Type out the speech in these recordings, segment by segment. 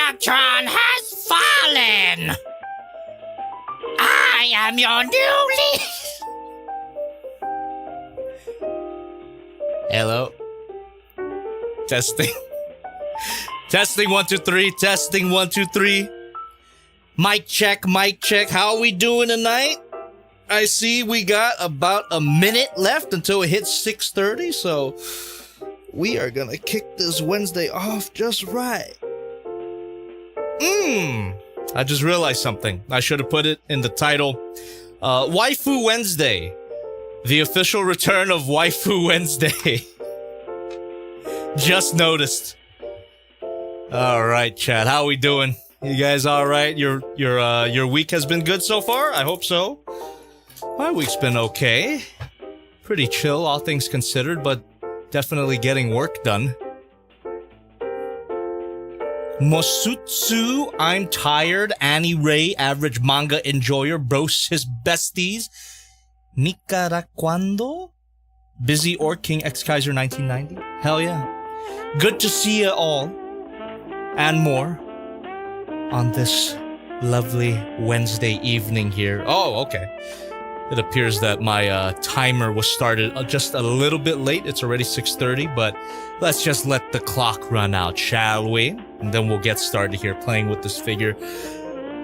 Megatron has fallen! I am your new leader! Hello? Testing. Testing 1 2 3. Testing 1 2 3. Mic check, mic check. How are we doing tonight? I see we got about a minute left until it hits 6:30, so we are gonna kick this Wednesday off just right. I just realized something. I should have put it in the title. Waifu Wednesday. The official return of Waifu Wednesday. Just noticed. Alright, chat. How we doing? You guys alright? Your week has been good so far? I hope so. My week's been okay. Pretty chill, all things considered, but definitely getting work done. Mosutsu, I'm tired. Annie Ray, average manga enjoyer, bros his besties. Nicaracuando? Busy Orc King X Kaiser 1990. Hell yeah. Good to see you all. And more. On this lovely Wednesday evening here. Oh, okay. It appears that my timer was started just a little bit late. It's already 6:30, but let's just let the clock run out, shall we? And then we'll get started here playing with this figure.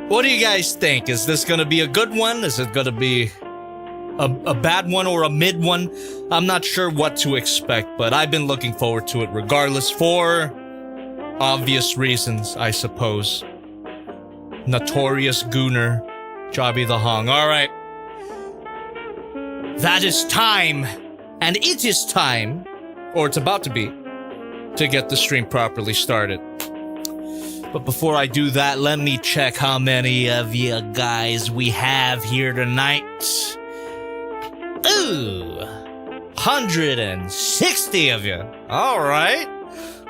What do you guys think? Is this gonna be a good one? Is it gonna be a bad one or a mid one? I'm not sure what to expect, but I've been looking forward to it regardless for obvious reasons, I suppose. Notorious Gooner, Jobby the Hong. Alright. That is time, and it is time, or it's about to be, to get the stream properly started. But before I do that, let me check how many of you guys we have here tonight. Ooh, 160 of you. Alright.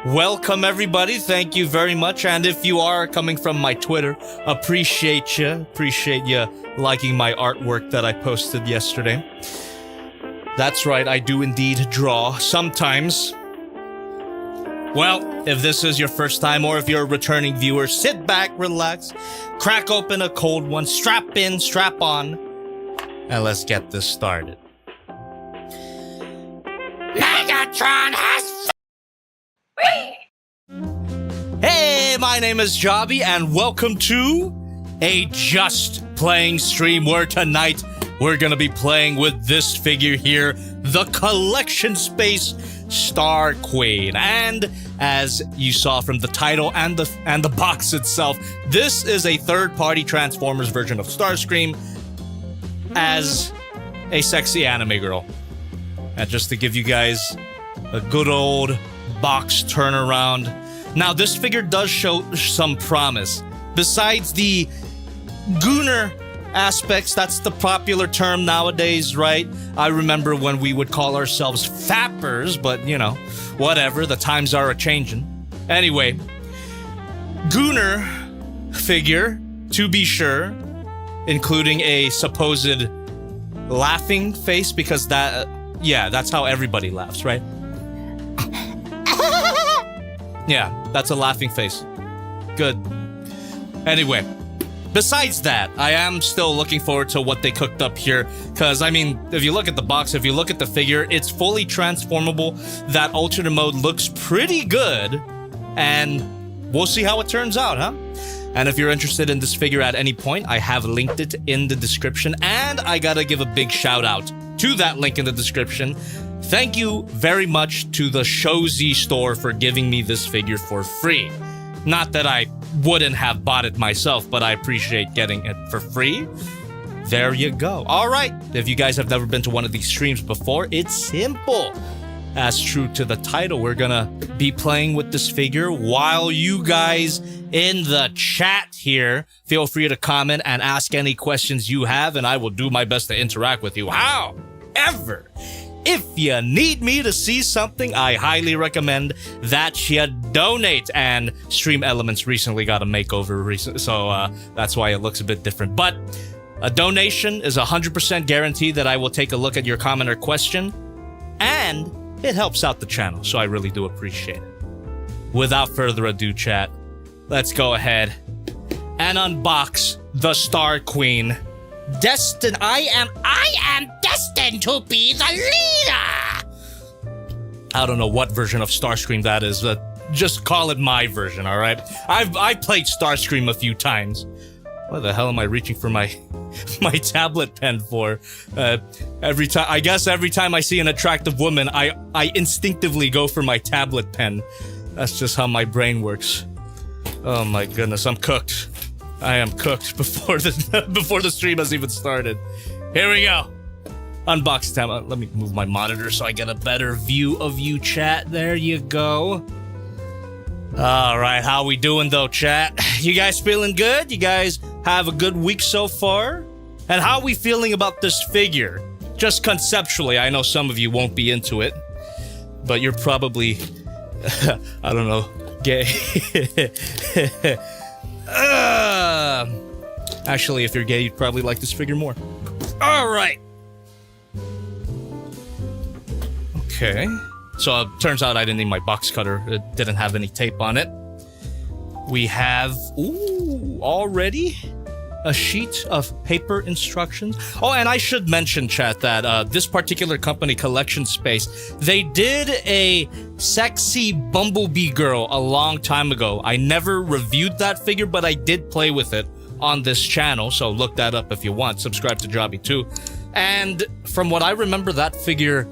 Welcome everybody, thank you very much, and if you are coming from my Twitter, appreciate you liking my artwork that I posted yesterday. That's right, I do indeed draw, sometimes. Well, if this is your first time or if you're a returning viewer, sit back, relax, crack open a cold one, strap in, strap on, and let's get this started. Megatron has Hey, my name is Jobby, and welcome to a Just Playing stream where tonight we're gonna be playing with this figure here, the Collection Space STARQUEEN. And as you saw from the title and the box itself, this is a third-party Transformers version of Starscream as a sexy anime girl. And just to give you guys a good old box turnaround. Now, this figure does show some promise. Besides the gooner aspects, that's the popular term nowadays, right? I remember when we would call ourselves fappers, but, you know, whatever, the times are a-changin'. Anyway, gooner figure, to be sure, including a supposed laughing face, because that, yeah, that's how everybody laughs, right? Yeah, that's a laughing face. Good. Anyway, besides that, I am still looking forward to what they cooked up here, because, I mean, if you look at the box, if you look at the figure, it's fully transformable. That alternate mode looks pretty good, and we'll see how it turns out, huh? And if you're interested in this figure at any point, I have linked it in the description, and I gotta give a big shout out to that link in the description. Thank you very much to the Shozy store for giving me this figure for free. Not that I wouldn't have bought it myself, but I appreciate getting it for free. There you go. Alright, if you guys have never been to one of these streams before, it's simple. As true to the title, we're gonna be playing with this figure while you guys in the chat here feel free to comment and ask any questions you have, and I will do my best to interact with you. However, if you need me to see something, I highly recommend that you donate. And Stream Elements recently got a makeover, so that's why it looks a bit different. But a donation is 100% guaranteed that I will take a look at your comment or question, and it helps out the channel, so I really do appreciate it. Without further ado, chat, let's go ahead and unbox the Star Queen. I am destined to be the leader! I don't know what version of Starscream that is, but just call it my version, alright? I've played Starscream a few times. What the hell am I reaching for my tablet pen for? Every time I see an attractive woman, I instinctively go for my tablet pen. That's just how my brain works. Oh my goodness, I'm cooked. I am cooked before the stream has even started. Here we go. Unbox time. Let me move my monitor so I get a better view of you, chat. There you go. All right, how we doing though, chat? You guys feeling good? You guys have a good week so far? And how are we feeling about this figure? Just conceptually, I know some of you won't be into it, but you're probably, I don't know, gay. Actually, if you're gay, you'd probably like this figure more. All right. Okay. So it turns out I didn't need my box cutter. It didn't have any tape on it. We have, already a sheet of paper instructions. Oh, and I should mention, chat, that this particular company, Collection Space, they did a sexy Bumblebee girl a long time ago. I never reviewed that figure, but I did play with it on this channel, so look that up if you want. Subscribe to Jobby too. And from what I remember, that figure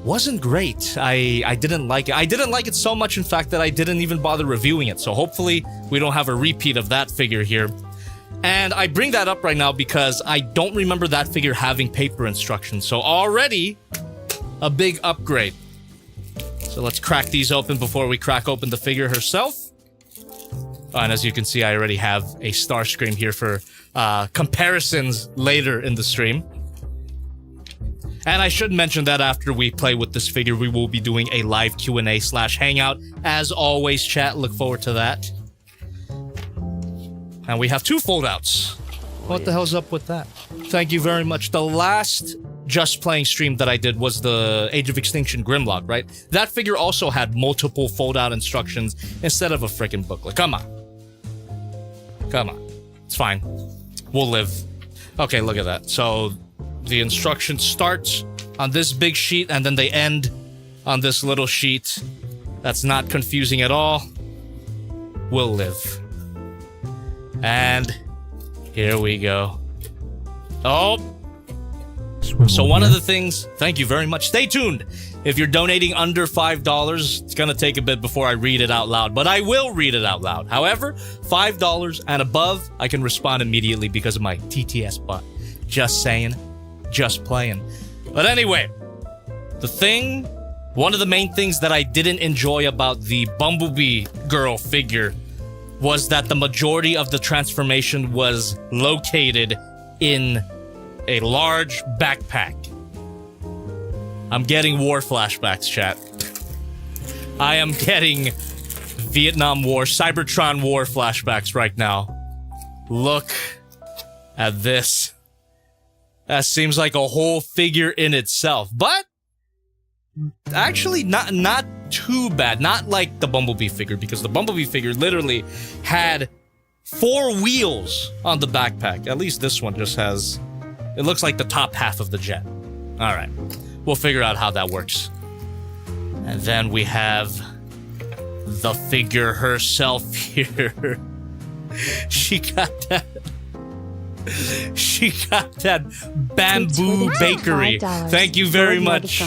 wasn't great. I didn't like it. I didn't like it so much, in fact, that I didn't even bother reviewing it. So hopefully we don't have a repeat of that figure here. And I bring that up right now because I don't remember that figure having paper instructions. So already a big upgrade. So let's crack these open before we crack open the figure herself. And as you can see, I already have a Starscream here for comparisons later in the stream. And I should mention that after we play with this figure, we will be doing a live Q&A/hangout. As always, chat, look forward to that. And we have 2 foldouts. What the hell's up with that? Thank you very much. The last Just Playing stream that I did was the Age of Extinction Grimlock, right? That figure also had multiple fold-out instructions instead of a freaking booklet. Come on. Come on. It's fine. We'll live. Okay, look at that. So the instructions start on this big sheet and then they end on this little sheet. That's not confusing at all. We'll live. And here we go. Oh. So one of the things, thank you very much. Stay tuned. If you're donating under $5, it's going to take a bit before I read it out loud, but I will read it out loud. However, $5 and above, I can respond immediately because of my TTS bot. Just saying, just playing. But anyway, one of the main things that I didn't enjoy about the Bumblebee girl figure was that the majority of the transformation was located in a large backpack. I'm getting war flashbacks, chat. I am getting Vietnam War, Cybertron War flashbacks right now. Look at this. That seems like a whole figure in itself, but actually not too bad. Not like the Bumblebee figure, because the Bumblebee figure literally had 4 wheels on the backpack. At least this one just has, it looks like the top half of the jet. All right. We'll figure out how that works. And then we have the figure herself here. She got that bamboo bakery. Thank you very much.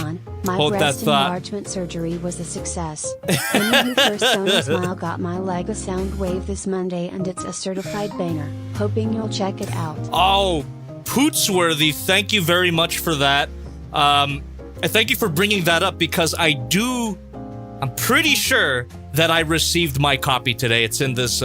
My Hold that breast thought. enlargement surgery was a success. Women who first Sony Smile got my leg a sound wave this Monday, and it's a certified banger. Hoping you'll check it out. Oh, Pootsworthy, thank you very much for that. And thank you for bringing that up, because I'm pretty sure that I received my copy today. It's in this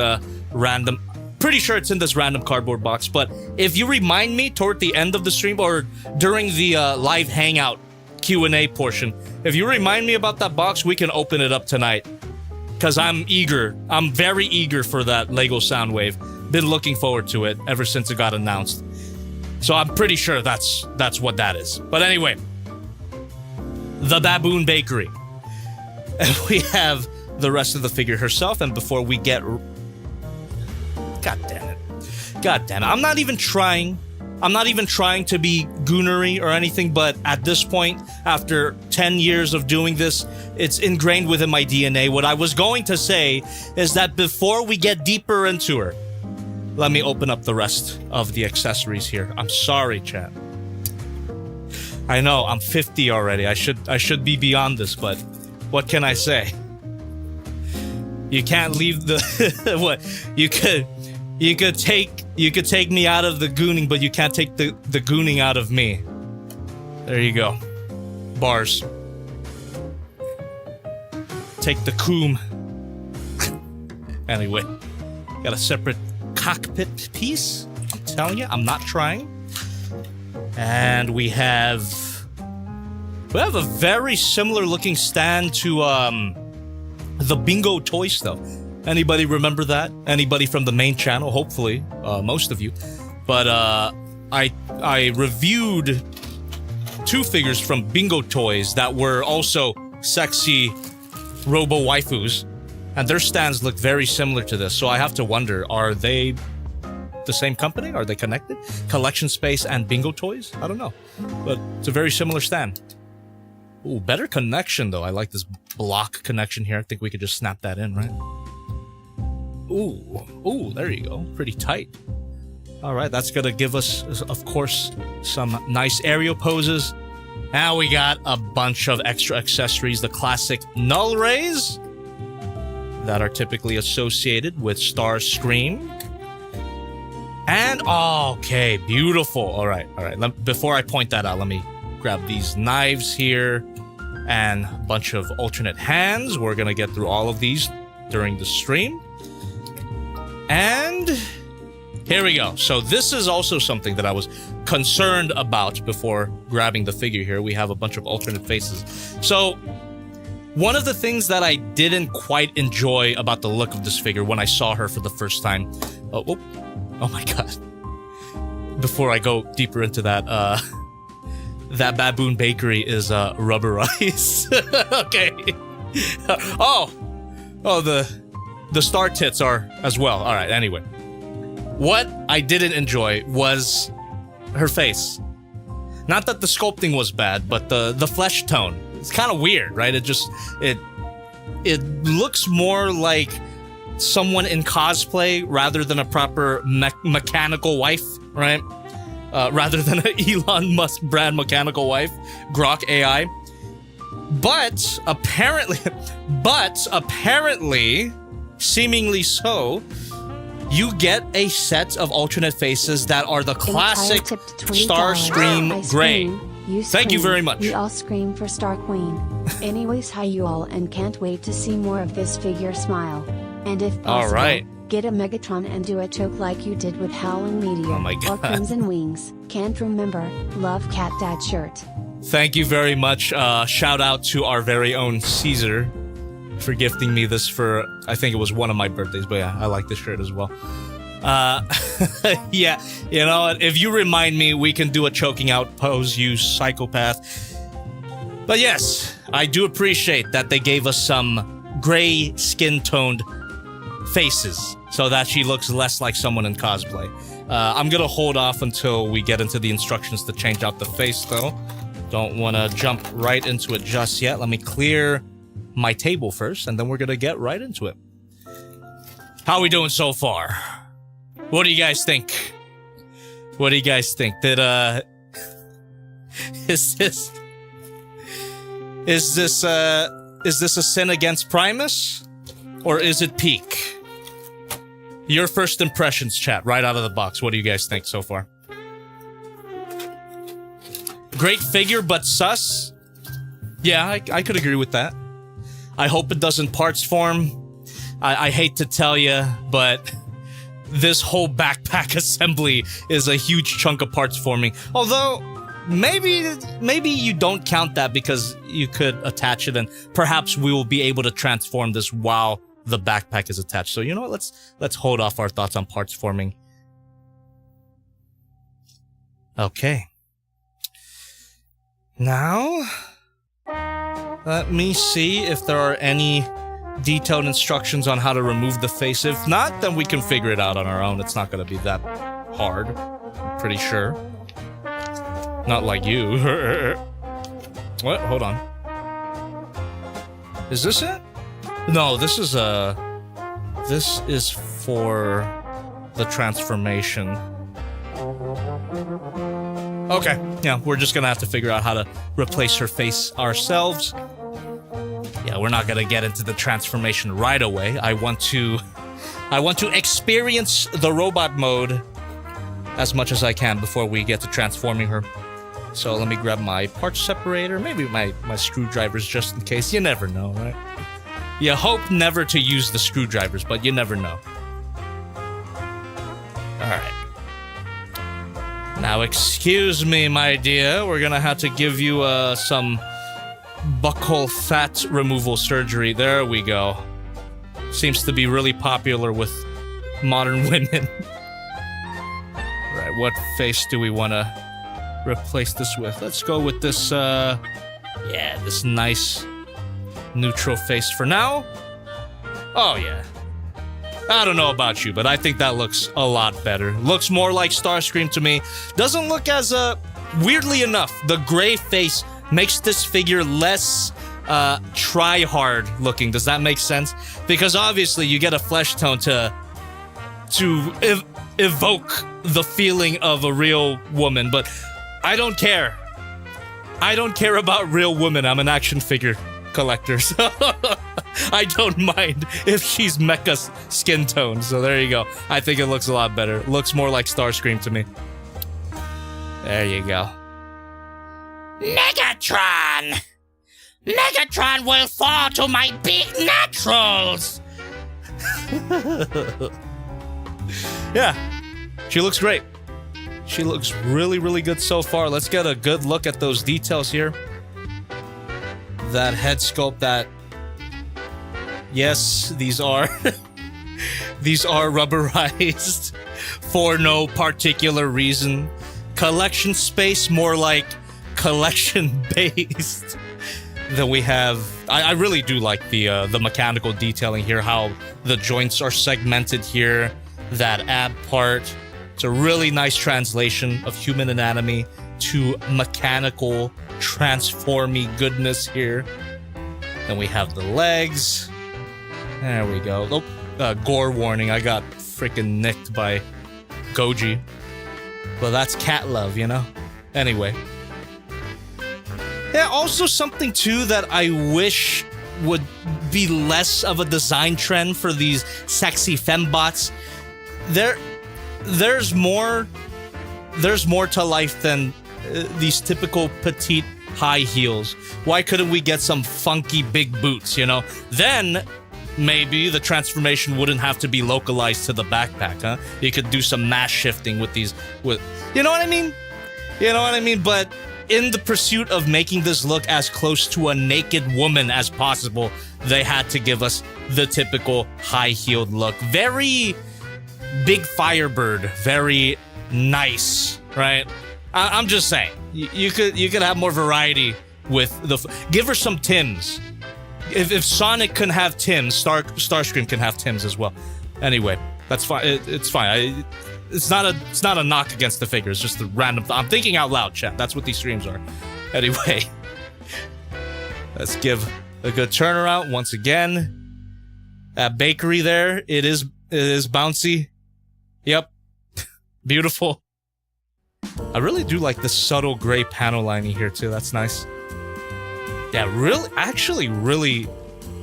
pretty sure it's in this random cardboard box. But if you remind me toward the end of the stream or during the live hangout Q&A portion, if you remind me about that box, we can open it up tonight. Because I'm eager. I'm very eager for that Lego Soundwave. Been looking forward to it ever since it got announced. So I'm pretty sure that's what that is. But anyway, the Baboon Bakery. And we have the rest of the figure herself. And before we get God damn it. God damn it. I'm not even trying to be goonery or anything, but at this point, after 10 years of doing this, it's ingrained within my DNA. What I was going to say is that before we get deeper into her, let me open up the rest of the accessories here. I'm sorry, chat. I know, I'm 50 already. I should be beyond this, but what can I say? You can't leave the what? You could take me out of the gooning, but you can't take the gooning out of me. There you go. Bars. Take the coom. Anyway, got a separate cockpit piece. I'm telling you, I'm not trying. And we have a very similar looking stand to the bingo toy stuff. Anybody remember that? Anybody from the main channel? Hopefully, most of you. But I reviewed 2 figures from Bingo Toys that were also sexy robo waifus, and their stands look very similar to this. So I have to wonder, are they the same company? Are they connected? Collection Space and Bingo Toys? I don't know, but it's a very similar stand. Ooh, better connection though. I like this block connection here. I think we could just snap that in, right? Ooh, there you go. Pretty tight. All right, that's gonna give us, of course, some nice aerial poses. Now we got a bunch of extra accessories. The classic null rays that are typically associated with Starscream. And, okay, beautiful. All right. Before I point that out, let me grab these knives here and a bunch of alternate hands. We're gonna get through all of these during the stream. And here we go. So this is also something that I was concerned about before grabbing the figure here. We have a bunch of alternate faces. So one of the things that I didn't quite enjoy about the look of this figure when I saw her for the first time... Oh my god. Before I go deeper into that, that Baboon Bakery is rubberized. Okay. The star tits are as well. All right, anyway. What I didn't enjoy was her face. Not that the sculpting was bad, but the flesh tone. It's kind of weird, right? It looks more like someone in cosplay rather than a proper mechanical wife, right? Rather than an Elon Musk brand mechanical wife, Grok AI. But apparently, seemingly so, you get a set of alternate faces that are the classic Starscream Gray. Thank you very much. We all scream for Star Queen. Anyways, hi you all, and can't wait to see more of this figure smile. And if possible, get a Megatron and do a choke like you did with Howling Meteor. Oh my god. Or Crimson Wings. Can't remember. Love Cat Dad shirt. Thank you very much. Shout out to our very own Caesar for gifting me this for, I think it was one of my birthdays, but yeah, I like this shirt as well. Yeah, you know what, if you remind me, we can do a choking out pose, you psychopath. But yes, I do appreciate that they gave us some gray skin-toned faces so that she looks less like someone in cosplay. I'm gonna hold off until we get into the instructions to change out the face though. Don't want to jump right into it just yet. Let me clear my table first, and then we're gonna get right into it. How are we doing so far? What do you guys think? What do you guys think? Is this a sin against Primus? Or is it peak? Your first impressions, chat, right out of the box. What do you guys think so far? Great figure, but sus? Yeah, I could agree with that. I hope it doesn't parts form. I hate to tell you, but this whole backpack assembly is a huge chunk of parts forming. Although, maybe you don't count that because you could attach it and perhaps we will be able to transform this while the backpack is attached. So you know what, let's hold off our thoughts on parts forming. Okay. Now, let me see if there are any detailed instructions on how to remove the face. If not, then we can figure it out on our own. It's not gonna be that hard, I'm pretty sure. Not like you. What? Hold on. Is this it? No, this is for the transformation. Okay, yeah, we're just gonna have to figure out how to replace her face ourselves. Yeah, we're not gonna get into the transformation right away. I want to experience the robot mode as much as I can before we get to transforming her. So let me grab my parts separator, maybe my screwdrivers just in case. You never know, right? You hope never to use the screwdrivers, but you never know. Alright. Now excuse me, my dear, we're gonna have to give you some buccal fat removal surgery. There we go. Seems to be really popular with modern women. Right, what face do we want to replace this with? Let's go with this, yeah, this nice neutral face for now. Oh, yeah. I don't know about you, but I think that looks a lot better. Looks more like Starscream to me. Doesn't look as, weirdly enough, the gray face makes this figure less, try-hard looking. Does that make sense? Because obviously you get a flesh tone to evoke the feeling of a real woman, but I don't care. I don't care about real women. I'm an action figure collector, so I don't mind if she's mecha skin tone. So there you go. I think it looks a lot better. Looks more like Starscream to me. There you go. Megatron! Megatron will fall to my big naturals! Yeah, she looks great. She looks really, really good so far. Let's get a good look at those details here. That head sculpt, that... Yes, these are... these are rubberized for no particular reason. Collection space, more like collection-based. Then we have... I really do like the mechanical detailing here, how the joints are segmented here. That ab part. It's a really nice translation of human anatomy to mechanical transformy goodness here. Then we have the legs. There we go. Oh, gore warning. I got freaking nicked by Goji. But that's cat love, you know? Anyway. Yeah, also something too that I wish would be less of a design trend for these sexy fembots. There's more to life than these typical petite high heels. Why couldn't we get some funky big boots, you know? Then maybe the transformation wouldn't have to be localized to the backpack, huh? You could do some mass shifting with these, you know what I mean? You know what I mean? But in the pursuit of making this look as close to a naked woman as possible, they had to give us the typical high-heeled look. Very big Firebird, very nice, right? I'm just saying, you could have more variety with the. Give her some Tims. If Sonic can have Tims, Starscream can have Tims as well. Anyway, that's fine. It's fine. It's not a knock against the figure. It's just a random. I'm thinking out loud, chat. That's what these streams are. Anyway, let's give a good turnaround once again. That bakery there, it is bouncy. Yep. Beautiful. I really do like the subtle gray panel lining here too. That's nice. Yeah, really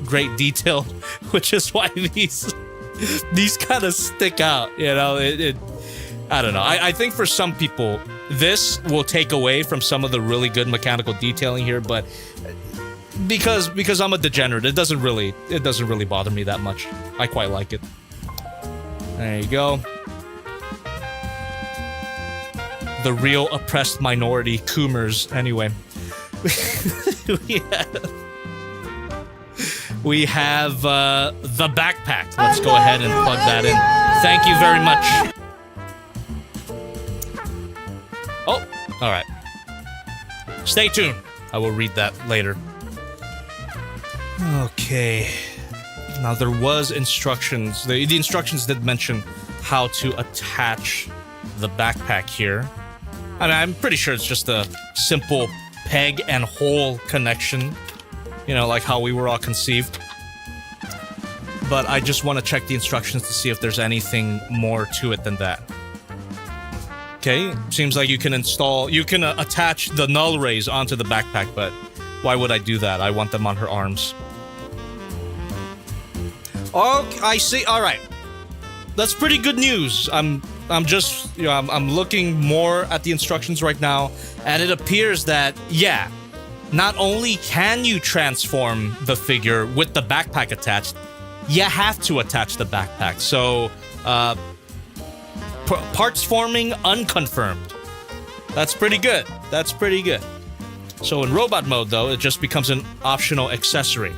great detail, which is why these kind of stick out, you know? I don't know. I think for some people, this will take away from some of the really good mechanical detailing here, but because I'm a degenerate, it doesn't really bother me that much. I quite like it. There you go. The real oppressed minority, Coomers. Anyway. we have the backpack. Let's go ahead and plug that in. Thank you very much. Oh, all right. Stay tuned. I will read that later. Okay. Now there was instructions. The instructions did mention how to attach the backpack here. I mean, I'm pretty sure it's just a simple peg and hole connection. You know, like how we were all conceived. But I just want to check the instructions to see if there's anything more to it than that. Okay, seems like you can attach the null rays onto the backpack, but why would I do that? I want them on her arms. Okay, I see. All right, that's pretty good news. I'm just, you know, I'm looking more at the instructions right now, and it appears that, yeah, not only can you transform the figure with the backpack attached, you have to attach the backpack. So, parts forming unconfirmed. That's pretty good. That's pretty good. So in robot mode, though, it just becomes an optional accessory.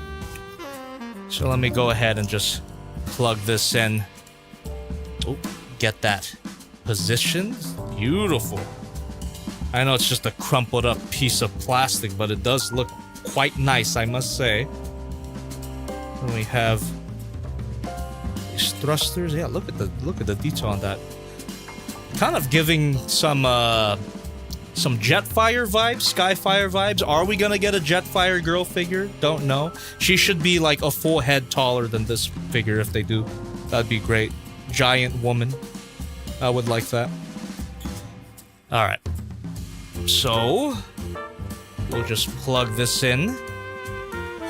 So let me go ahead and just plug this in. Oh, get that positioned. Beautiful. I know it's just a crumpled up piece of plastic, but it does look quite nice, I must say. Then we have these thrusters. Yeah, look at the detail on that. Kind of giving some Jetfire vibes, Skyfire vibes. Are we gonna get a Jetfire girl figure? Don't know. She should be like a full head taller than this figure if they do. That'd be great. Giant woman. I would like that. Alright. So, we'll just plug this in.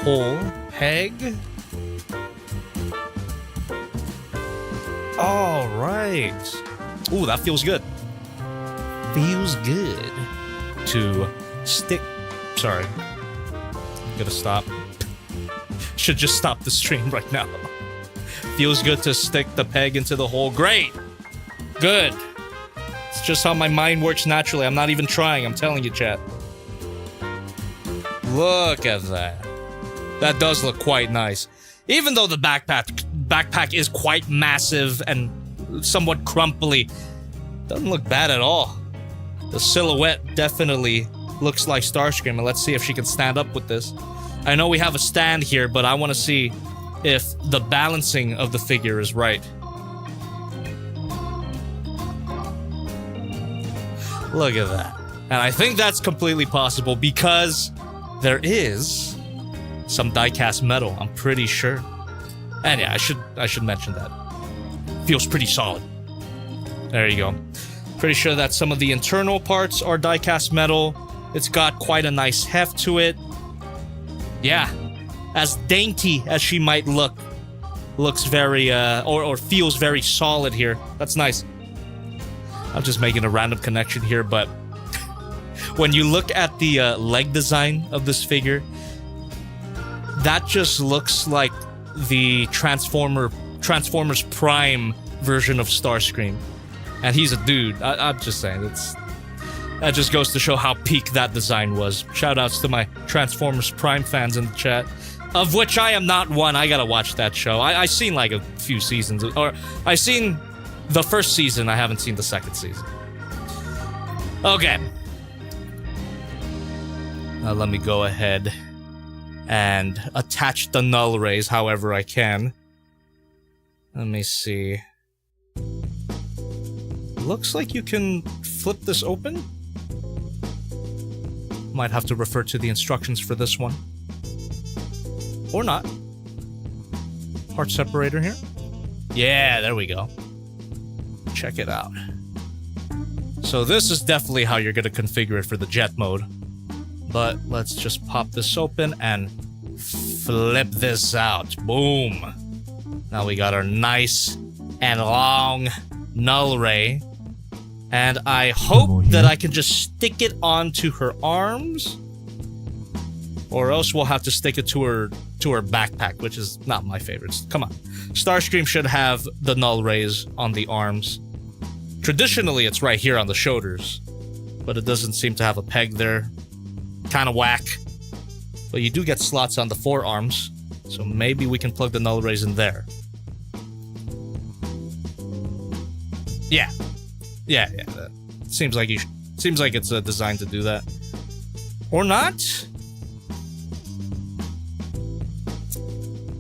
Hole, peg. Alright. Ooh, that feels good. Feels good to stick. Sorry. I'm gonna stop. Should just stop the stream right now. Feels good to stick the peg into the hole. Great. Good. It's just how my mind works naturally. I'm not even trying. I'm telling you, chat. Look at that. That does look quite nice. Even though the backpack is quite massive and somewhat crumply, doesn't look bad at all. The silhouette definitely looks like Starscream, and let's see if she can stand up with this. I know we have a stand here, but I want to see if the balancing of the figure is right. Look at that. And I think that's completely possible because there is some die-cast metal, I'm pretty sure. And yeah, I should mention that. Feels pretty solid. There you go. Pretty sure that some of the internal parts are die-cast metal. It's got quite a nice heft to it. Yeah. As dainty as she might look, looks very, or feels very solid here. That's nice. I'm just making a random connection here, but when you look at the leg design of this figure, that just looks like the Transformers Prime version of Starscream. And he's a dude. I'm just saying, that just goes to show how peak that design was. Shoutouts to my Transformers Prime fans in the chat, of which I am not one. I gotta watch that show. I seen like a few seasons, or I seen the first season. I haven't seen the second season. Okay. Now let me go ahead and attach the null rays however I can. Let me see. Looks like you can flip this open. Might have to refer to the instructions for this one. Or not. Part separator here. Yeah, there we go. Check it out. So this is definitely how you're gonna configure it for the jet mode. But let's just pop this open and flip this out. Boom. Now we got our nice and long null ray. And I hope that I can just stick it onto her arms. Or else we'll have to stick it to her backpack, which is not my favorites. Come on. Starscream should have the null rays on the arms. Traditionally, it's right here on the shoulders. But it doesn't seem to have a peg there. Kind of whack. But you do get slots on the forearms. So maybe we can plug the null rays in there. Yeah. Yeah. Seems like it's designed to do that. Or not?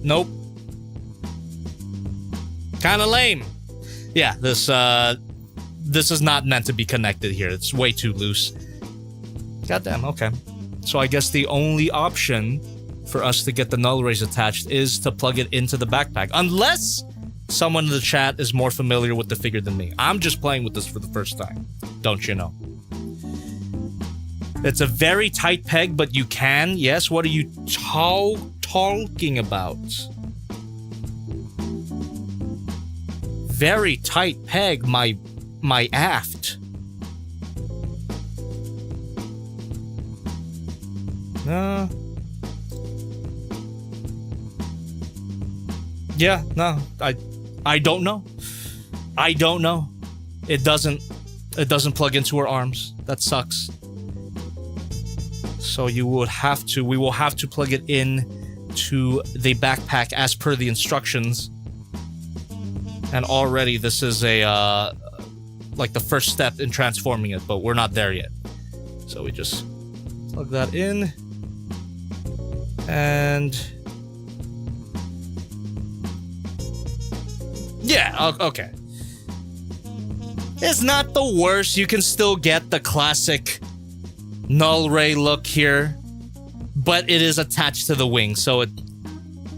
Nope. Kind of lame. Yeah, this is not meant to be connected here. It's way too loose. Goddamn, okay. So I guess the only option for us to get the null rays attached is to plug it into the backpack. Unless someone in the chat is more familiar with the figure than me. I'm just playing with this for the first time. Don't you know? It's a very tight peg, but you can. Yes, what are you talking about? Very tight peg, my aft. Yeah, no, I don't know. I don't know. It doesn't plug into her arms. That sucks. So we will have to plug it in to the backpack as per the instructions. And already this is a like the first step in transforming it, but we're not there yet. So we just plug that in. And yeah, okay. It's not the worst. You can still get the classic null ray look here, but it is attached to the wing, so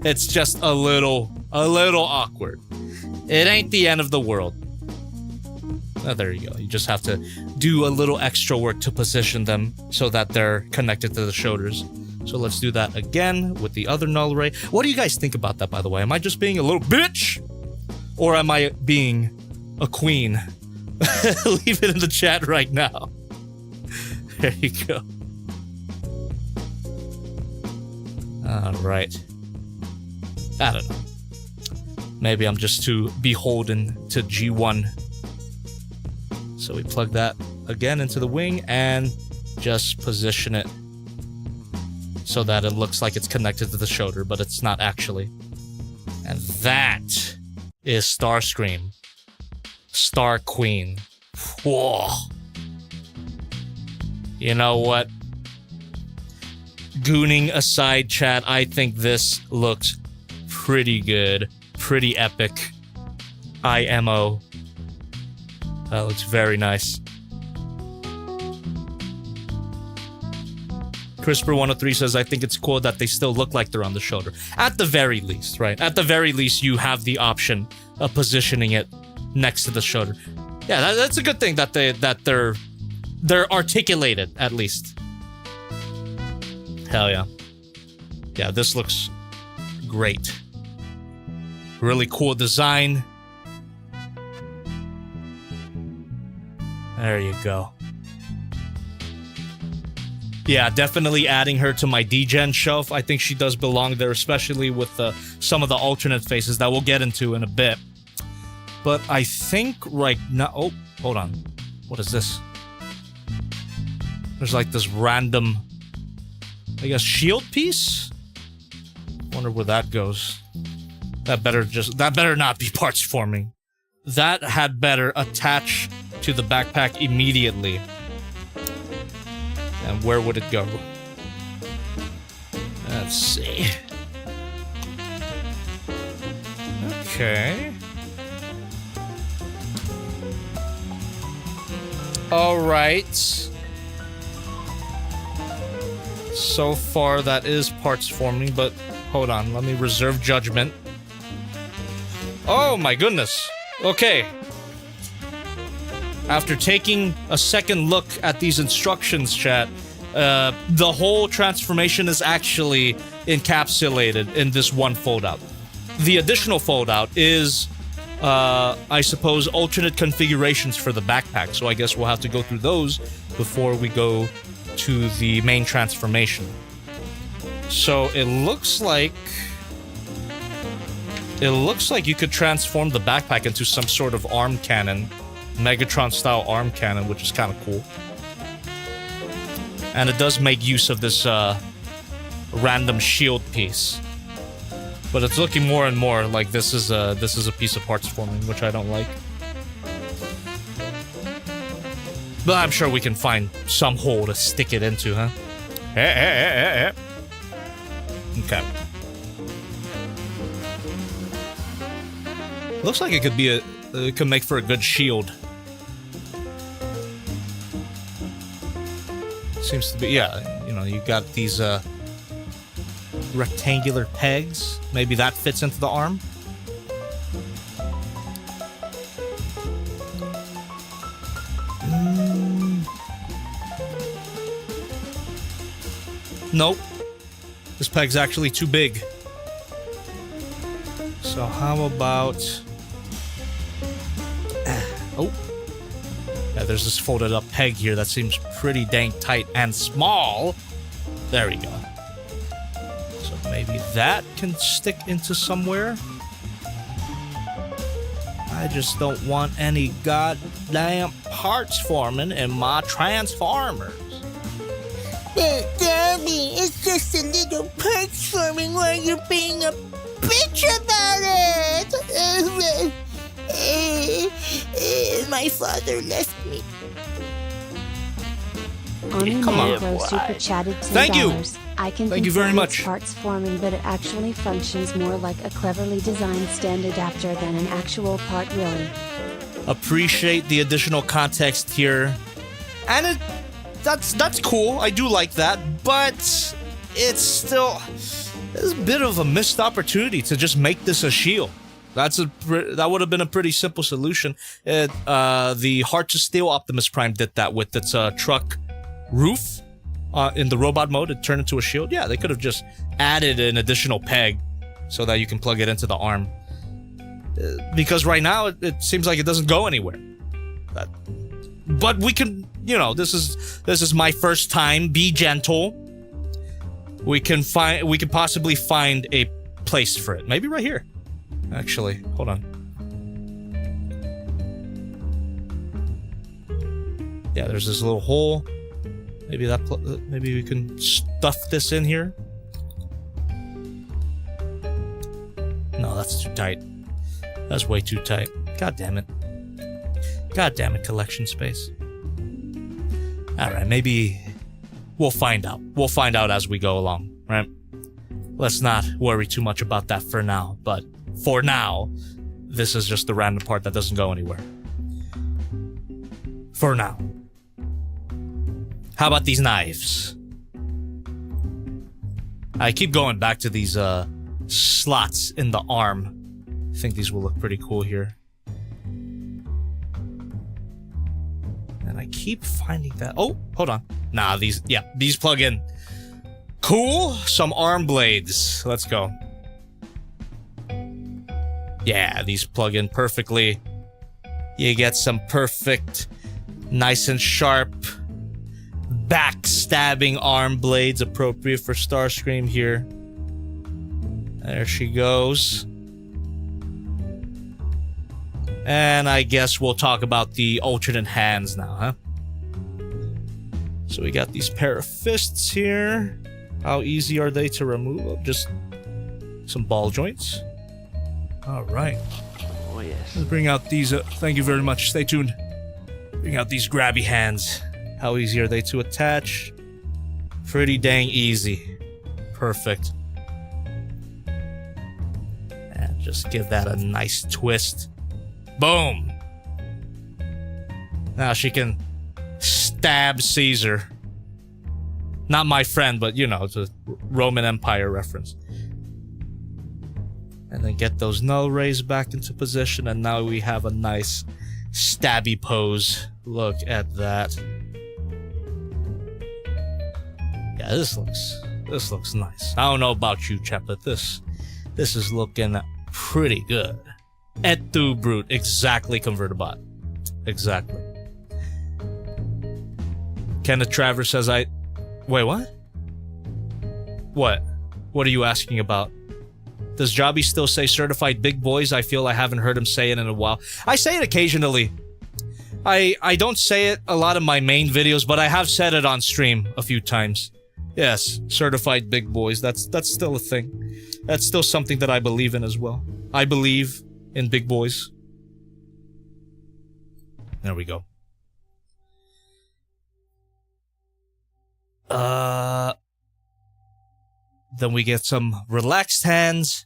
it's just a little awkward. It ain't the end of the world. Oh, there you go. You just have to do a little extra work to position them so that they're connected to the shoulders. So let's do that again with the other null ray. What do you guys think about that, by the way? Am I just being a little bitch? Or am I being a queen? Leave it in the chat right now. There you go. Alright. I don't know. Maybe I'm just too beholden to G1. So we plug that again into the wing and just position it so that it looks like it's connected to the shoulder, but it's not actually. And that is Starscream. STARQUEEN. Whoa. You know what? Gooning aside, chat, I think this looks pretty good. Pretty epic. IMO. That looks very nice. CRISPR103 says, I think it's cool that they still look like they're on the shoulder. At the very least, right? At the very least, you have the option of positioning it next to the shoulder. Yeah, that's a good thing that they're articulated, at least. Hell yeah. Yeah, this looks great. Really cool design. There you go. Yeah, definitely adding her to my D-Gen shelf. I think she does belong there, especially with some of the alternate faces that we'll get into in a bit. But I think right now... Oh, hold on. What is this? There's like this random, I guess, shield piece? Wonder where that goes. That better not be parts forming. That had better attach to the backpack immediately. And where would it go? Let's see. Okay. Alright. So far, that is parts forming, but hold on. Let me reserve judgment. Oh my goodness. Okay. After taking a second look at these instructions, chat, the whole transformation is actually encapsulated in this one foldout. The additional foldout is, I suppose, alternate configurations for the backpack, so I guess we'll have to go through those before we go to the main transformation. So it looks like you could transform the backpack into some sort of arm cannon. Megatron-style arm cannon, which is kind of cool. And it does make use of this random shield piece. But it's looking more and more like this is a piece of parts forming, which I don't like. But I'm sure we can find some hole to stick it into, huh? Okay. Looks like it could be it could make for a good shield. Seems to be, yeah, you know, you got these rectangular pegs. Maybe that fits into the arm. Nope. This peg's actually too big. So how about... Oh. Yeah, there's this folded up peg here that seems pretty dang tight and small. There we go. So maybe that can stick into somewhere. I just don't want any goddamn parts forming in my Transformers. But Daddy, it's just a little parts forming while you're being a bitch about it. My father left me. Come on. Macro super chatted $10. Thank you. I can Thank you very confirm it's much. parts forming, but it actually functions more like a cleverly designed stand adapter than an actual part, really. Appreciate the additional context here. And that's cool. I do like that, but it's still there's a bit of a missed opportunity to just make this a shield. That would have been a pretty simple solution. The Hearts of Steel Optimus Prime did that with its truck roof in the robot mode. It turned into a shield. Yeah, they could have just added an additional peg so that you can plug it into the arm. Because right now it seems like it doesn't go anywhere. But we can, you know, this is my first time. Be gentle. We can possibly find a place for it. Maybe right here. Actually, hold on. Yeah, there's this little hole. Maybe maybe we can stuff this in here. No, that's too tight. That's way too tight. God damn it. God damn it, Collection Space. Alright, maybe we'll find out. We'll find out as we go along, right? Let's not worry too much about that for now, but for now, this is just the random part that doesn't go anywhere. For now. How about these knives? I keep going back to these slots in the arm. I think these will look pretty cool here. And I keep finding that... Oh, hold on. Nah, these plug in. Cool. Some arm blades. Let's go. Yeah, these plug in perfectly. You get some perfect, nice and sharp, backstabbing arm blades appropriate for Starscream here. There she goes. And I guess we'll talk about the alternate hands now, huh? So we got these pair of fists here. How easy are they to remove? Just some ball joints. All right. Oh, yes. Let's bring out these. Thank you very much. Stay tuned. Bring out these grabby hands. How easy are they to attach? Pretty dang easy. Perfect. And just give that a nice twist. Boom. Now she can stab Caesar. Not my friend, but you know, it's a Roman Empire reference. And then get those null rays back into position, and now we have a nice stabby pose. Look at that. Yeah, this looks nice. I don't know about you, chat, but this is looking pretty good. Et tu brute, exactly, Convertibot. Exactly. Kenneth Travers says wait, what? What? What are you asking about? Does Jobby still say certified big boys? I feel I haven't heard him say it in a while. I say it occasionally. I don't say it a lot in my main videos, but I have said it on stream a few times. Yes, certified big boys. That's still a thing. That's still something that I believe in as well. I believe in big boys. There we go. Then we get some relaxed hands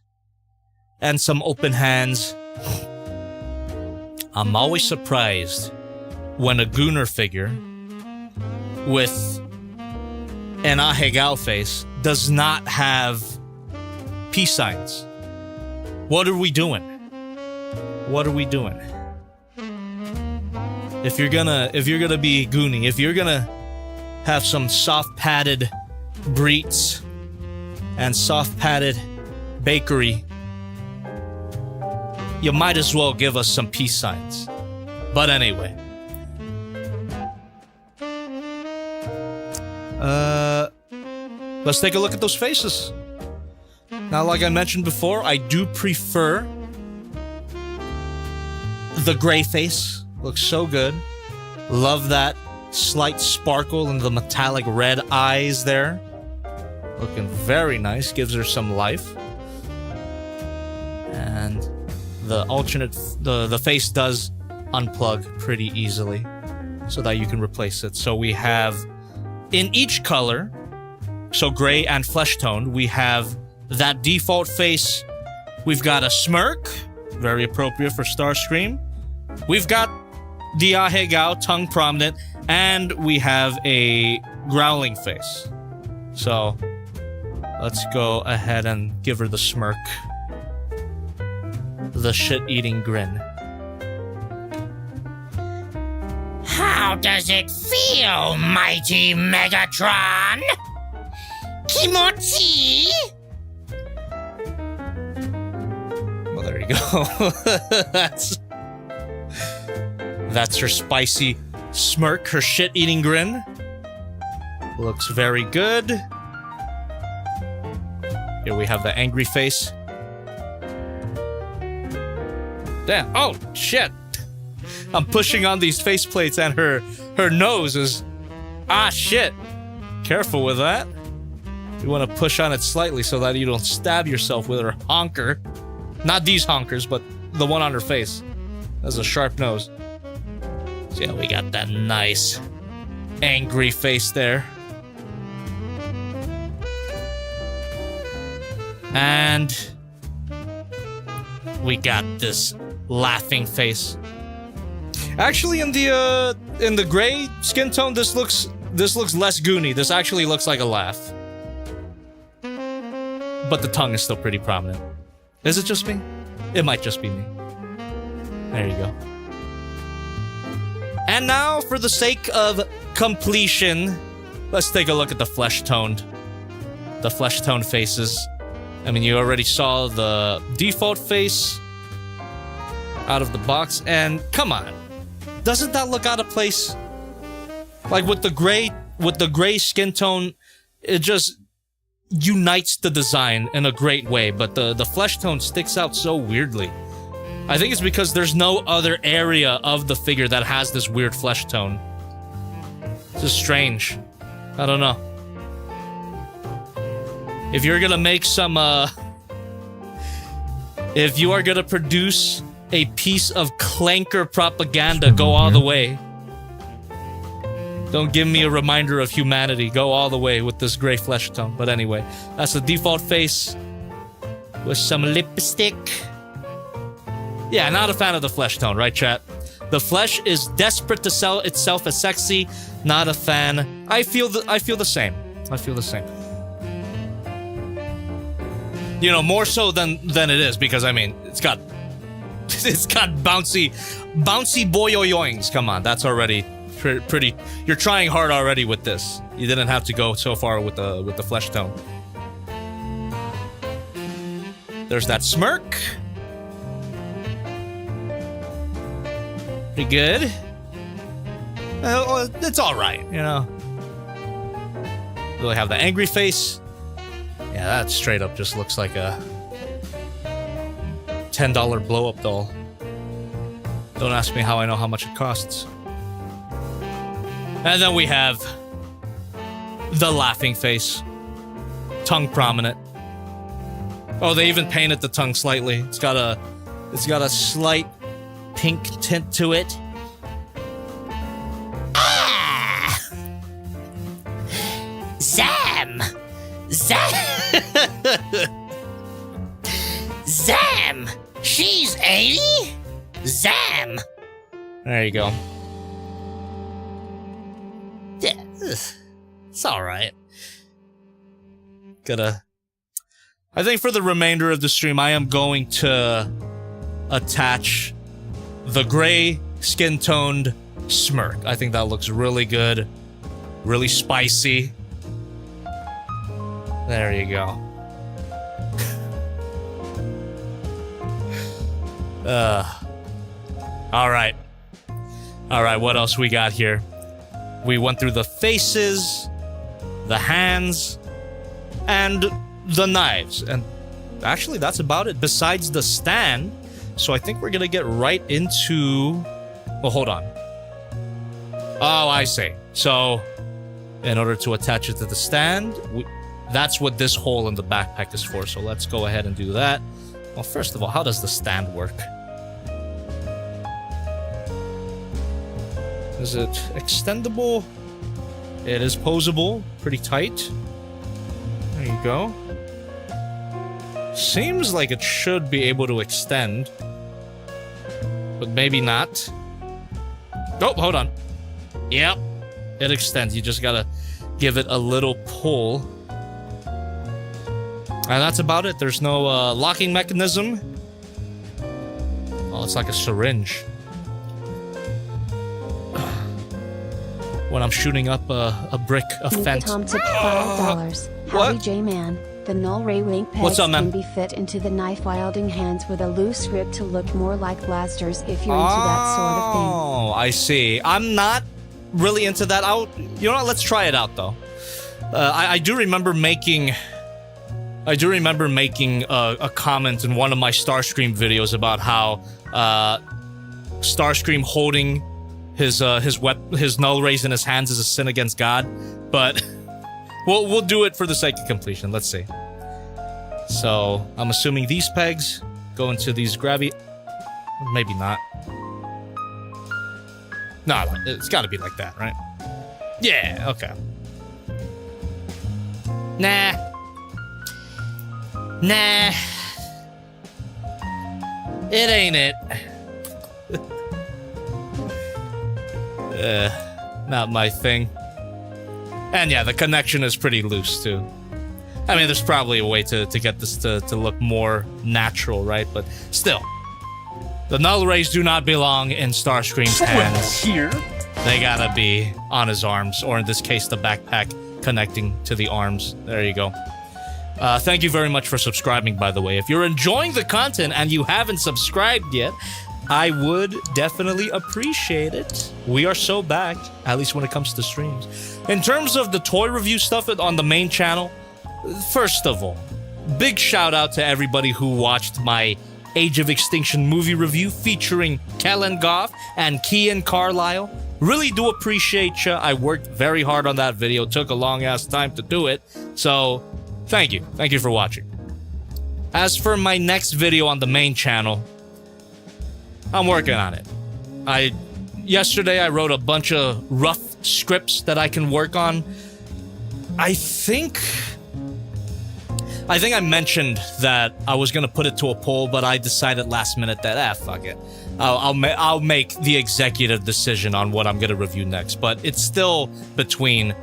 and some open hands. I'm always surprised when a Gooner figure with an Hangout face does not have peace signs. What are we doing? What are we doing? If you're gonna be Goonie, if you're gonna have some soft padded breets and soft padded bakery, you might as well give us some peace signs. But anyway. Let's take a look at those faces. Now, like I mentioned before, I do prefer the gray face. Looks so good. Love that slight sparkle in the metallic red eyes there. Looking very nice. Gives her some life. And the alternate, the face does unplug pretty easily so that you can replace it. So we have in each color, so gray and flesh toned, we have that default face. We've got a smirk, very appropriate for Starscream. We've got the ahegao, tongue prominent, and we have a growling face. So let's go ahead and give her the smirk. The shit-eating grin. How does it feel, mighty Megatron? Kimochi? Well, there you go. That's her spicy smirk, her shit-eating grin. Looks very good. Here we have the angry face. Damn. Oh, shit. I'm pushing on these faceplates and her nose is... Ah, shit. Careful with that. You want to push on it slightly so that you don't stab yourself with her honker. Not these honkers, but the one on her face. That's a sharp nose. So yeah, we got that nice angry face there. And we got this laughing face. Actually, in the gray skin tone, this looks less goony. This actually looks like a laugh. But the tongue is still pretty prominent. Is it just me? It might just be me. There you go. And now, for the sake of completion, let's take a look at the flesh-toned faces. I mean, you already saw the default face out of the box, and come on. Doesn't that look out of place? Like with the gray skin tone, it just unites the design in a great way, but the flesh tone sticks out so weirdly. I think it's because there's no other area of the figure that has this weird flesh tone. It's just strange. I don't know. If you're gonna make some, if you are gonna produce a piece of clanker propaganda, go all the way. Don't give me a reminder of humanity. Go all the way with this gray flesh tone. But anyway, that's the default face with some lipstick. Yeah, not a fan of the flesh tone, right, chat? The flesh is desperate to sell itself as sexy. Not a fan. I feel the same. I feel the same. You know, more so than it is, because I mean, it's got bouncy boyoyoings. Come on, that's already pretty. You're trying hard already with this. You didn't have to go so far with the flesh tone. There's that smirk. Pretty good. It's all right, you know. Really have the angry face. Yeah, that straight up just looks like a $10 blow-up doll. Don't ask me how I know how much it costs. And then we have the laughing face. Tongue prominent. Oh, they even painted the tongue slightly. It's got a slight pink tint to it. Ah! Zam! Zam! She's 80? Zam! There you go. Yeah, it's alright. I think for the remainder of the stream, I am going to attach the gray skin-toned smirk. I think that looks really good. Really spicy. There you go. Alright. Alright, what else we got here? We went through the faces, the hands, and the knives. And actually, that's about it, besides the stand. So I think we're gonna get right into... Well, hold on. Oh, I see. So, in order to attach it to the stand, that's what this hole in the backpack is for. So let's go ahead and do that. Well, first of all, how does the stand work? Is it extendable? It is posable. Pretty tight. There you go. Seems like it should be able to extend. But maybe not. Oh, hold on. Yep. It extends. You just gotta give it a little pull. And that's about it. There's no locking mechanism. Oh, it's like a syringe. When I'm shooting up a brick, a fence. Tom tipped $5. Howdy J-Man. The null ray wink pegs can be fit into the knife-wielding hands with a loose grip to look more like blasters if you're into that sort of thing. Oh, I see. I'm not really into that. You know what? Let's try it out though. I do remember making a comment in one of my Starscream videos about how Starscream holding his null rays in his hands is a sin against God, but we'll do it for the sake of completion. Let's see. So I'm assuming these pegs go into these grabby. Maybe not. No, it's got to be like that, right? Yeah. Okay. Nah. It ain't it. Not my thing. And yeah, the connection is pretty loose too. I mean, there's probably a way to get this to look more natural, right? But still, the null rays do not belong in Starscream's hands. Here. They gotta be on his arms, or in this case, the backpack connecting to the arms. There you go. Thank you very much for subscribing, by the way. If you're enjoying the content and you haven't subscribed yet, I would definitely appreciate it. We are so back, at least when it comes to streams. In terms of the toy review stuff on the main channel, first of all, big shout out to everybody who watched my Age of Extinction movie review featuring Kellen Goff and Kian Carlisle. Really do appreciate ya. I worked very hard on that video. Took a long ass time to do it. So, thank you. Thank you for watching. As for my next video on the main channel, I'm working on it. Yesterday I wrote a bunch of rough scripts that I can work on. I think I mentioned that I was gonna put it to a poll, but I decided last minute that fuck it. I'll make the executive decision on what I'm gonna review next. But it's still between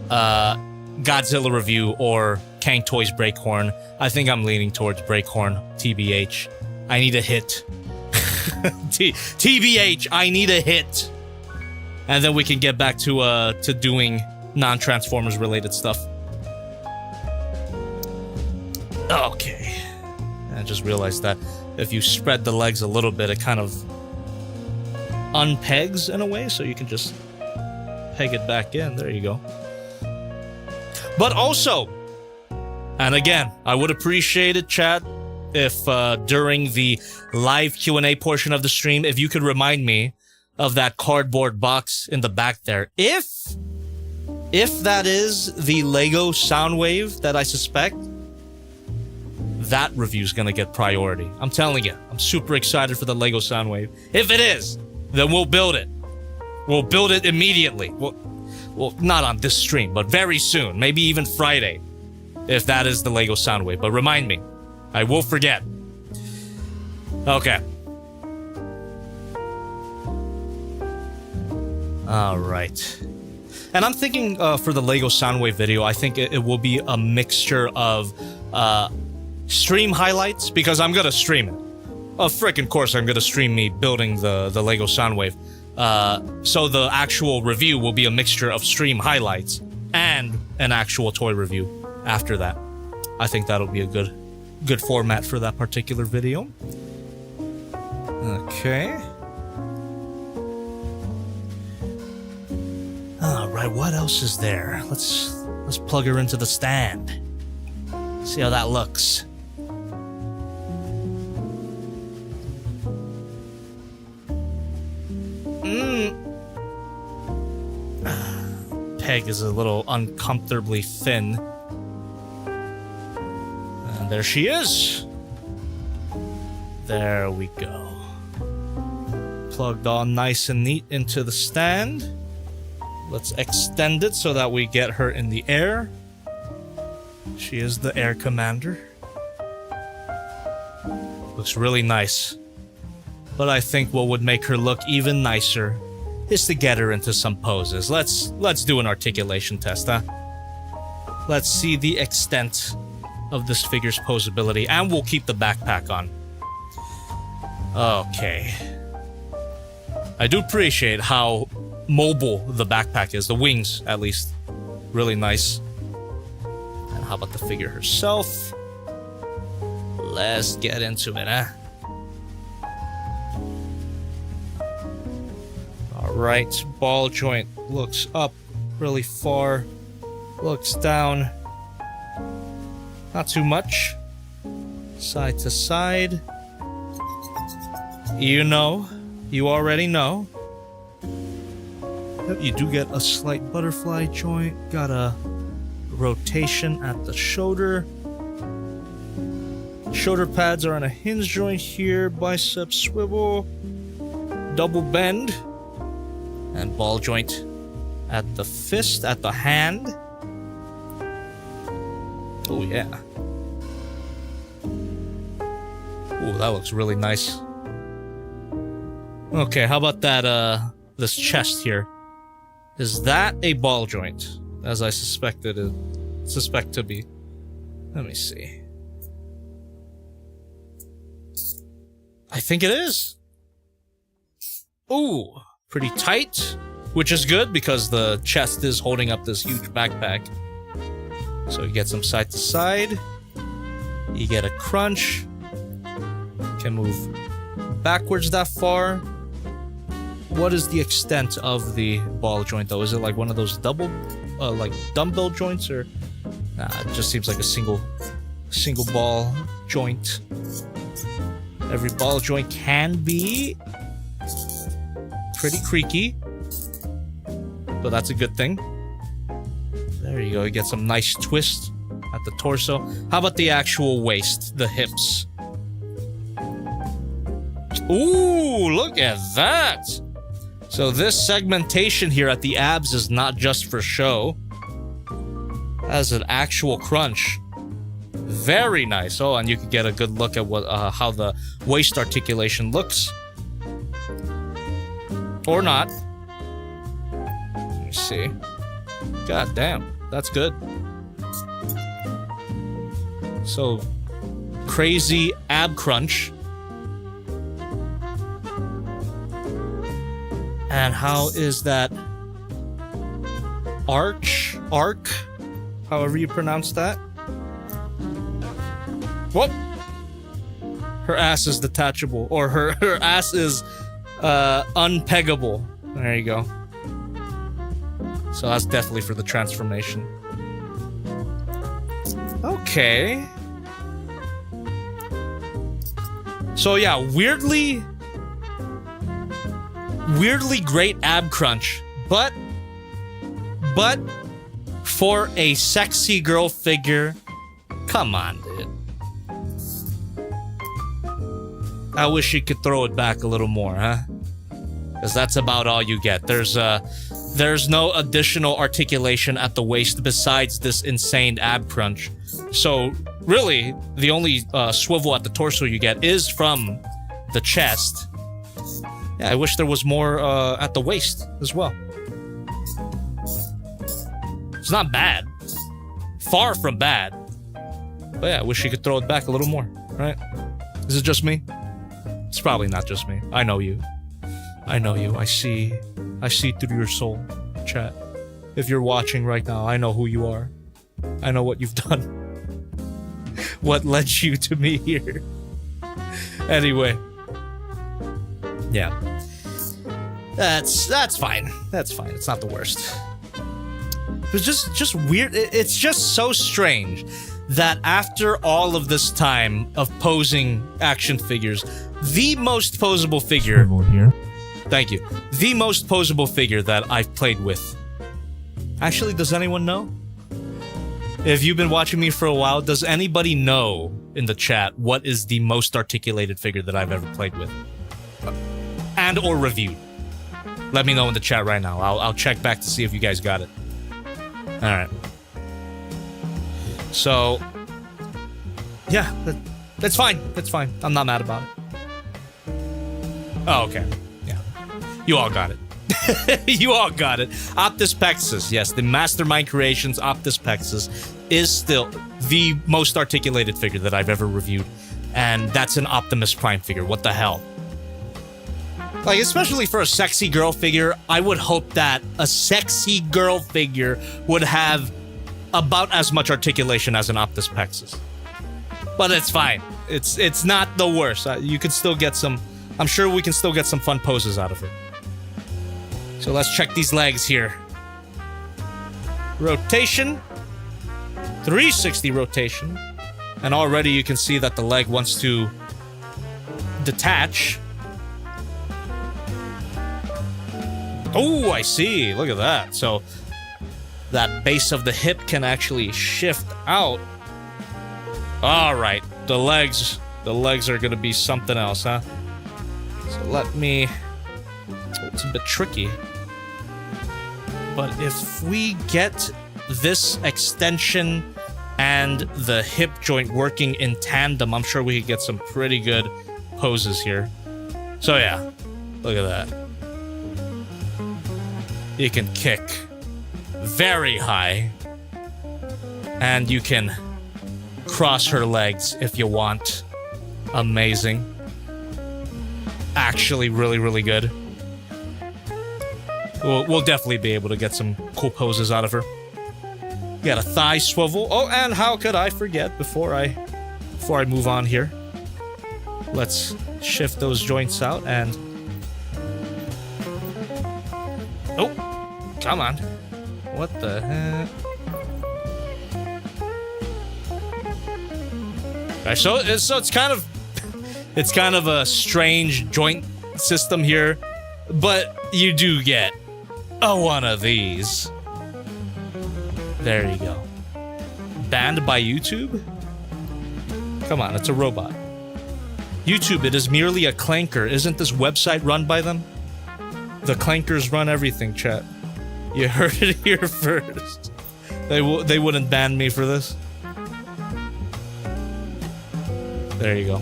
Godzilla review or Kang Toys Breakhorn. I think I'm leaning towards Breakhorn. TBH. I need a hit. TBH, I need a hit. And then we can get back to doing non-Transformers related stuff. Okay. I just realized that if you spread the legs a little bit, it kind of unpegs in a way, so you can just peg it back in. There you go. But also, and again, I would appreciate it, chat, if during the live Q&A portion of the stream, if you could remind me of that cardboard box in the back there. If that is the Lego Soundwave that I suspect, that review's gonna get priority. I'm telling you, I'm super excited for the Lego Soundwave. If it is, then we'll build it. We'll build it immediately. Well, not on this stream, but very soon. Maybe even Friday, if that is the Lego Soundwave. But remind me. I will forget. Okay. Alright. And I'm thinking for the Lego Soundwave video, I think it will be a mixture of stream highlights, because I'm gonna stream it. Of frickin' course I'm gonna stream me building the Lego Soundwave. So the actual review will be a mixture of stream highlights and an actual toy review after that. I think that'll be a good format for that particular video. Okay. Alright, what else is there? Let's plug her into the stand. See how that looks. Peg is a little uncomfortably thin. And there she is. There we go. Plugged all nice and neat into the stand. Let's extend it so that we get her in the air. She is the air commander. Looks really nice. But I think what would make her look even nicer is to get her into some poses. Let's do an articulation test, huh? Let's see the extent of this figure's posability, and we'll keep the backpack on. Okay. I do appreciate how mobile the backpack is, the wings at least. Really nice. And how about the figure herself? Let's get into it, huh? Alright, ball joint looks up really far, looks down, not too much, side to side. You know, you already know. You do get a slight butterfly joint, got a rotation at the shoulder. Shoulder pads are on a hinge joint here, bicep swivel, double bend. And ball joint at the fist, at the hand. Oh yeah. Oh, that looks really nice. Okay, how about that, this chest here? Is that a ball joint? As I suspect to be. Let me see. I think it is. Ooh. Pretty tight, which is good because the chest is holding up this huge backpack. So you get some side to side. You get a crunch. Can move backwards that far. What is the extent of the ball joint though? Is it like one of those double, like dumbbell joints, or? Nah, it just seems like a single ball joint. Every ball joint can be pretty creaky, but that's a good thing. There you go, you get some nice twist at the torso. How about the actual waist, the hips? Ooh, look at that! So this segmentation here at the abs is not just for show. As an actual crunch. Very nice. Oh, and you can get a good look at what how the waist articulation looks. Or not. Let me see. God damn, that's good. So, crazy ab crunch. And how is that arc, however you pronounce that? Whoop! Her ass is detachable, or her ass is unpeggable. There you go. So that's definitely for the transformation. Okay. So yeah, weirdly great ab crunch, but for a sexy girl figure, come on, dude. I wish you could throw it back a little more, huh? Because that's about all you get. There's no additional articulation at the waist besides this insane ab crunch. So really, the only swivel at the torso you get is from the chest. Yeah, I wish there was more at the waist as well. It's not bad. Far from bad. But yeah, I wish you could throw it back a little more, right? Is it just me? It's probably not just me. I know you. I know you. I see through your soul, chat. If you're watching right now, I know who you are. I know what you've done. What led you to me here. Anyway. Yeah. That's fine. That's fine. It's not the worst. It's just weird. It's just so strange that after all of this time of posing action figures, the most posable figure here. Thank you. The most posable figure that I've played with. Actually, does anyone know? If you've been watching me for a while, does anybody know in the chat what is the most articulated figure that I've ever played with? And or reviewed? Let me know in the chat right now. I'll check back to see if you guys got it. Alright. So, yeah, that's fine. That's fine. I'm not mad about it. Oh, okay. Yeah. You all got it. You all got it. Optus Pexus, yes, the Mastermind Creations Optus Pexus is still the most articulated figure that I've ever reviewed. And that's an Optimus Prime figure. What the hell? Like, especially for a sexy girl figure, I would hope that a sexy girl figure would have about as much articulation as an Optus Pexus. But it's fine. It's not the worst. You can still get some... I'm sure we can still get some fun poses out of it. So let's check these legs here. Rotation. 360 rotation. And already you can see that the leg wants to detach. Oh, I see. Look at that. So that base of the hip can actually shift out. All right. The legs are going to be something else, huh? So let me... It's a bit tricky. But if we get this extension and the hip joint working in tandem, I'm sure we could get some pretty good poses here. So yeah, look at that. You can kick very high. And you can cross her legs if you want. Amazing. Actually really, really good. We'll definitely be able to get some cool poses out of her. Got a thigh swivel. Oh, and how could I forget before I move on here? Let's shift those joints out and... Oh, come on. What the heck? Right, so it's kind of a strange joint system here, but you do get one of these. There you go. Banned by YouTube? Come on, it's a robot. YouTube, it is merely a clanker. Isn't this website run by them? The clankers run everything, chat. You heard it here first. They wouldn't ban me for this. There you go.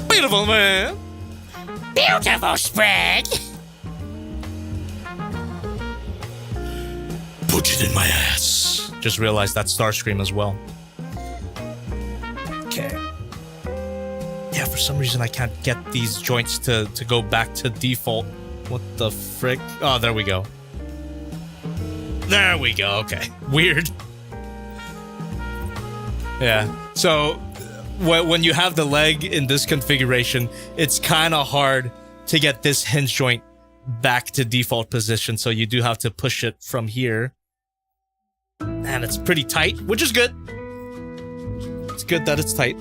Beautiful, man. Beautiful spread. Put it in my ass. Just realized that's Starscream as well. Okay. Yeah, for some reason I can't get these joints to go back to default. What the frick? Oh, there we go. There we go. Okay. Weird. Yeah. So when you have the leg in this configuration, it's kind of hard to get this hinge joint back to default position. So you do have to push it from here. And it's pretty tight, which is good. It's good that it's tight.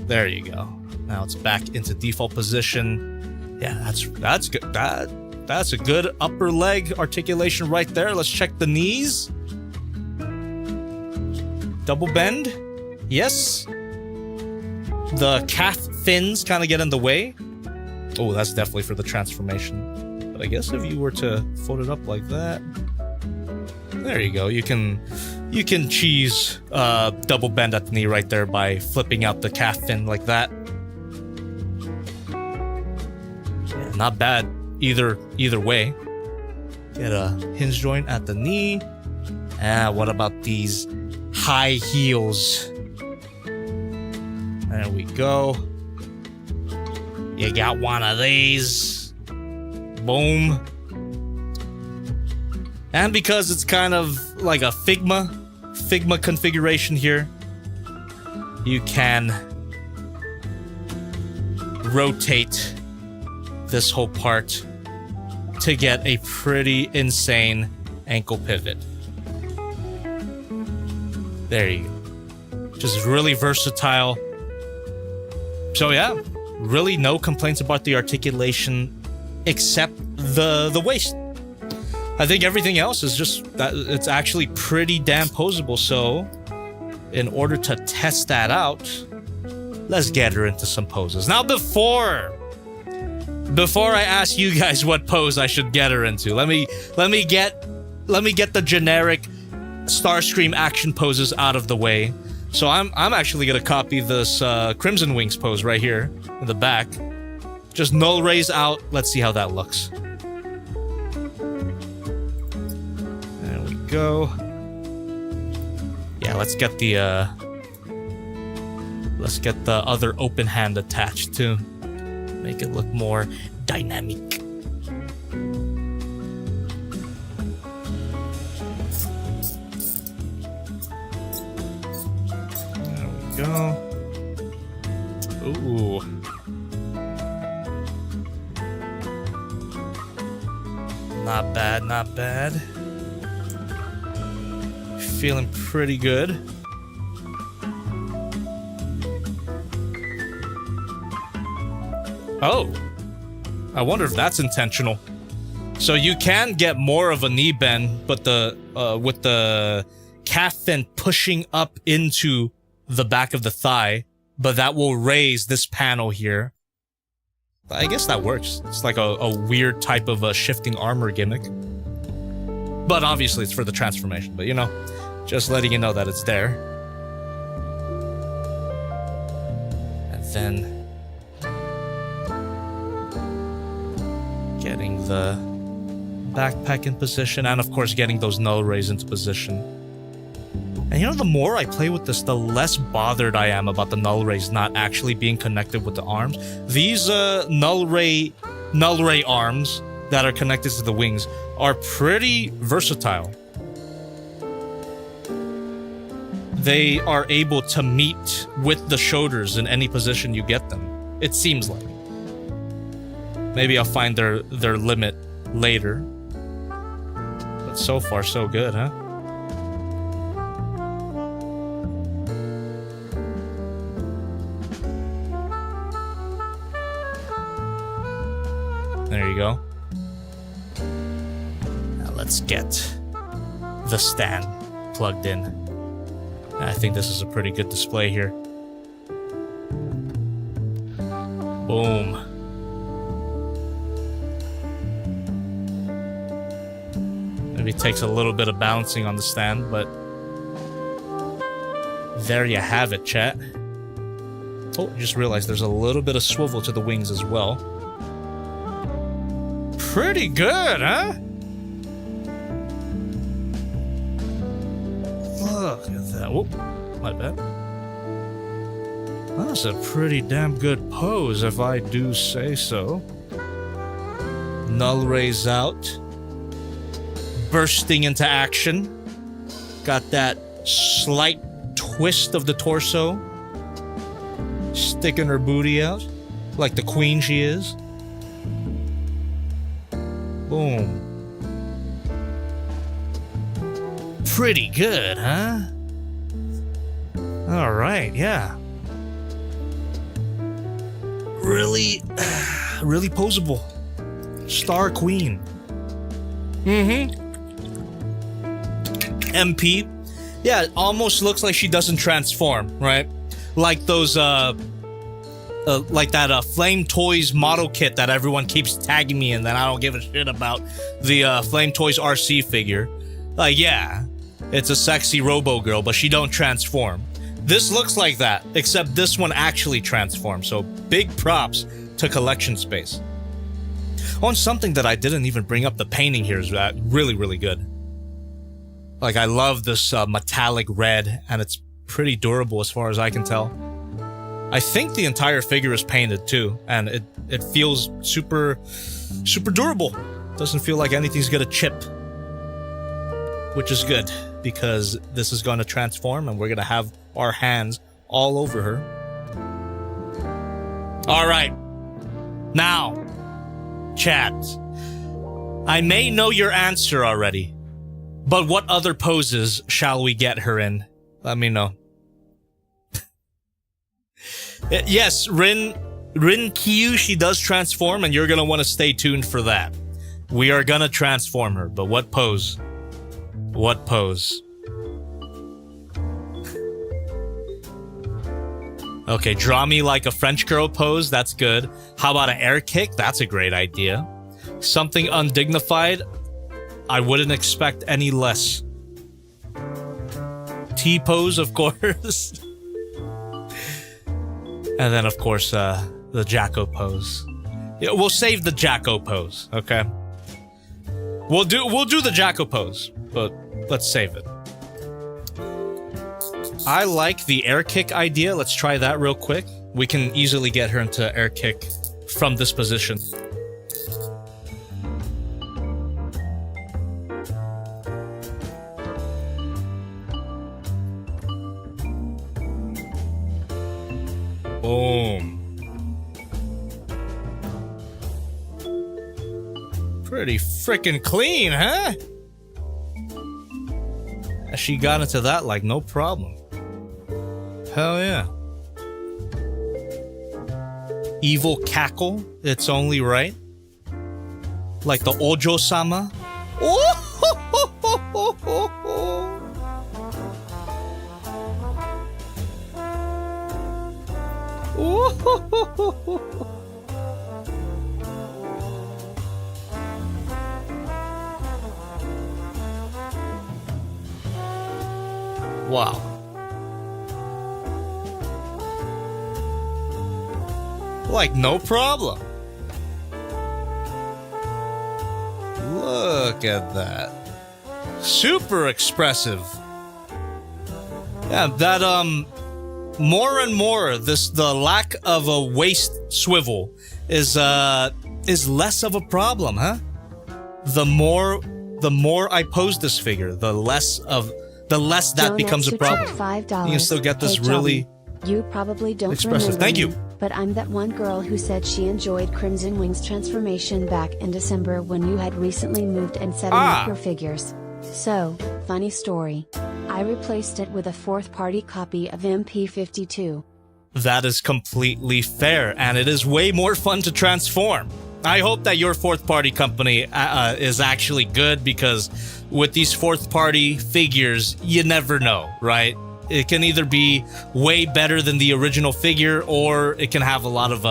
There you go. Now it's back into default position. Yeah, that's good. That's a good upper leg articulation right there. Let's check the knees. Double bend. Yes. The calf fins kind of get in the way. Oh, that's definitely for the transformation. But I guess if you were to fold it up like that, there you go. You can cheese double bend at the knee right there by flipping out the calf fin like that. Yeah, not bad either way. Get a hinge joint at the knee. And what about these high heels? There we go. You got one of these. Boom. And because it's kind of like a Figma configuration here, you can rotate this whole part to get a pretty insane ankle pivot. There you go. Just really versatile. So yeah, really no complaints about the articulation except the waist. I think everything else is just that it's actually pretty damn posable. So in order to test that out, let's get her into some poses. Now before I ask you guys what pose I should get her into, let me get the generic Starscream action poses out of the way. So I'm actually gonna copy this Crimson Wings pose right here in the back. Just null raise out. Let's see how that looks. There we go. Yeah, let's get the other open hand attached too. Make it look more dynamic. Go. Ooh. Not bad, not bad. Feeling pretty good. Oh. I wonder if that's intentional. So you can get more of a knee bend, but with the calf fin pushing up into the back of the thigh, but that will raise this panel here. I guess that works. It's like a weird type of a shifting armor gimmick. But obviously it's for the transformation, but you know, just letting you know that it's there. And then getting the backpack in position, and of course getting those null rays into position. And you know, the more I play with this, the less bothered I am about the null rays not actually being connected with the arms. These null ray arms that are connected to the wings are pretty versatile. They are able to meet with the shoulders in any position you get them. It seems like. Maybe I'll find their limit later. But so far, so good, huh? There you go. Now let's get the stand plugged in. I think this is a pretty good display here. Boom. Maybe it takes a little bit of balancing on the stand, but there you have it, chat. Oh, I just realized there's a little bit of swivel to the wings as well. Pretty good, huh? Look at that. Whoop, my bad. That's a pretty damn good pose, if I do say so. Null rays out. Bursting into action. Got that slight twist of the torso. Sticking her booty out. Like the queen she is. Boom. Pretty good, huh? Alright, yeah. Really poseable. Star Queen. MP. Yeah, it almost looks like she doesn't transform, right? Like those, like that Flame Toys model kit that everyone keeps tagging me in that I don't give a shit about. The Flame Toys RC figure. Like, yeah, it's a sexy robo girl, but she don't transform. This looks like that, except this one actually transforms. So big props to Collection Space. On something that I didn't even bring up, the painting here is really, really good. Like, I love this metallic red, and it's pretty durable as far as I can tell. I think the entire figure is painted too, and it feels super durable. Doesn't feel like anything's gonna chip, which is good because this is gonna transform and we're gonna have our hands all over her. All right, now, chat. I may know your answer already, but what other poses shall we get her in? Let me know. Yes, Rin Kyu, she does transform, and you're gonna want to stay tuned for that. We are gonna transform her, but what pose? What pose? Okay, draw me like a French girl pose, that's good. How about an air kick? That's a great idea. Something undignified? I wouldn't expect any less. T-pose, of course. And then, of course, the Jacko pose. Yeah, we'll save the Jacko pose, okay? We'll do the Jacko pose, but let's save it. I like the air kick idea. Let's try that real quick. We can easily get her into air kick from this position. Boom. Pretty freaking clean, huh? She got into that like no problem. Hell yeah. Evil cackle, it's only right. Like the Ojo-sama. Wow. Like no problem. Look at that. Super expressive. Yeah, that more and more the lack of a waist swivel is less of a problem, huh? The more I pose this figure, the less that becomes a problem. $5. You can still get this really you probably don't expressive. remember Thank you. me, but I'm that one girl who said she enjoyed Crimson Wings transformation back in December when you had recently moved and setting up your figures. So, funny story. I replaced it with a fourth-party copy of MP52. That is completely fair, and it is way more fun to transform. I hope that your fourth-party company is actually good, because with these fourth-party figures, you never know, right? It can either be way better than the original figure, or it can have a lot of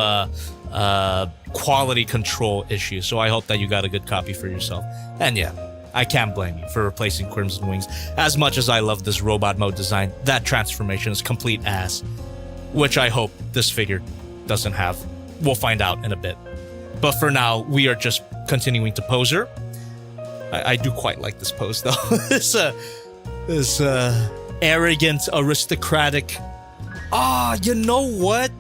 quality control issues. So I hope that you got a good copy for yourself. And yeah, I can't blame you for replacing Crimson Wings. As much as I love this robot mode design, that transformation is complete ass, which I hope this figure doesn't have. We'll find out in a bit. But for now, we are just continuing to pose her. I do quite like this pose, though. this arrogant, aristocratic. You know what?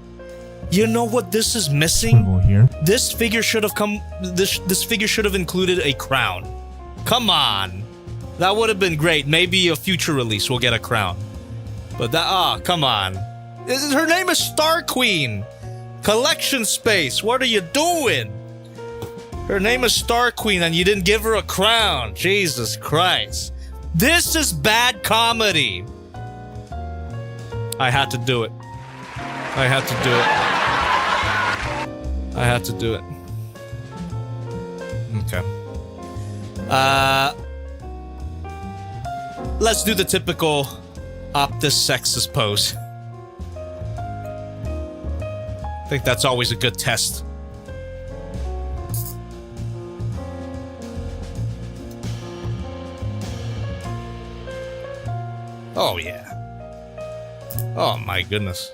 You know what this is missing? Here. This figure should have come. This figure should have included a crown. Come on, that would have been great. Maybe a future release will get a crown. But that, come on. Her name is STARQUEEN. Collection Space, what are you doing? Her name is STARQUEEN and you didn't give her a crown. Jesus Christ. This is bad comedy. I had to do it. I had to do it. I had to do it. Okay. Let's do the typical Optus sexist pose. I think that's always a good test. Oh yeah. Oh my goodness.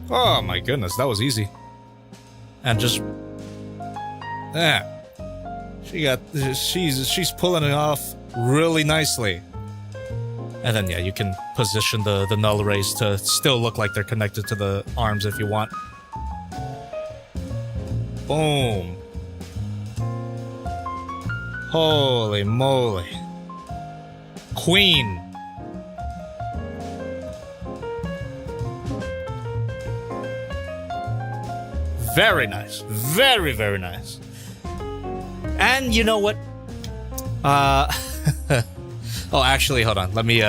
Oh my goodness, that was easy. And just... Yeah. She's pulling it off really nicely. And then, yeah, you can position the null rays to still look like they're connected to the arms if you want. Boom. Holy moly. Queen. Very nice. Very, very nice. And you know what? Oh, actually, hold on. Let me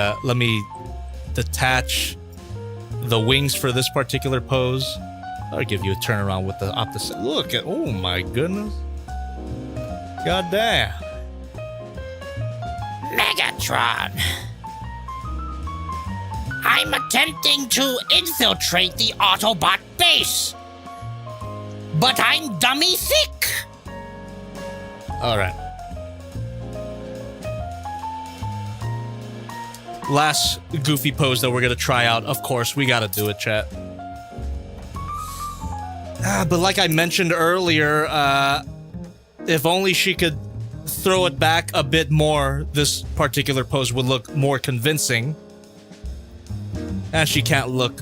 detach the wings for this particular pose. I'll give you a turnaround with the opposite. Look at, oh my goodness. God damn. Megatron! I'm attempting to infiltrate the Autobot base! But I'm dummy thick! Alright. Last goofy pose that we're gonna try out. Of course, we gotta do it, chat. But like I mentioned earlier, if only she could throw it back a bit more, this particular pose would look more convincing. And she can't look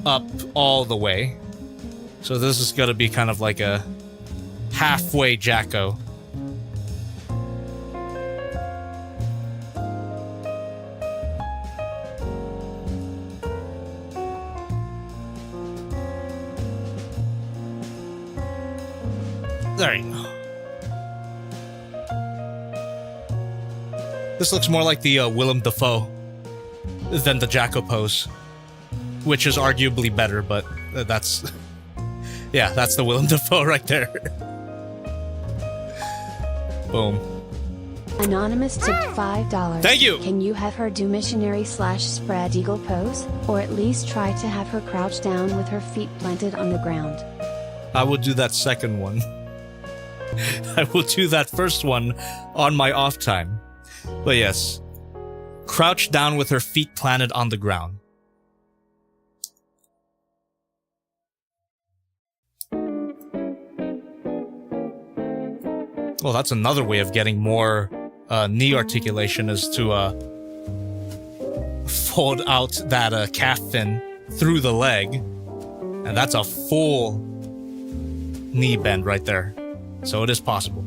up all the way. So this is gonna be kind of like a halfway Jacko. There you go. This looks more like the Willem Dafoe than the Jacko pose, which is arguably better, but that's... yeah, that's the Willem Dafoe right there. Boom. Anonymous tipped $5. Thank you! Can you have her do missionary/spread eagle pose? Or at least try to have her crouch down with her feet planted on the ground? I will do that second one. I will do that first one on my off time. But yes, crouch down with her feet planted on the ground. Well, that's another way of getting more knee articulation, is to fold out that calf fin through the leg. And that's a full knee bend right there. So it is possible.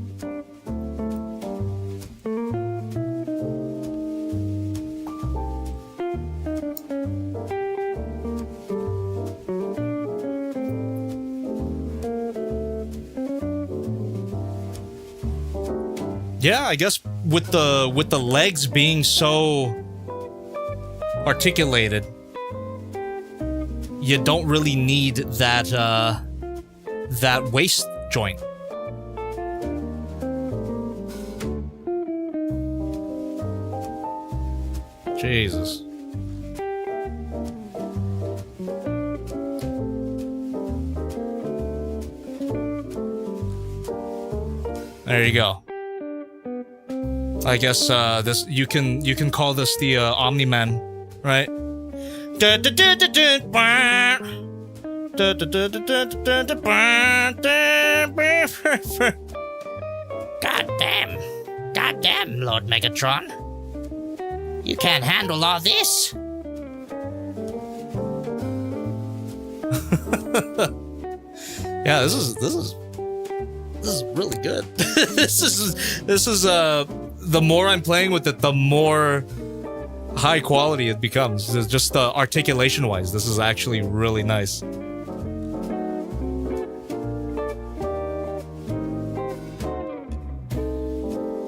Yeah, I guess with the legs being so articulated, you don't really need that that waist joint. Jesus. There you go. I guess this you can call this the Omni-Man, right? Goddamn, Lord Megatron. You can't handle all this. Yeah, this is really good. this is the more I'm playing with it, the more high quality it becomes. It's just articulation wise, this is actually really nice.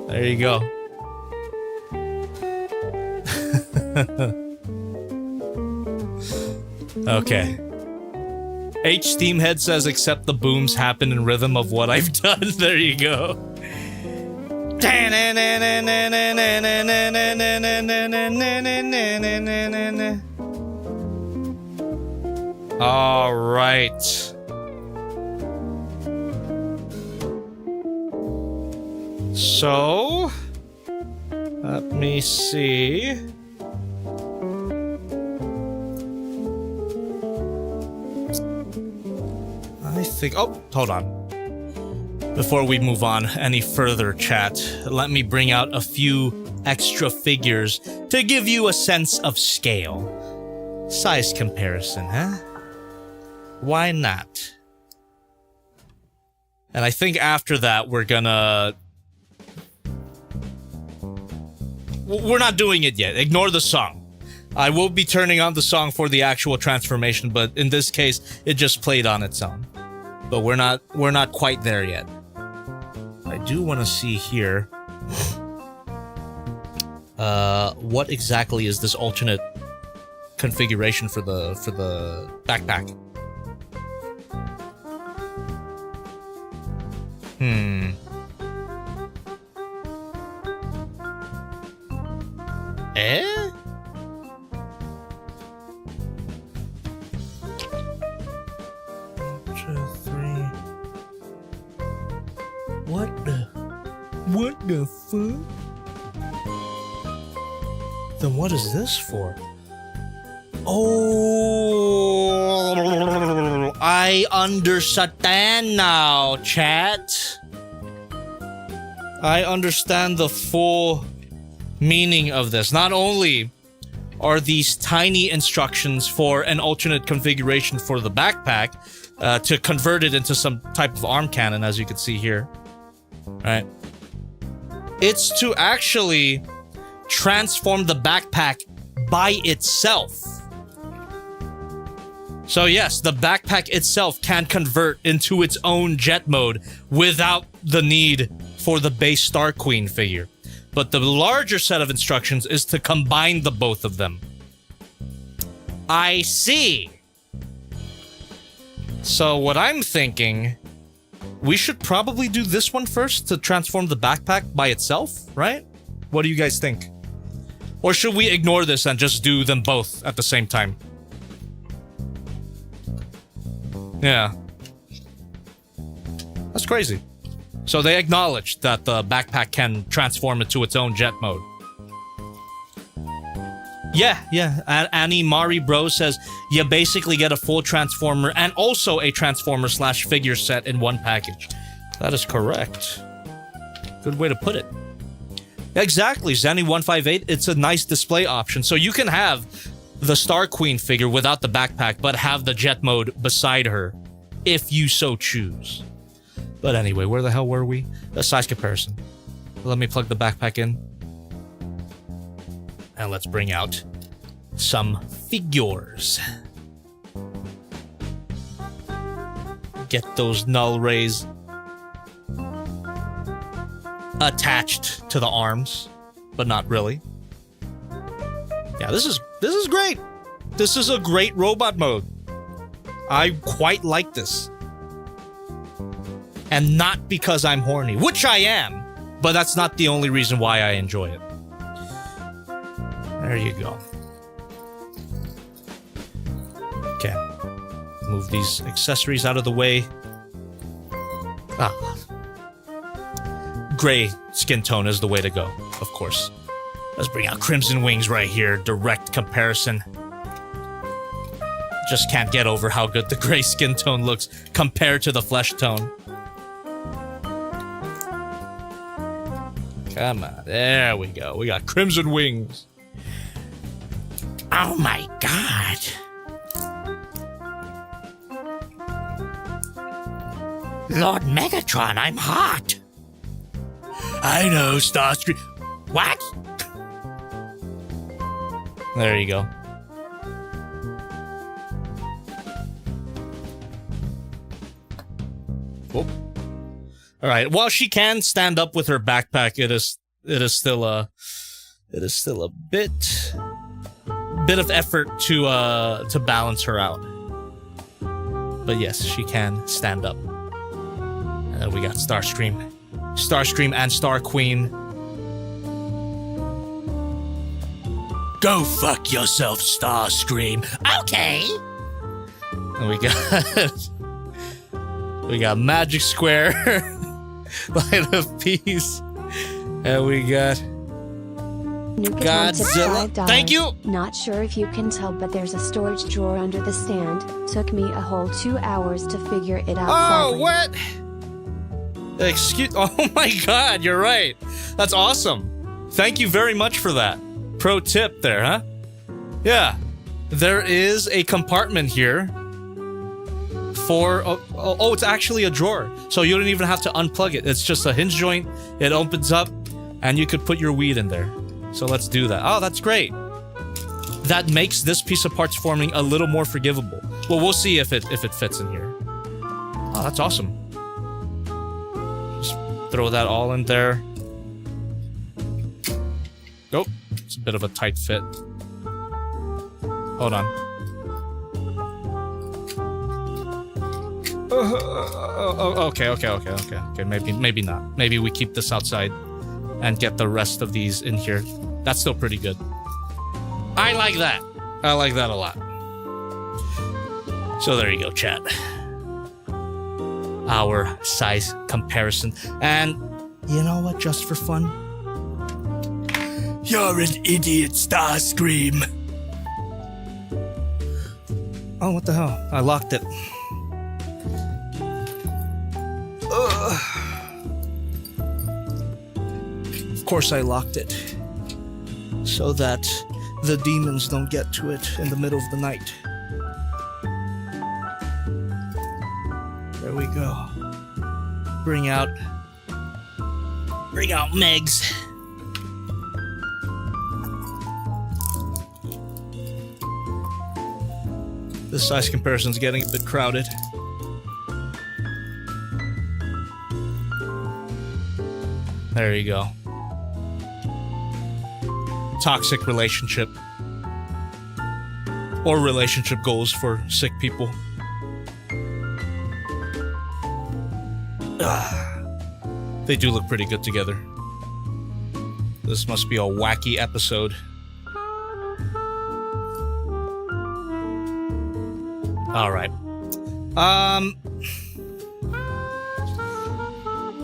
There you go. Okay. H Steamhead says, except the booms happen in rhythm of what I've done. There you go. All right. So, let me see. think... Oh, hold on. Before we move on any further, chat, let me bring out a few extra figures to give you a sense of scale. Size comparison, huh? Why not? And I think after that, we're gonna... We're not doing it yet. Ignore the song. I will be turning on the song for the actual transformation, but in this case, it just played on its own. But we're not quite there yet. I do want to see here. What exactly is this alternate configuration for the backpack? Eh? What the fuck? Then what is this for? Oh, I understand now, chat. I understand the full meaning of this. Not only are these tiny instructions for an alternate configuration for the backpack to convert it into some type of arm cannon, as you can see here, right? It's to actually transform the backpack by itself. So yes, the backpack itself can convert into its own jet mode without the need for the base STARQUEEN figure. But the larger set of instructions is to combine the both of them. I see. So what I'm thinking, we should probably do this one first to transform the backpack by itself, right? What do you guys think? Or should we ignore this and just do them both at the same time? Yeah. That's crazy. So they acknowledged that the backpack can transform into its own jet mode. Yeah. Annie Mari Bro says, you basically get a full transformer and also a transformer / figure set in one package. That is correct. Good way to put it. Exactly, Zanny158, it's a nice display option. So you can have the STARQUEEN figure without the backpack, but have the jet mode beside her, if you so choose. But anyway, where the hell were we? A size comparison. Let me plug the backpack in. And let's bring out some figures. Get those null rays attached to the arms, but not really. Yeah, this is great. This is a great robot mode. I quite like this. And not because I'm horny, which I am, but that's not the only reason why I enjoy it. There you go. Okay. Move these accessories out of the way. Gray skin tone is the way to go, of course. Let's bring out Crimson Wings right here. Direct comparison. Just can't get over how good the gray skin tone looks compared to the flesh tone. Come on. There we go. We got Crimson Wings. Oh my god. Lord Megatron, I'm hot. I know, Starscream. What? There you go. Oh. All right. While she can stand up with her backpack, it is still a bit of effort to balance her out. But yes, she can stand up. And then we got Starscream and STARQUEEN. Go fuck yourself, Starscream. Okay. And we got Magic Square, Light of Peace, and we got Nuka Godzilla. Thank you. Not sure if you can tell, but there's a storage drawer under the stand. Took me a whole 2 hours to figure it out. Oh, sadly. what? Excuse. Oh my God, you're right. That's awesome. Thank you very much for that. Pro tip there, huh? Yeah. There is a compartment here for. Oh, it's actually a drawer. So you don't even have to unplug it. It's just a hinge joint. It opens up, and you could put your weed in there. So let's do that. Oh, that's great. That makes this piece of parts forming a little more forgivable. Well, we'll see if it fits in here. Oh, that's awesome. Just throw that all in there. Oh, it's a bit of a tight fit. Hold on. Okay. Maybe not. Maybe we keep this outside and get the rest of these in here. That's still pretty good. I like that. I like that a lot. So there you go, chat. Our size comparison. And you know what, just for fun? You're an idiot, Starscream. Oh, what the hell? I locked it. Of course I locked it. So that the demons don't get to it in the middle of the night. There we go. Bring out Megs. This size comparison's getting a bit crowded. There you go. Toxic relationship. Or relationship goals for sick people. They do look pretty good together. This must be a wacky episode. Alright.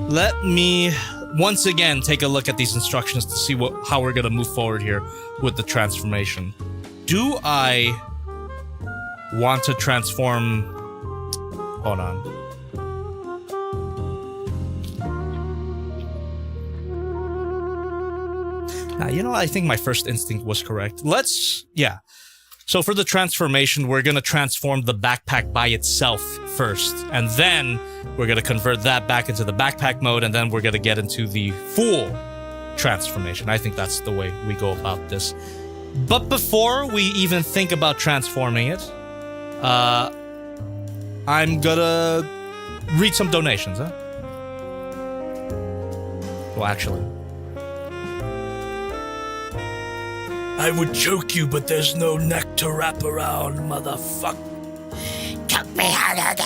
Let me once again take a look at these instructions to see how we're gonna move forward here with the transformation. Do I want to transform... Hold on. Now, you know, I think my first instinct was correct. Yeah. So for the transformation, we're gonna transform the backpack by itself first, and then we're gonna convert that back into the backpack mode, and then we're gonna get into the full transformation. I think that's the way we go about this. But before we even think about transforming it, I'm gonna read some donations, huh? Well, actually... I would choke you, but there's no neck to wrap around, motherfucker. Choke me harder.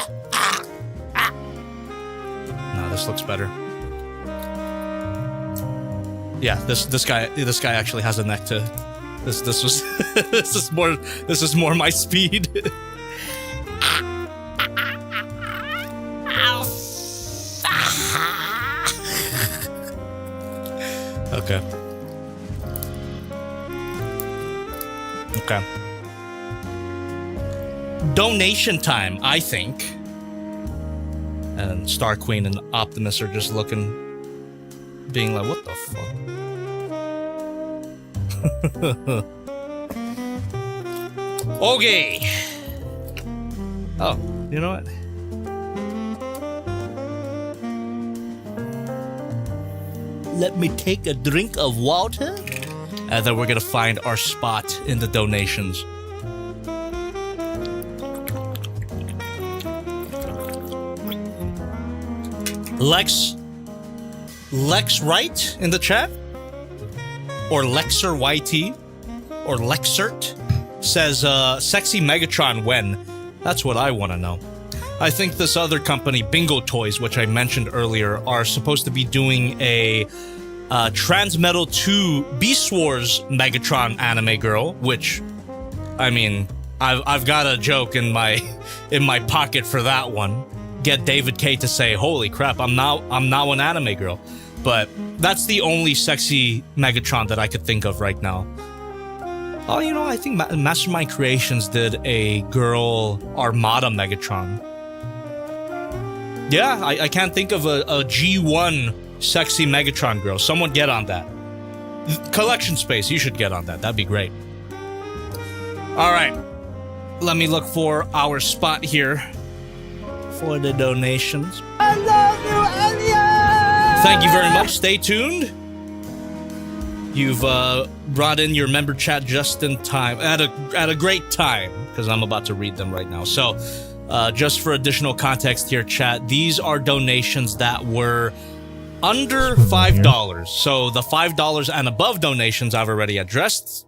No, this looks better. Yeah, this guy actually has a neck to. This was this is more my speed. Okay. Okay. Donation time, I think. And StarQueen and Optimus are just looking, being like, what the fuck? Okay. Oh, you know what? Let me take a drink of water. And then we're gonna find our spot in the donations. Lex Wright in the chat? Or Lexer YT? Or Lexert? Says, sexy Megatron when? That's what I wanna know. I think this other company, Bingo Toys, which I mentioned earlier, are supposed to be doing a Transmetal 2 Beast Wars Megatron anime girl, which, I mean, I've got a joke in my pocket for that one. Get David K to say, "Holy crap, I'm now an anime girl." But that's the only sexy Megatron that I could think of right now. Oh, you know, I think Mastermind Creations did a girl Armada Megatron. Yeah, I can't think of a G1 sexy Megatron girl. Someone get on that. Collection Space, you should get on that. That'd be great. All right. Let me look for our spot here for the donations. I love you, Elliot! Thank you very much. Stay tuned. You've brought in your member chat just in time, at a great time, because I'm about to read them right now. So, just for additional context here, chat, these are donations that were under $5. So the $5 and above donations I've already addressed.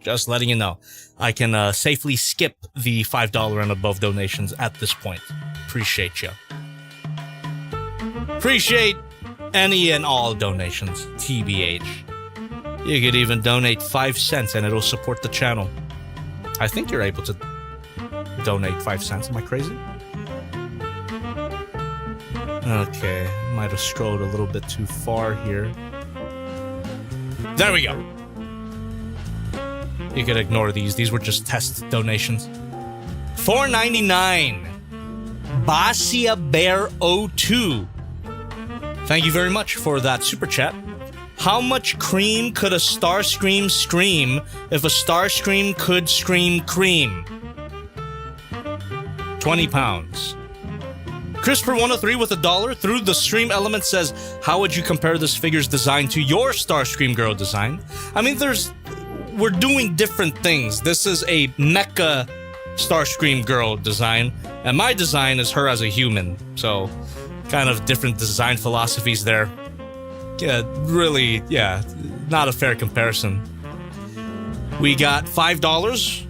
Just letting you know. I can safely skip the $5 and above donations at this point. Appreciate you. Appreciate any and all donations, TBH. You could even donate 5 cents and it'll support the channel. I think you're able to donate 5 cents. Am I crazy? Okay, might have scrolled a little bit too far here. There we go. You could ignore these. These were just test donations. $4.99. Basia Bear 02. Thank you very much for that super chat. How much cream could a Starscream scream if a Starscream could scream cream? 20 pounds. Crisper103 with $1 through the stream element says, how would you compare this figure's design to your Starscream Girl design? I mean, we're doing different things. This is a mecha Starscream Girl design, and my design is her as a human. So, kind of different design philosophies there. Yeah, really, yeah, not a fair comparison. We got $5.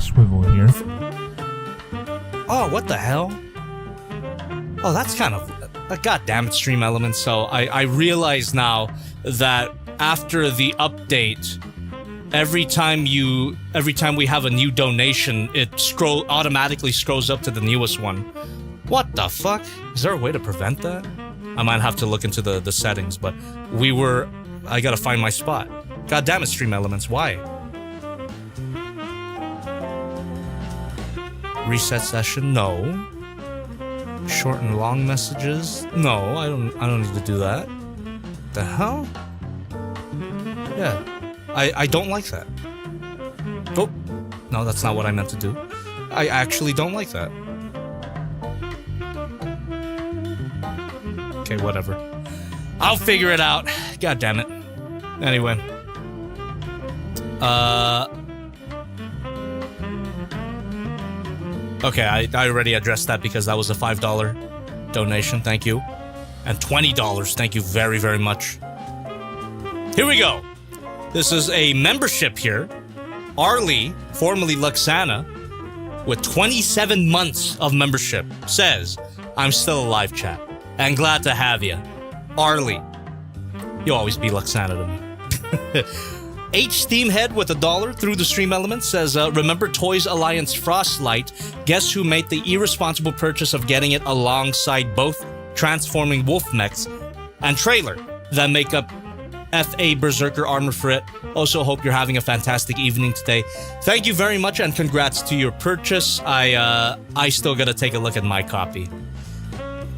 Swivel here. Oh, what the hell? Oh, that's kind of a goddamn stream element. So I realize now that after the update, every time we have a new donation, it automatically scrolls up to the newest one. What the fuck? Is there a way to prevent that? I might have to look into the settings, but I gotta find my spot. God damn it, stream elements, why? Reset session, no. Short and long messages, no, I don't need to do that. The hell? Yeah, I don't like that. Oh, no, that's not what I meant to do. I actually don't like that. Okay, whatever. I'll figure it out. God damn it. Anyway. Okay, I already addressed that because that was a $5 donation. Thank you. And $20. Thank you very, very much. Here we go. This is a membership here. Arlie, formerly Luxana, with 27 months of membership, says, I'm still alive, chat. And glad to have you. Arlie. You'll always be Luxana to me. H Steamhead with $1 through the stream element says, remember Toys Alliance Frostlight? Guess who made the irresponsible purchase of getting it alongside both transforming wolf mechs and trailer that make up FA Berserker armor for it. Also hope you're having a fantastic evening today. Thank you very much and congrats to your purchase. I still gotta take a look at my copy.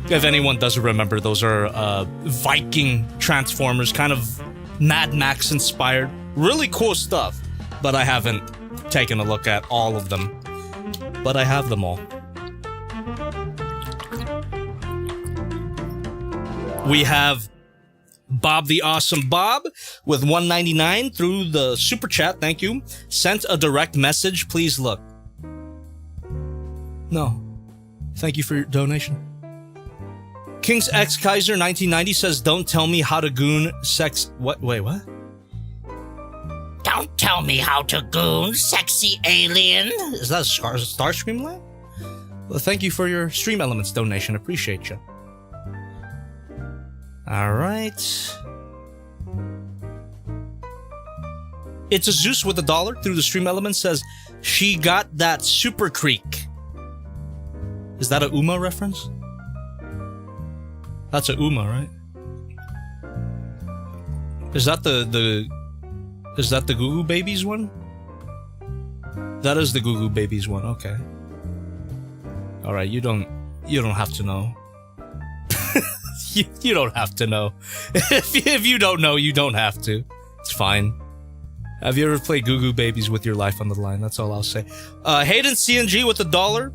If anyone doesn't remember, those are Viking Transformers, kind of Mad Max inspired. Really cool stuff, but I haven't taken a look at all of them. But I have them all. We have Bob the Awesome Bob with $1.99 through the super chat. Thank you. Sent a direct message. Please look. No. Thank you for your donation. King's X Kaiser 1990 says, don't tell me how to goon sex. What? Wait, what? Don't tell me how to goon, sexy alien. Is that a Starscream line? Well, thank you for your stream elements donation. Appreciate you. All right. It's a Zeus with $1 through the stream element says, she got that super creek. Is that a Uma reference? That's a Uma, right? Is that the is that the Goo Goo Babies one? That is the Goo Goo Babies one. Okay. All right, you don't have to know. you don't have to know. If you don't know, you don't have to. It's fine. Have you ever played Goo Goo Babies with your life on the line? That's all I'll say. Hayden CNG with $1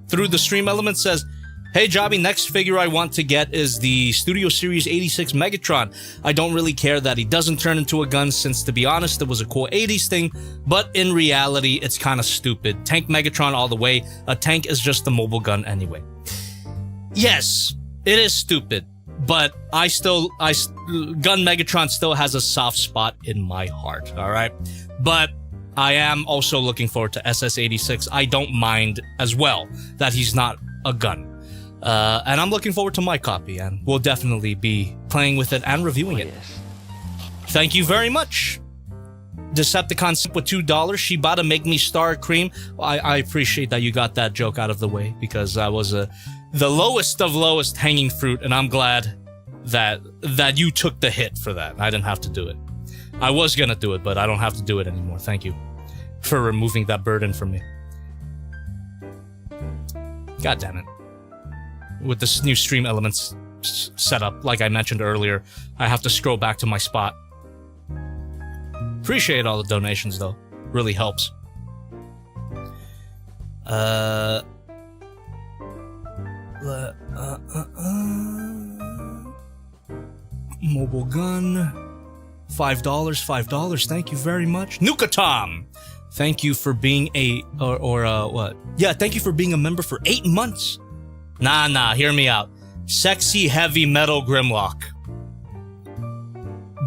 through the stream element says, "Hey Jobby, next figure I want to get is the Studio Series 86 Megatron. I don't really care that he doesn't turn into a gun since, to be honest, it was a cool 80s thing, but in reality, it's kind of stupid. Tank Megatron all the way. A tank is just a mobile gun anyway." Yes, it is stupid, but Gun Megatron still has a soft spot in my heart, alright? But I am also looking forward to SS86. I don't mind as well that he's not a gun. And I'm looking forward to my copy, and we'll definitely be playing with it and reviewing it. Thank you very much. Decepticon Simp with $2. Shibata Make Me Star Cream. I appreciate that you got that joke out of the way, because that was the lowest of lowest hanging fruit, and I'm glad that you took the hit for that. I didn't have to do it. I was gonna do it, but I don't have to do it anymore. Thank you for removing that burden from me. God damn it. With this new stream elements setup, like I mentioned earlier, I have to scroll back to my spot. Appreciate all the donations, though. Really helps. Mobile gun. $5. Thank you very much. Nuka Tom! Thank you for being what? Yeah, thank you for being a member for 8 months. Nah, hear me out. Sexy Heavy Metal Grimlock.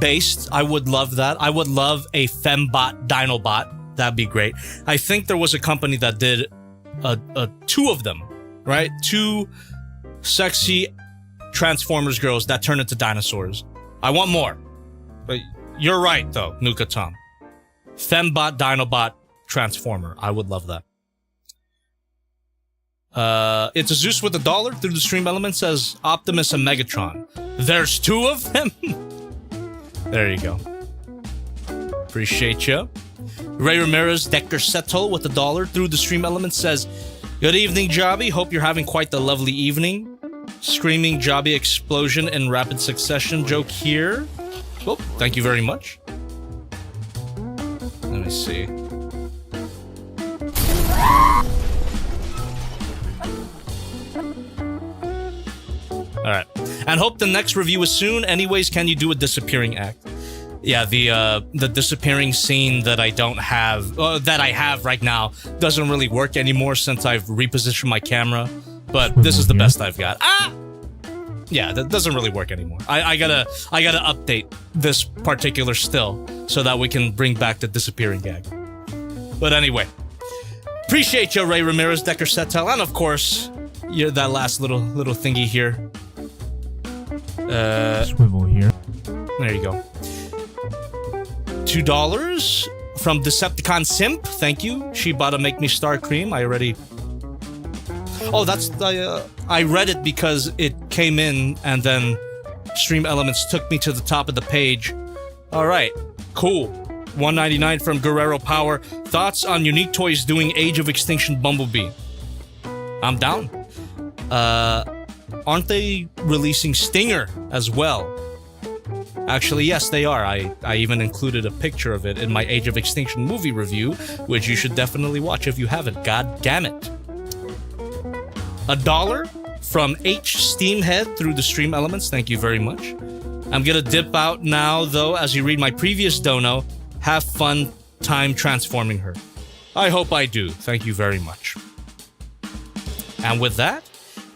Based, I would love that. I would love a Fembot Dinobot. That'd be great. I think there was a company that did 2 of them, right? 2 sexy Transformers girls that turn into dinosaurs. I want more. But you're right, though, Nuka Tom. Fembot Dinobot Transformer. I would love that. It's a Zeus with $1 through the stream element says Optimus and Megatron. There's 2 of them? There you go. Appreciate ya. Ray Ramirez Decker Settle with $1 through the stream element says, "Good evening, Jobby. Hope you're having quite the lovely evening. Screaming Jobby explosion in rapid succession joke here." Well, thank you very much. Let me see. Alright. And hope the next review is soon. Anyways, can you do a disappearing act? Yeah, the disappearing scene that I don't have, that I have right now, doesn't really work anymore since I've repositioned my camera. But this is the best I've got. Ah! Yeah, that doesn't really work anymore. I gotta update this particular still so that we can bring back the disappearing gag. But anyway, appreciate you, Ray Ramirez, Decker Setel, and of course, you're that last little thingy here. Swivel here. There you go. $2 from Decepticon Simp. Thank you. Shibata Make Me Star Cream. I already. Oh, that's I read it because it came in and then Stream Elements took me to the top of the page. All right, cool. $1.99 from Guerrero Power. Thoughts on Unique Toys doing Age of Extinction Bumblebee? I'm down. Aren't they releasing Stinger as well? Actually, yes, they are. I even included a picture of it in my Age of Extinction movie review, which you should definitely watch if you haven't. God damn it. $1 from H Steamhead through the stream elements. Thank you very much. I'm gonna dip out now, though, as you read my previous dono. Have fun time transforming her. I hope I do. Thank you very much. And with that,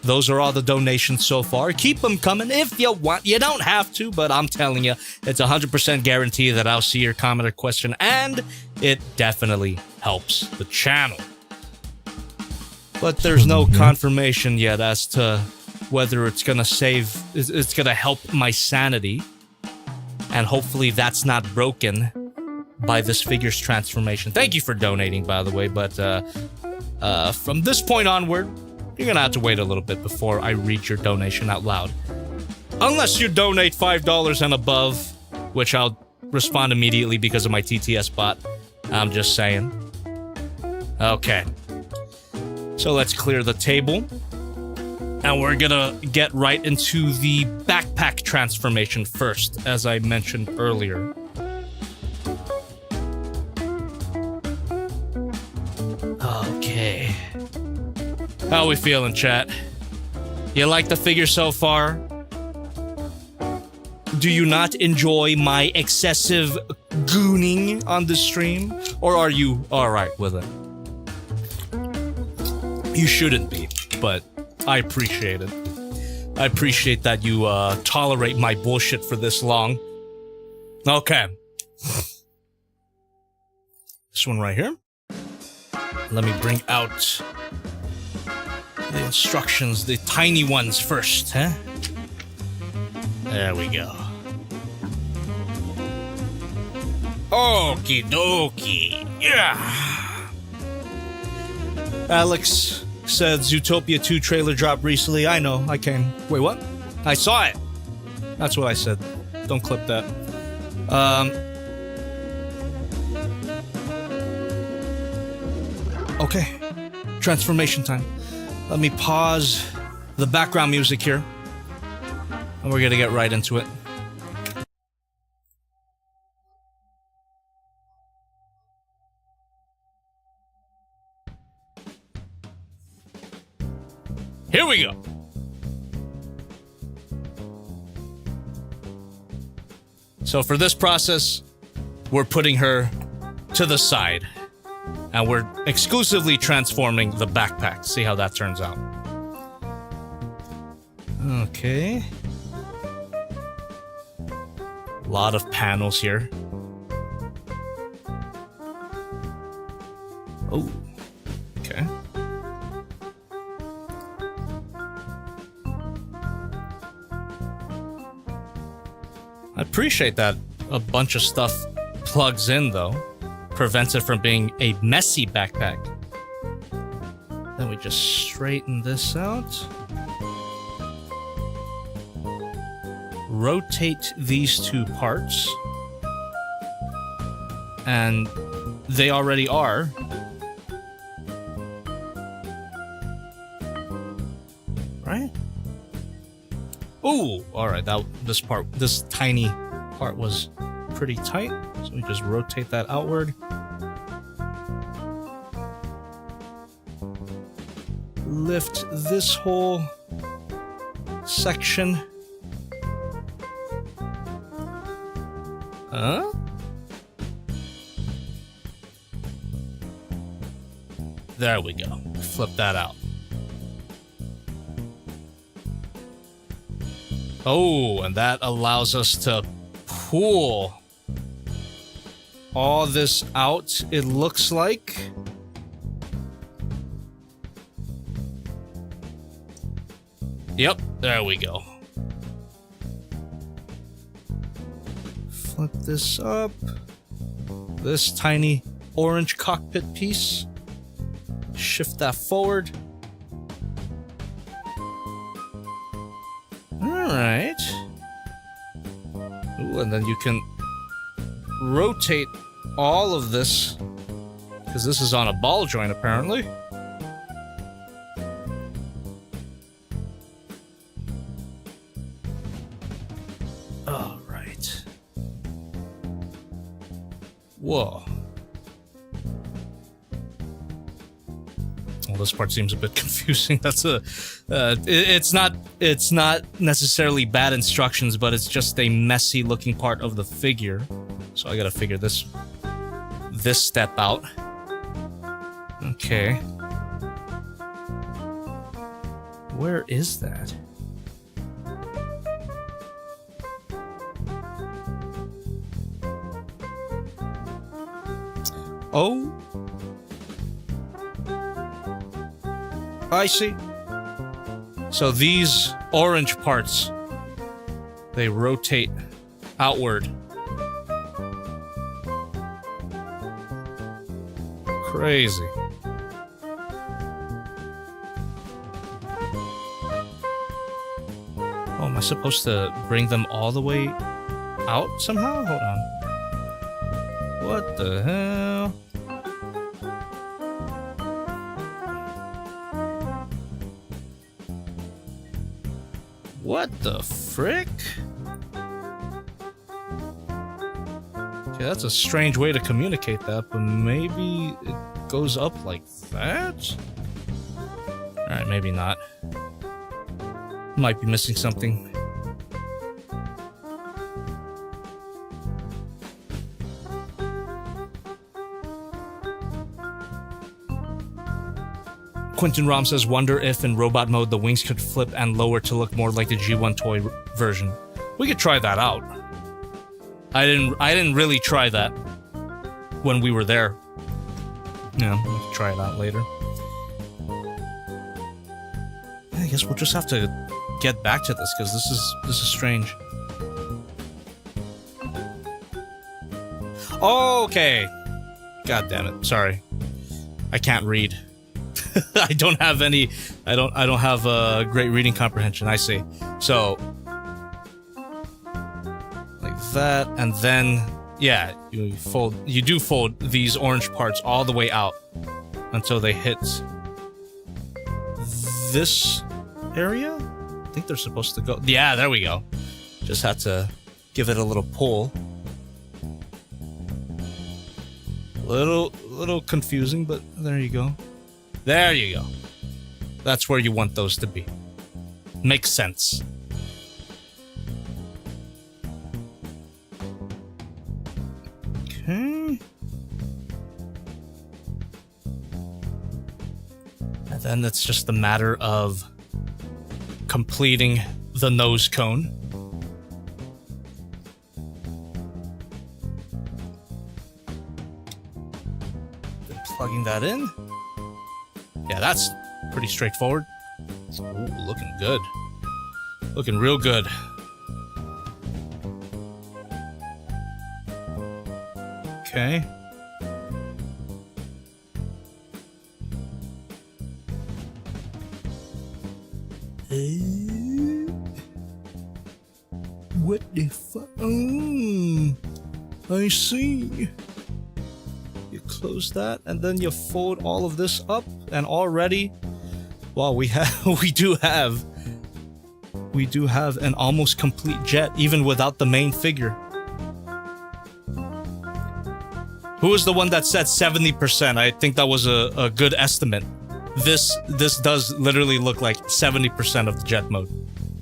those are all the donations so far. Keep them coming if you want. You don't have to, but I'm telling you, it's 100% guarantee that I'll see your comment or question, and it definitely helps the channel. But there's no confirmation yet as to whether it's gonna it's gonna help my sanity. And hopefully that's not broken by this figure's transformation. Thank you for donating, by the way, but from this point onward, you're gonna have to wait a little bit before I read your donation out loud. Unless you donate $5 and above, which I'll respond immediately because of my TTS bot. I'm just saying. Okay. So let's clear the table. And we're gonna get right into the backpack transformation first, as I mentioned earlier. Okay. How we feeling, chat? You like the figure so far? Do you not enjoy my excessive gooning on the stream? Or are you alright with it? You shouldn't be, but I appreciate it. I appreciate that you tolerate my bullshit for this long. Okay. This one right here. Let me bring out the instructions, the tiny ones first, huh? There we go. Okie dokie. Yeah. Alex said Zootopia 2 trailer dropped recently. I know, I came. Wait, what? I saw it. That's what I said. Don't clip that. Okay. Transformation time. Let me pause the background music here. And we're gonna get right into it. Here we go. So for this process, we're putting her to the side. And we're exclusively transforming the backpack. See how that turns out. Okay. A lot of panels here. Oh. Okay. I appreciate that a bunch of stuff plugs in, though. Prevents it from being a messy backpack. Then we just straighten this out. Rotate these two parts. And they already are. Right? Ooh, alright, this tiny part was pretty tight. So we just rotate that outward. Lift this whole section. Huh? There we go. Flip that out. Oh, and that allows us to pull all this out, it looks like. Yep, there we go. Flip this up. This tiny orange cockpit piece. Shift that forward. Alright. Ooh, and then you can rotate all of this, because this is on a ball joint apparently. Alright. Whoa. Well, this part seems a bit confusing. That's a it's not necessarily bad instructions, but it's just a messy looking part of the figure. So I gotta figure this step out. Okay. Where is that? Oh. I see. So these orange parts, they rotate outward. Crazy. Oh, am I supposed to bring them all the way out somehow? Hold on. What the hell? What the frick? Okay, that's a strange way to communicate that, but maybe it goes up like that? Alright, maybe not. Might be missing something. Quentin Rom says, wonder if in robot mode the wings could flip and lower to look more like the G1 toy version. We could try that out. I didn't really try that when we were there. Yeah, we can try it out later. I guess we'll just have to get back to this because this is strange. Okay. God damn it. Sorry. I can't read. I don't have any. I don't have a great reading comprehension. I see. So like that, and then yeah, you do fold these orange parts all the way out until they hit this area. I think they're supposed to go. Yeah, there we go. Just had to give it a little pull. Little confusing, but there you go. There you go. That's where you want those to be. Makes sense. Okay. And then it's just a matter of completing the nose cone. Then plugging that in. Yeah, that's pretty straightforward. Ooh, looking good. Looking real good. Okay. What the fuck? Oh, I see. You close that, and then you fold all of this up, and already, well, we do have an almost complete jet, even without the main figure. Who was the one that said 70%? I think that was a good estimate. This does literally look like 70% of the jet mode.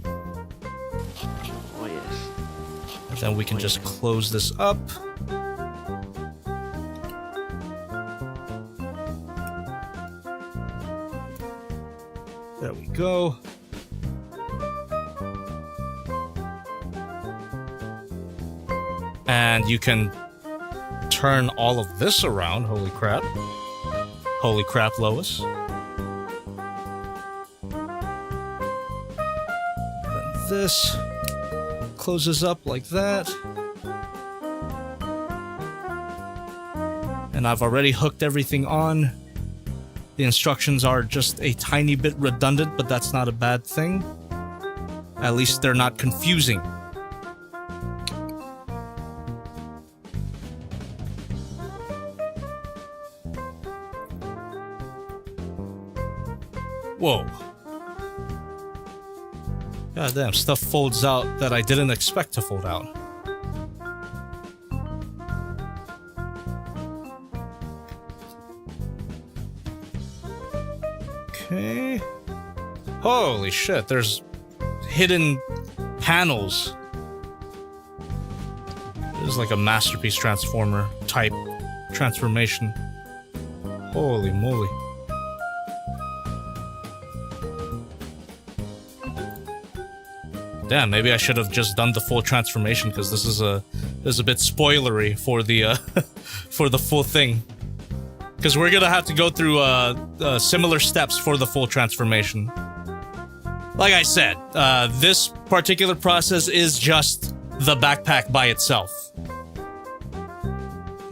Oh yes. And then we can just close this up. There we go. And you can turn all of this around. Holy crap. Holy crap, Lois. Then this closes up like that. And I've already hooked everything on. The instructions are just a tiny bit redundant, but that's not a bad thing. At least they're not confusing. Whoa. God damn, stuff folds out that I didn't expect to fold out. Okay. Holy shit, there's hidden panels. This is like a Masterpiece Transformer type transformation. Holy moly. Damn, maybe I should have just done the full transformation because this is a bit spoilery for the for the full thing. Because we're gonna have to go through similar steps for the full transformation. Like I said, this particular process is just the backpack by itself.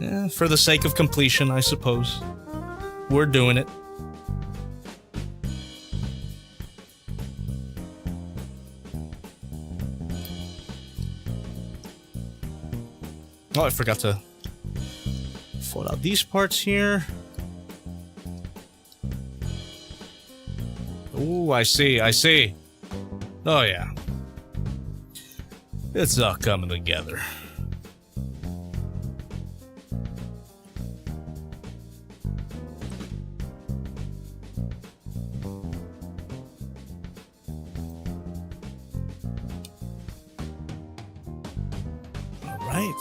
Yeah, for the sake of completion, I suppose. We're doing it. Oh, I forgot to fold out these parts here. Ooh, I see, I see. Oh, yeah. It's all coming together. All right.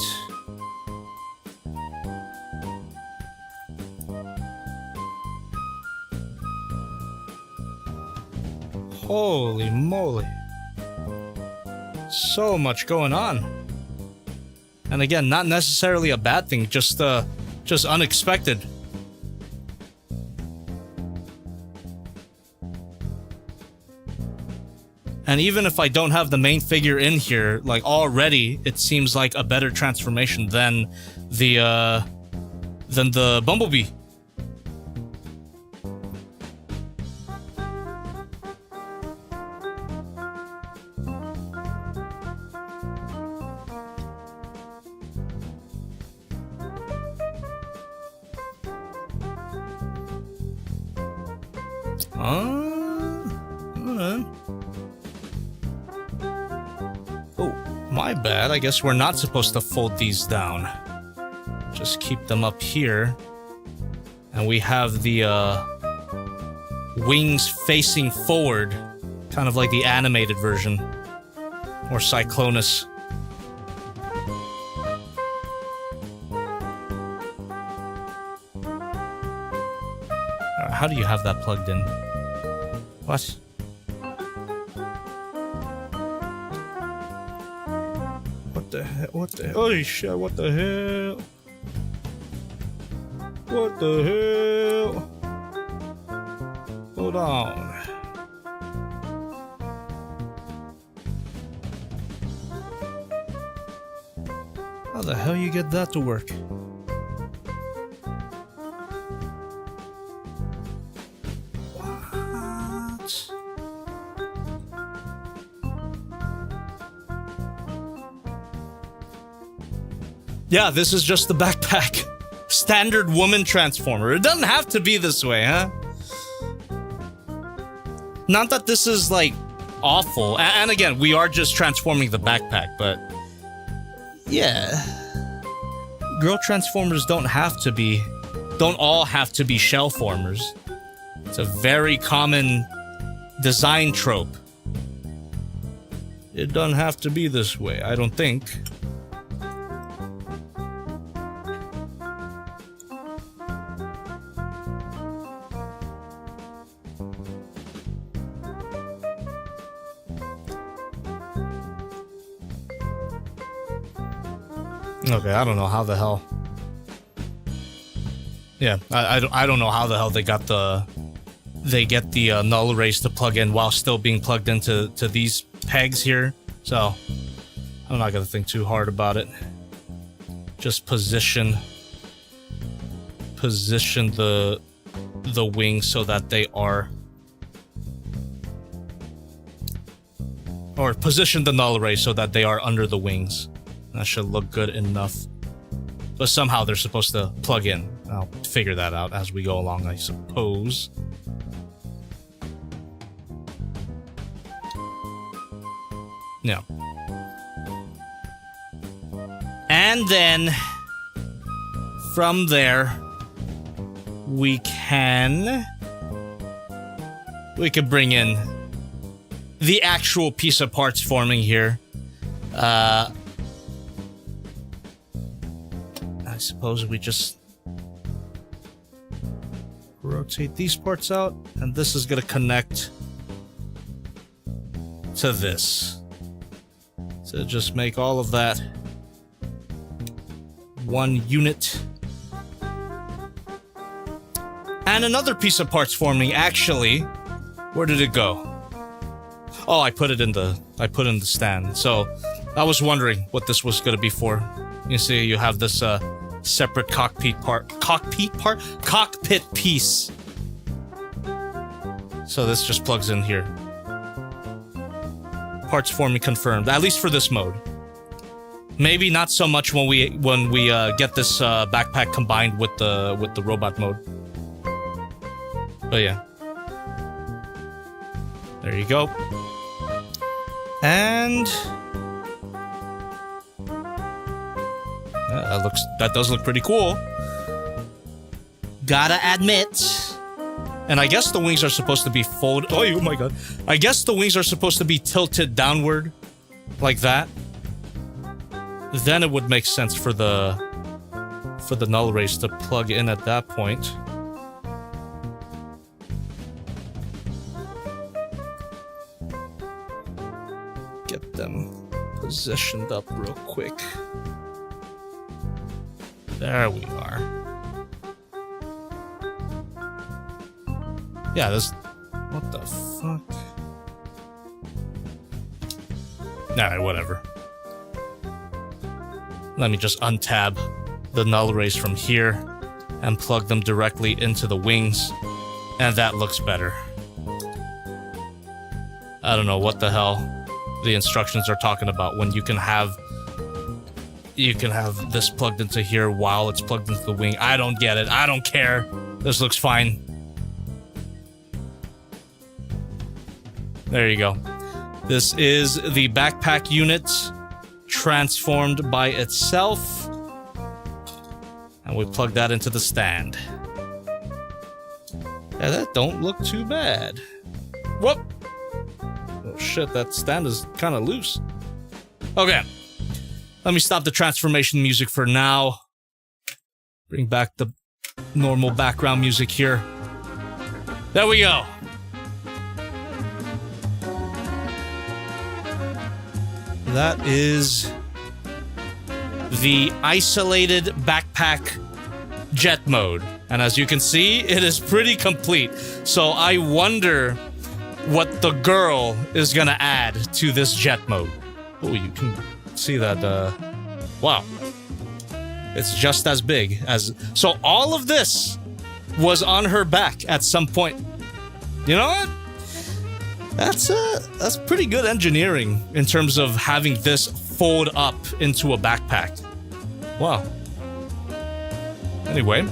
Holy moly. So much going on. And again, not necessarily a bad thing, just unexpected. And even if I don't have the main figure in here, like already it seems like a better transformation than the Bumblebee. Oh, my bad. I guess we're not supposed to fold these down. Just keep them up here. And we have the wings facing forward, kind of like the animated version. Or Cyclonus. How do you have that plugged in? What? What the hell? What the hell? Holy shit, what the hell? What the hell? Hold on. How the hell you get that to work? Yeah, this is just the backpack. Standard woman transformer. It doesn't have to be this way, huh? Not that this is, like, awful. And again, we are just transforming the backpack, but... yeah. Girl transformers don't all have to be shell formers. It's a very common design trope. It doesn't have to be this way, I don't think. Okay, I don't know how the hell. Yeah, I don't know how the hell they get the null arrays to plug in while still being plugged into these pegs here. So I'm not gonna think too hard about it. Just position the wings so that they are, or position the null array so that they are under the wings. That should look good enough. But somehow they're supposed to plug in. I'll figure that out as we go along, I suppose. Yeah. And then from there we can bring in the actual piece of parts forming here. I suppose we just rotate these parts out, and this is gonna connect to this. So just make all of that one unit. And another piece of parts forming, actually. Where did it go? Oh, I put it in the stand. So I was wondering what this was gonna be for. You see, you have this separate cockpit piece. So this just plugs in here. Parts forming confirmed, at least for this mode. Maybe not so much when we get this backpack combined with the robot mode. But yeah, there you go. And yeah, that does look pretty cool. Gotta admit. And I guess the wings are supposed to be folded. Oh my god! I guess the wings are supposed to be tilted downward, like that. Then it would make sense for the null rays to plug in at that point. Get them positioned up real quick. There we are. Yeah, this... What the fuck? Nah, whatever. Let me just untab the null rays from here and plug them directly into the wings, and that looks better. I don't know what the hell the instructions are talking about when you can have this plugged into here while it's plugged into the wing. I don't get it. I don't care. This looks fine. There you go. This is the backpack unit transformed by itself. And we plug that into the stand. Yeah, that don't look too bad. Whoop! Oh shit, that stand is kind of loose. Okay. Let me stop the transformation music for now. Bring back the normal background music here. There we go. That is the isolated backpack jet mode. And as you can see, it is pretty complete. So I wonder what the girl is gonna add to this jet mode. Oh, you can see that, wow. It's just as big as... So all of this was on her back at some point. You know what? That's pretty good engineering in terms of having this fold up into a backpack. Wow. Anyway.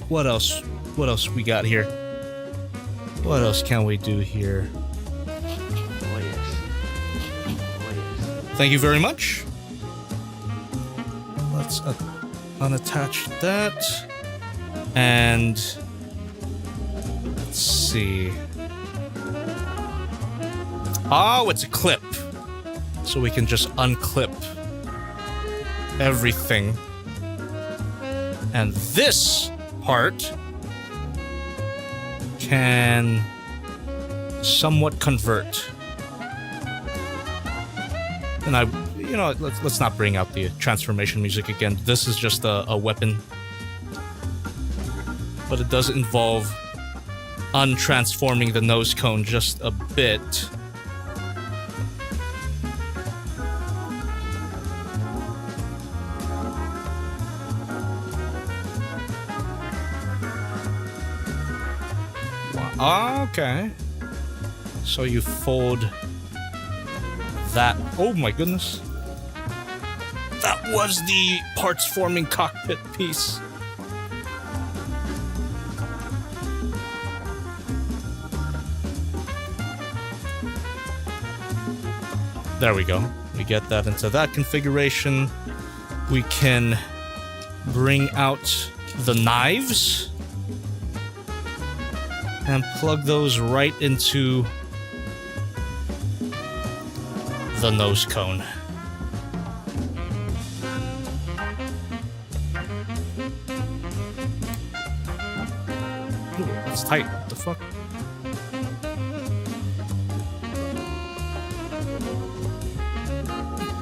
What else? What else we got here? What else can we do here? Oh yes. Oh yes. Thank you very much. Let's unattach that. And... let's see. Oh, it's a clip. So we can just unclip everything. And this part can somewhat convert. And you know, let's not bring out the transformation music again. This is just a weapon. But it does involve untransforming the nose cone just a bit. Wow. Okay. So you fold that. Oh my goodness. That was the parts forming cockpit piece. There we go. We get that into that configuration. We can bring out the knives and plug those right into the nose cone. Ooh, that's tight. What the fuck?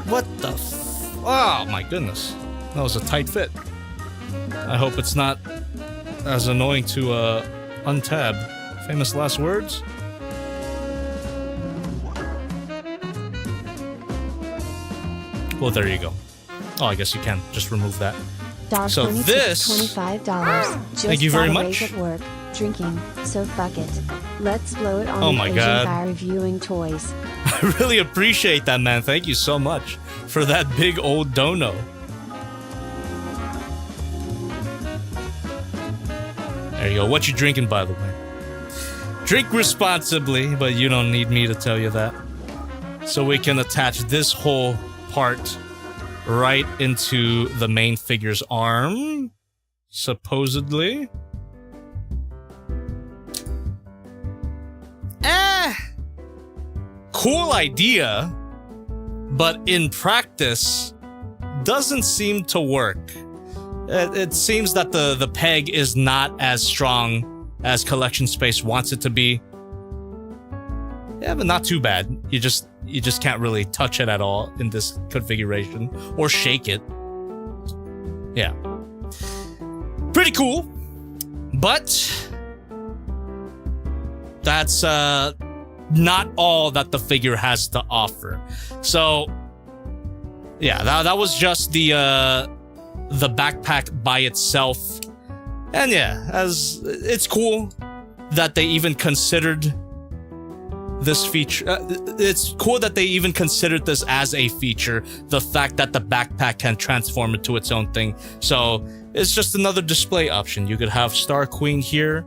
What the f... Oh my goodness. That was a tight fit. I hope it's not as annoying to untab. Famous last words? Well, there you go. Oh, I guess you can just remove that. So this... $25. Thank you very much. At work. drinking, so fuck it. Let's blow it on Oh the my Asian God. guy reviewing toys. I really appreciate that, man. Thank you so much for that big old dono. There you go. What you drinking, by the way? Drink responsibly, but you don't need me to tell you that. So we can attach this whole part right into the main figure's arm, supposedly. Cool idea, but in practice, doesn't seem to work. It seems that the peg is not as strong as Collection Space wants it to be. Yeah, but not too bad. You just can't really touch it at all in this configuration or shake it. Yeah. Pretty cool. But that's not all that the figure has to offer. So yeah, that was just the backpack by itself. And yeah, as it's cool that they even considered this feature. It's cool that they even considered this as a feature. The fact that the backpack can transform into its own thing. So it's just another display option. You could have StarQueen here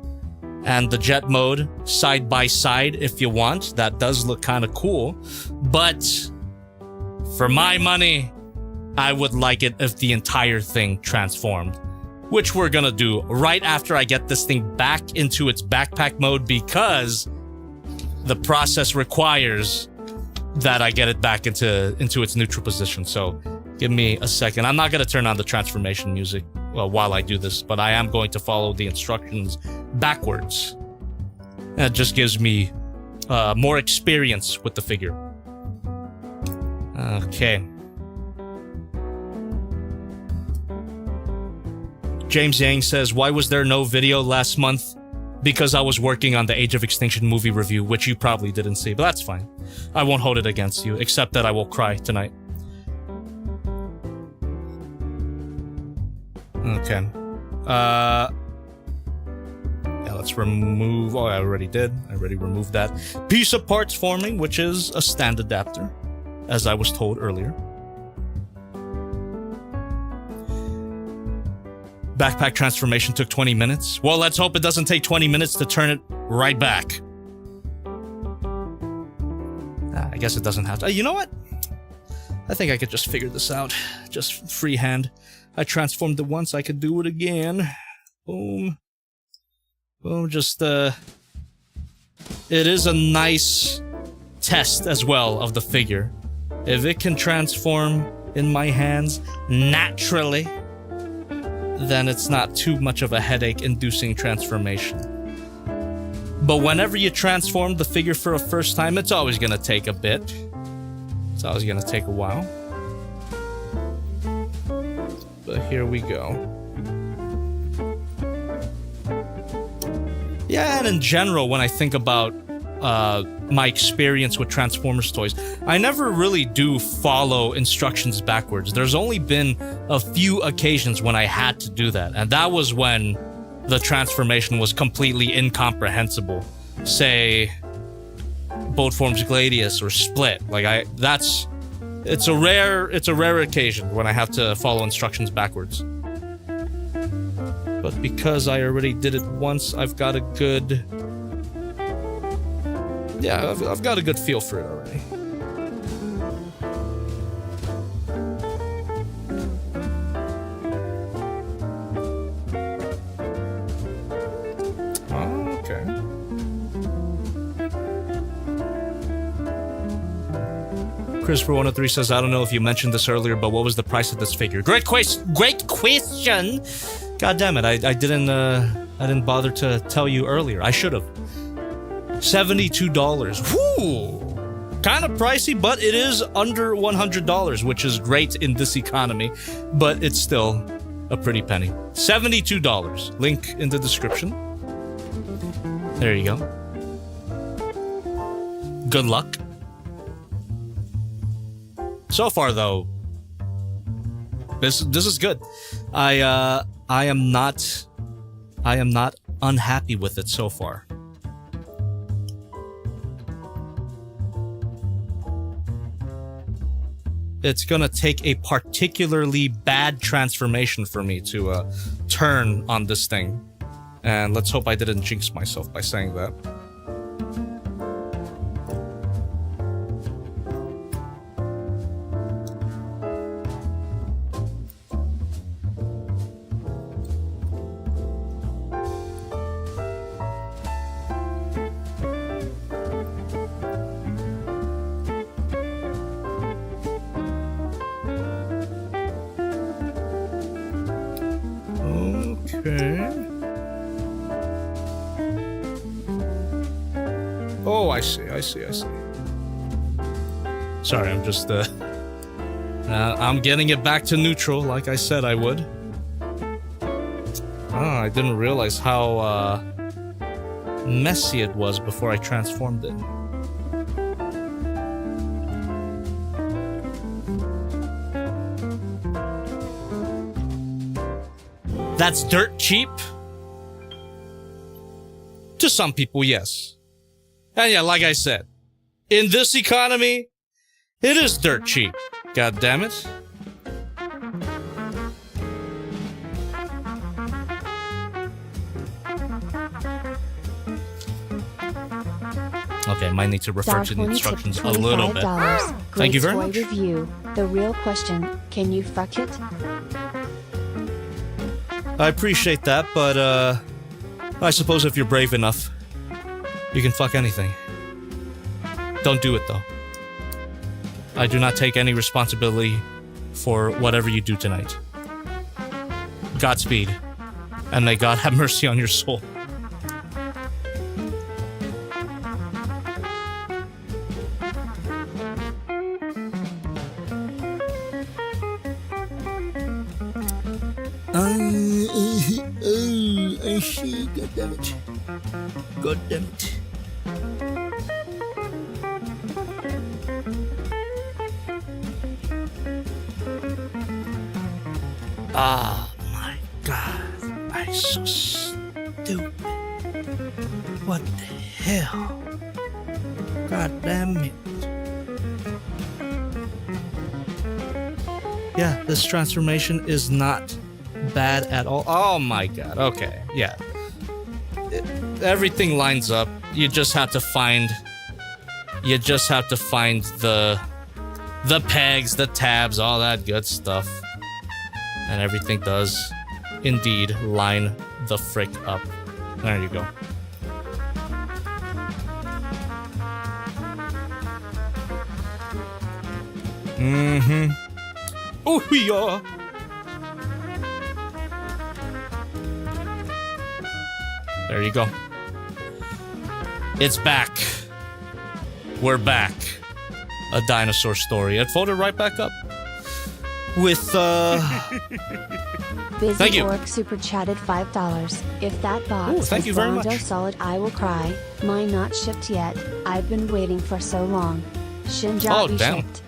and the jet mode side by side if you want. That does look kind of cool. But for my money, I would like it if the entire thing transformed. Which we're gonna do right after I get this thing back into its backpack mode, because the process requires that I get it back into its neutral position. So give me a second. I'm not going to turn on the transformation music while I do this, but I am going to follow the instructions backwards. And it just gives me more experience with the figure. Okay. James Yang says, why was there no video last month? Because I was working on the Age of Extinction movie review, which you probably didn't see, but that's fine. I won't hold it against you, except that I will cry tonight. Okay. Yeah, let's remove... Oh, I already did. I already removed that. Piece of parts forming, which is a stand adapter, as I was told earlier. Backpack transformation took 20 minutes. Well, let's hope it doesn't take 20 minutes to turn it right back. I guess it doesn't have to. You know what? I think I could just figure this out. Just freehand. I transformed it once, I could do it again. Boom. Boom, just, It is a nice test as well of the figure. If it can transform in my hands naturally, then it's not too much of a headache-inducing transformation. But whenever you transform the figure for a first time, it's always gonna take a bit. It's always gonna take a while. But here we go. Yeah, and in general, when I think about my experience with Transformers toys, I never really do follow instructions backwards. There's only been a few occasions when I had to do that, and that was when the transformation was completely incomprehensible. Say, Boat Forms Gladius or Split. Like it's a rare occasion when I have to follow instructions backwards. But because I already did it once, I've got a good... Yeah, I've got a good feel for it already. Okay. Christopher103 says, I don't know if you mentioned this earlier, but what was the price of this figure? Great question! God damn it, I didn't bother to tell you earlier. I should have. $72. Whoo! Kind of pricey, but it is under $100, which is great in this economy, but it's still a pretty penny. $72. Link in the description. There you go. Good luck. So far, though, this is good. I am not unhappy with it so far. It's gonna take a particularly bad transformation for me to turn on this thing. And let's hope I didn't jinx myself by saying that. Oh, I see. Sorry, I'm just, I'm getting it back to neutral like I said I would. Oh, I didn't realize how, messy it was before I transformed it. That's dirt cheap? To some people, yes. And yeah, like I said, in this economy, it is dirt cheap. God damn it. Okay, I might need to refer to the instructions a little bit. Thank you very much. Review. The real question, can you fuck it? I appreciate that, but I suppose if you're brave enough, you can fuck anything. Don't do it, though. I do not take any responsibility for whatever you do tonight. Godspeed, and may God have mercy on your soul. I see. God damn it. God damn it. Oh my God. I'm so stupid. What the hell? God damn it. Yeah, this transformation is not bad at all. Oh my God. Okay. Yeah. Everything lines up. You just have to find the pegs, the tabs, all that good stuff. And everything does indeed line the frick up. There you go. Oh yeah. There you go. It's back. We're back. A dinosaur story. It folded right back up. With, Busy Thank you. Orc super chatted $5. If that box Ooh, thank is you very Bondo much. solid, I will cry. Mine not shipped yet. I've been waiting for so long. Shinjabi damn. shipped.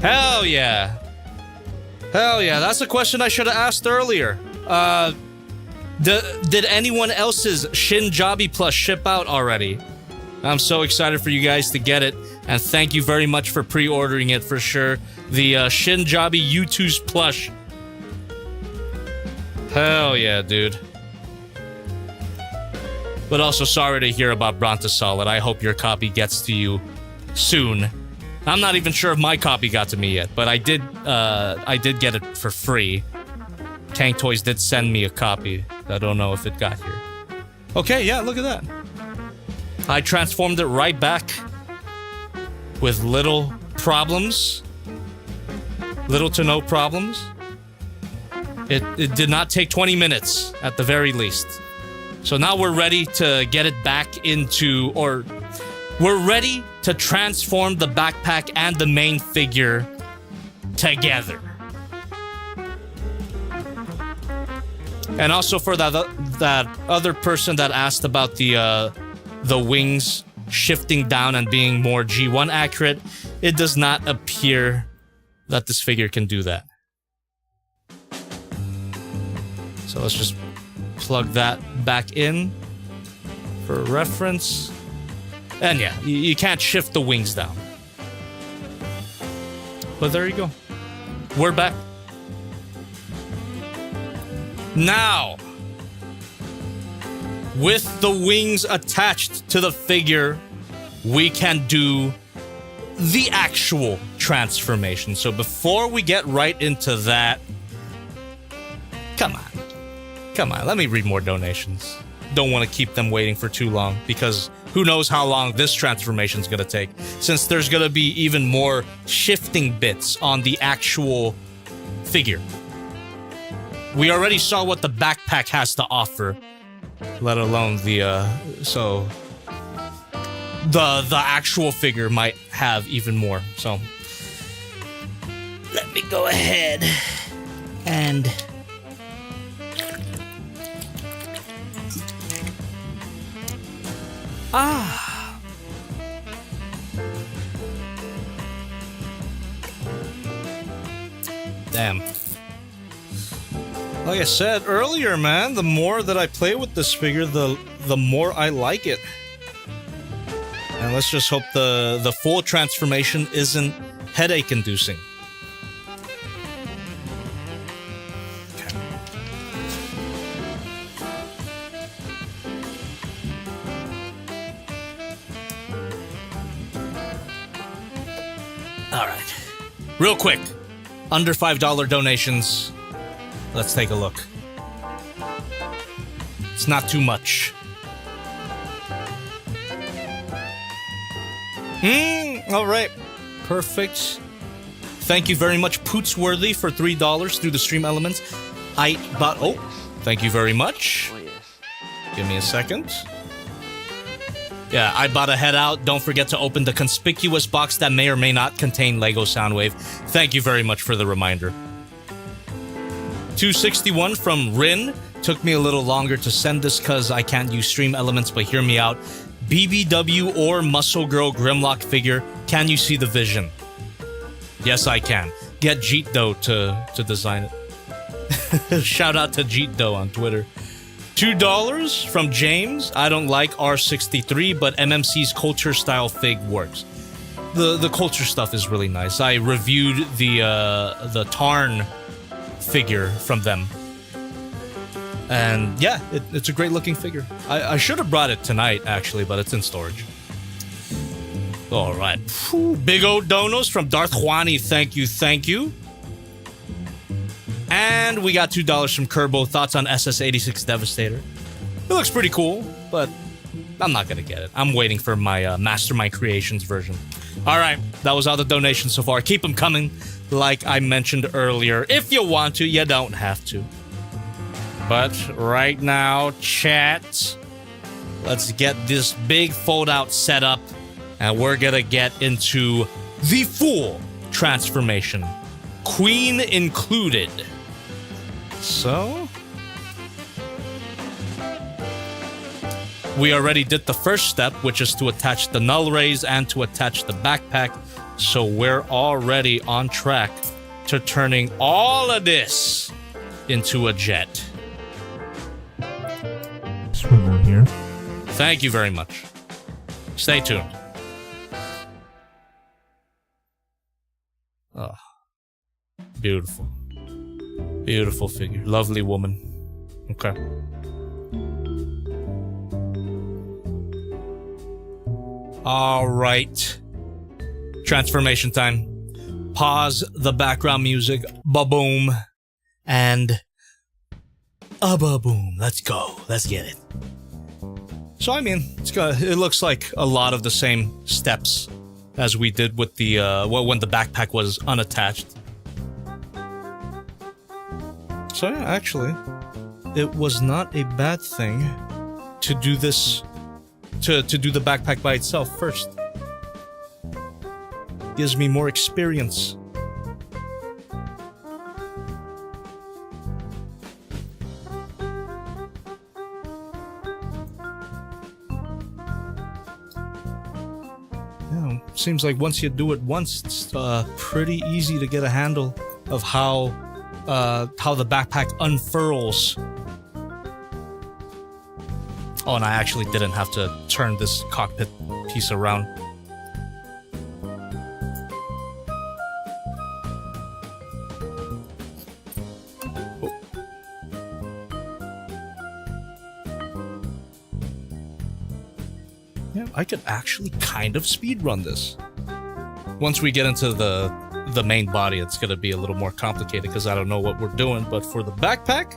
Hell yeah. Hell yeah. That's a question I should have asked earlier. Did anyone else's Shinjabi Plus ship out already? I'm so excited for you guys to get it. And thank you very much for pre-ordering it for sure. The Shinjabi U2's plush. Hell yeah, dude. But also sorry to hear about Brontosolid. I hope your copy gets to you soon. I'm not even sure if my copy got to me yet, but I did get it for free. Tank Toys did send me a copy. I don't know if it got here. Okay, yeah, look at that. I transformed it right back with little problems. Little to no problems. It did not take 20 minutes at the very least. So now we're ready to get it back into, or we're ready to transform the backpack and the main figure together. And also for that other person that asked about the wings shifting down and being more G1 accurate, it does not appear that this figure can do that. So let's just plug that back in for reference. And yeah, you can't shift the wings down. But there you go. We're back. Now, with the wings attached to the figure, we can do the actual transformation. So before we get right into that, come on, let me read more donations. Don't want to keep them waiting for too long, because who knows how long this transformation is going to take, since there's going to be even more shifting bits on the actual figure. We already saw what the backpack has to offer, let alone the actual figure might have even more. So let me go ahead and damn. Like I said earlier, man, the more that I play with this figure, the more I like it. And let's just hope the full transformation isn't headache-inducing. Okay. All right. Real quick, under $5 donations. Let's take a look. It's not too much. All right. Perfect. Thank you very much, Pootsworthy, for $3 through the stream elements. Oh, thank you very much. Oh, yes. Give me a second. Yeah, I bought a head out. Don't forget to open the conspicuous box that may or may not contain Lego Soundwave. Thank you very much for the reminder. 261 from Rin. Took me a little longer to send this because I can't use stream elements, but hear me out. BBW or Muscle Girl Grimlock figure. Can you see the vision? Yes, I can. Get Jeet Doe to design it. Shout out to Jeet Doe on Twitter. $2 from James. I don't like R63, but MMC's culture style fig works. The culture stuff is really nice. I reviewed the Tarn figure from them. And yeah, it's a great looking figure. I should have brought it tonight, actually, but it's in storage. All right. Big O Donos from Darth Juani. Thank you, thank you. And we got $2 from Kerbo. Thoughts on SS86 Devastator? It looks pretty cool, but I'm not going to get it. I'm waiting for my Mastermind Creations version. All right, that was all the donations so far. Keep them coming, like I mentioned earlier. If you want to, you don't have to. But right now, chat, let's get this big fold-out set up, and we're going to get into the full transformation, Queen included. So, we already did the first step, which is to attach the null rays and to attach the backpack. So we're already on track to turning all of this into a jet. Swivel here. Thank you very much. Stay tuned. Oh, beautiful. Beautiful figure. Lovely woman. Okay. All right. Transformation time. Pause the background music. Ba-boom. And ba-boom. Let's go. Let's get it. So, I mean, it looks like a lot of the same steps as we did with the when the backpack was unattached. So yeah, actually, it was not a bad thing to do this, to do the backpack by itself first. Gives me more experience. Yeah, seems like once you do it once, it's pretty easy to get a handle of how the backpack unfurls Oh, and I actually didn't have to turn this cockpit piece around. Oh. Yeah, I could actually kind of speedrun this. Once we get into the main body, it's gonna be a little more complicated because I don't know what we're doing, but for the backpack,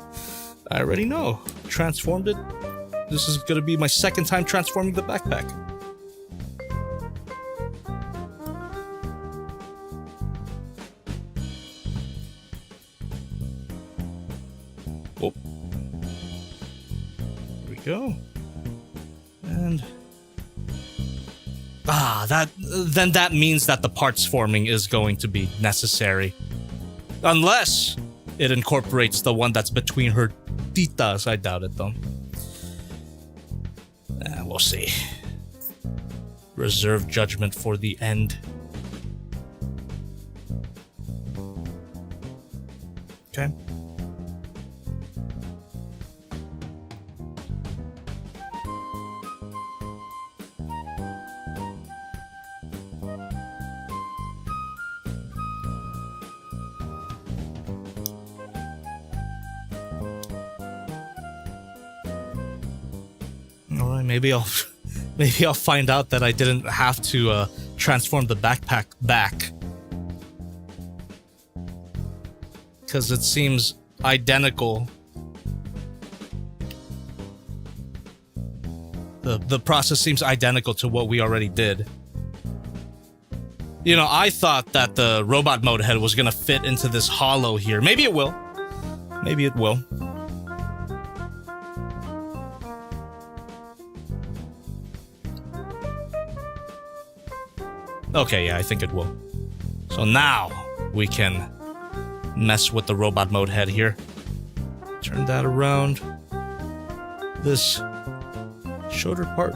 I already know. Transformed it. This is gonna be my second time transforming the backpack. Oh. There we go. And then that means that the parts forming is going to be necessary. Unless it incorporates the one that's between her titas. I doubt it though. We'll see. Reserve judgment for the end. Okay. Alright, maybe I'll find out that I didn't have to transform the backpack back. Because it seems identical. The process seems identical to what we already did. You know, I thought that the robot mode head was gonna fit into this hollow here. Maybe it will. Maybe it will. Okay, yeah, I think it will. So now we can mess with the robot mode head here. Turn that around. This shoulder part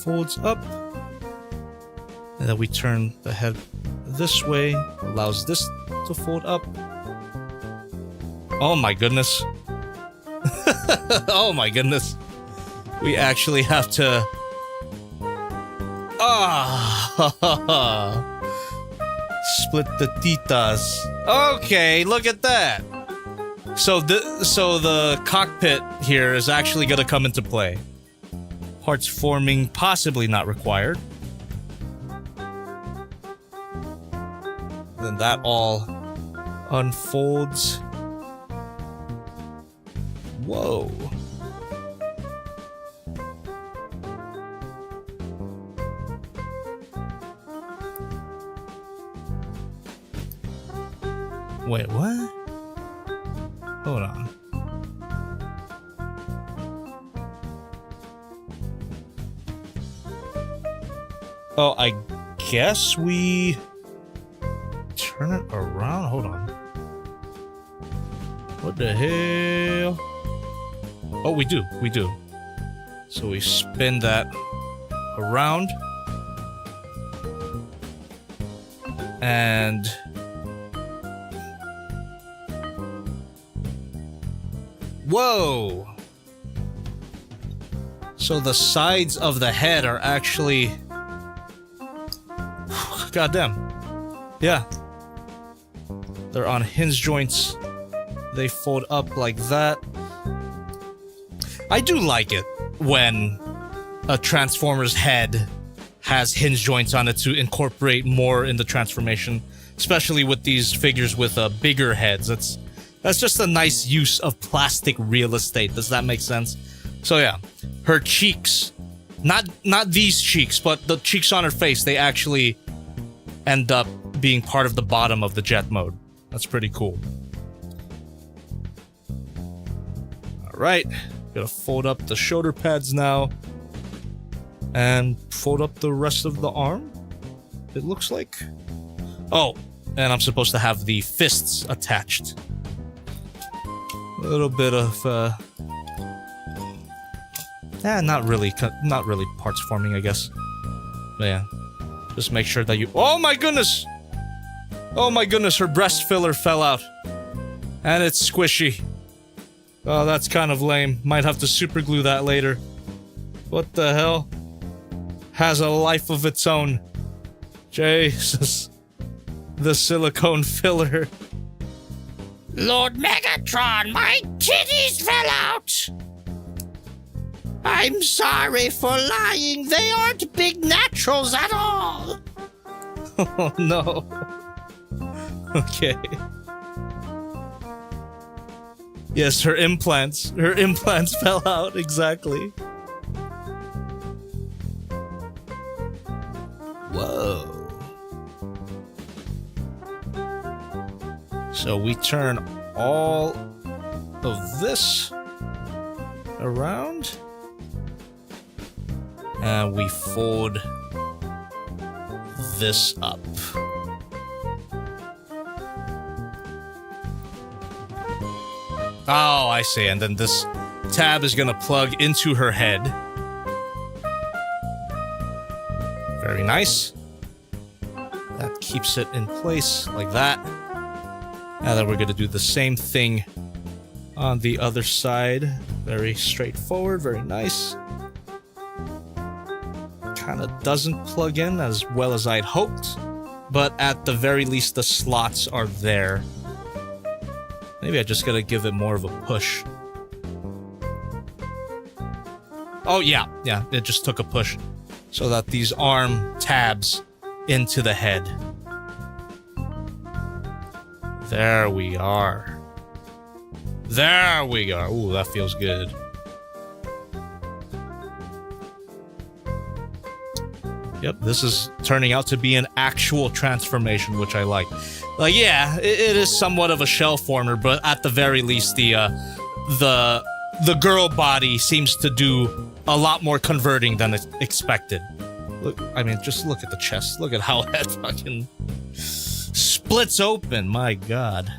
folds up. And then we turn the head this way. Allows this to fold up. Oh my goodness. Oh my goodness. We actually have to... split the titas. Okay, look at that. So the cockpit here is actually gonna come into play. Parts forming possibly not required. Then that all unfolds. Whoa. Wait, what? Hold on. Oh, I guess we turn it around. Hold on. What the hell? Oh, we do. We do. So we spin that around. And... whoa! So the sides of the head are actually... goddamn. Yeah. They're on hinge joints. They fold up like that. I do like it when a Transformer's head has hinge joints on it to incorporate more in the transformation. Especially with these figures with bigger heads. That's just a nice use of plastic real estate. Does that make sense? So yeah, her cheeks, not these cheeks, but the cheeks on her face, they actually end up being part of the bottom of the jet mode. That's pretty cool. Alright, gonna fold up the shoulder pads now. And fold up the rest of the arm, it looks like. Oh, and I'm supposed to have the fists attached. A little bit of, not really parts forming, I guess. But yeah, just make sure that you... oh my goodness! Oh my goodness, her breast filler fell out. And it's squishy. Oh, that's kind of lame. Might have to super glue that later. What the hell? Has a life of its own. Jesus. The silicone filler. Lord Megatron, my titties fell out! I'm sorry for lying. They aren't big naturals at all. Oh no. Okay. Yes, her implants fell out, exactly. Whoa. So we turn all of this around and we fold this up. Oh, I see. And then this tab is gonna plug into her head. Very nice. That keeps it in place like that. And then we're gonna do the same thing on the other side. Very straightforward, very nice. Kinda doesn't plug in as well as I'd hoped, but at the very least the slots are there. Maybe I just gotta give it more of a push. Oh yeah, it just took a push so that these arm tabs into the head. There we are. There we are. Ooh, that feels good. Yep, this is turning out to be an actual transformation, which I like. Like, yeah, it is somewhat of a shell former, but at the very least, the girl body seems to do a lot more converting than expected. Look, I mean, just look at the chest. Look at how that fucking splits open. My God.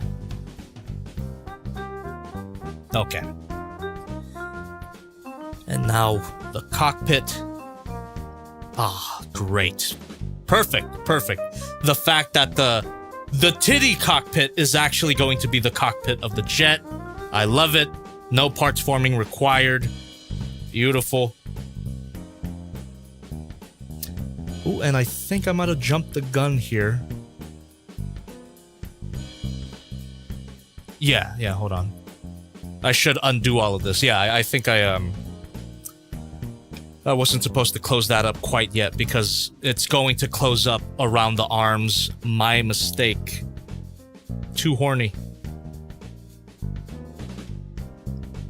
Okay. And now the cockpit. Ah, great. Perfect. The fact that the titty cockpit is actually going to be the cockpit of the jet. I love it. No parts forming required. Beautiful. Ooh, and I think I might have jumped the gun here. Yeah, hold on. I should undo all of this. Yeah, I think I wasn't supposed to close that up quite yet because it's going to close up around the arms. My mistake. Too horny.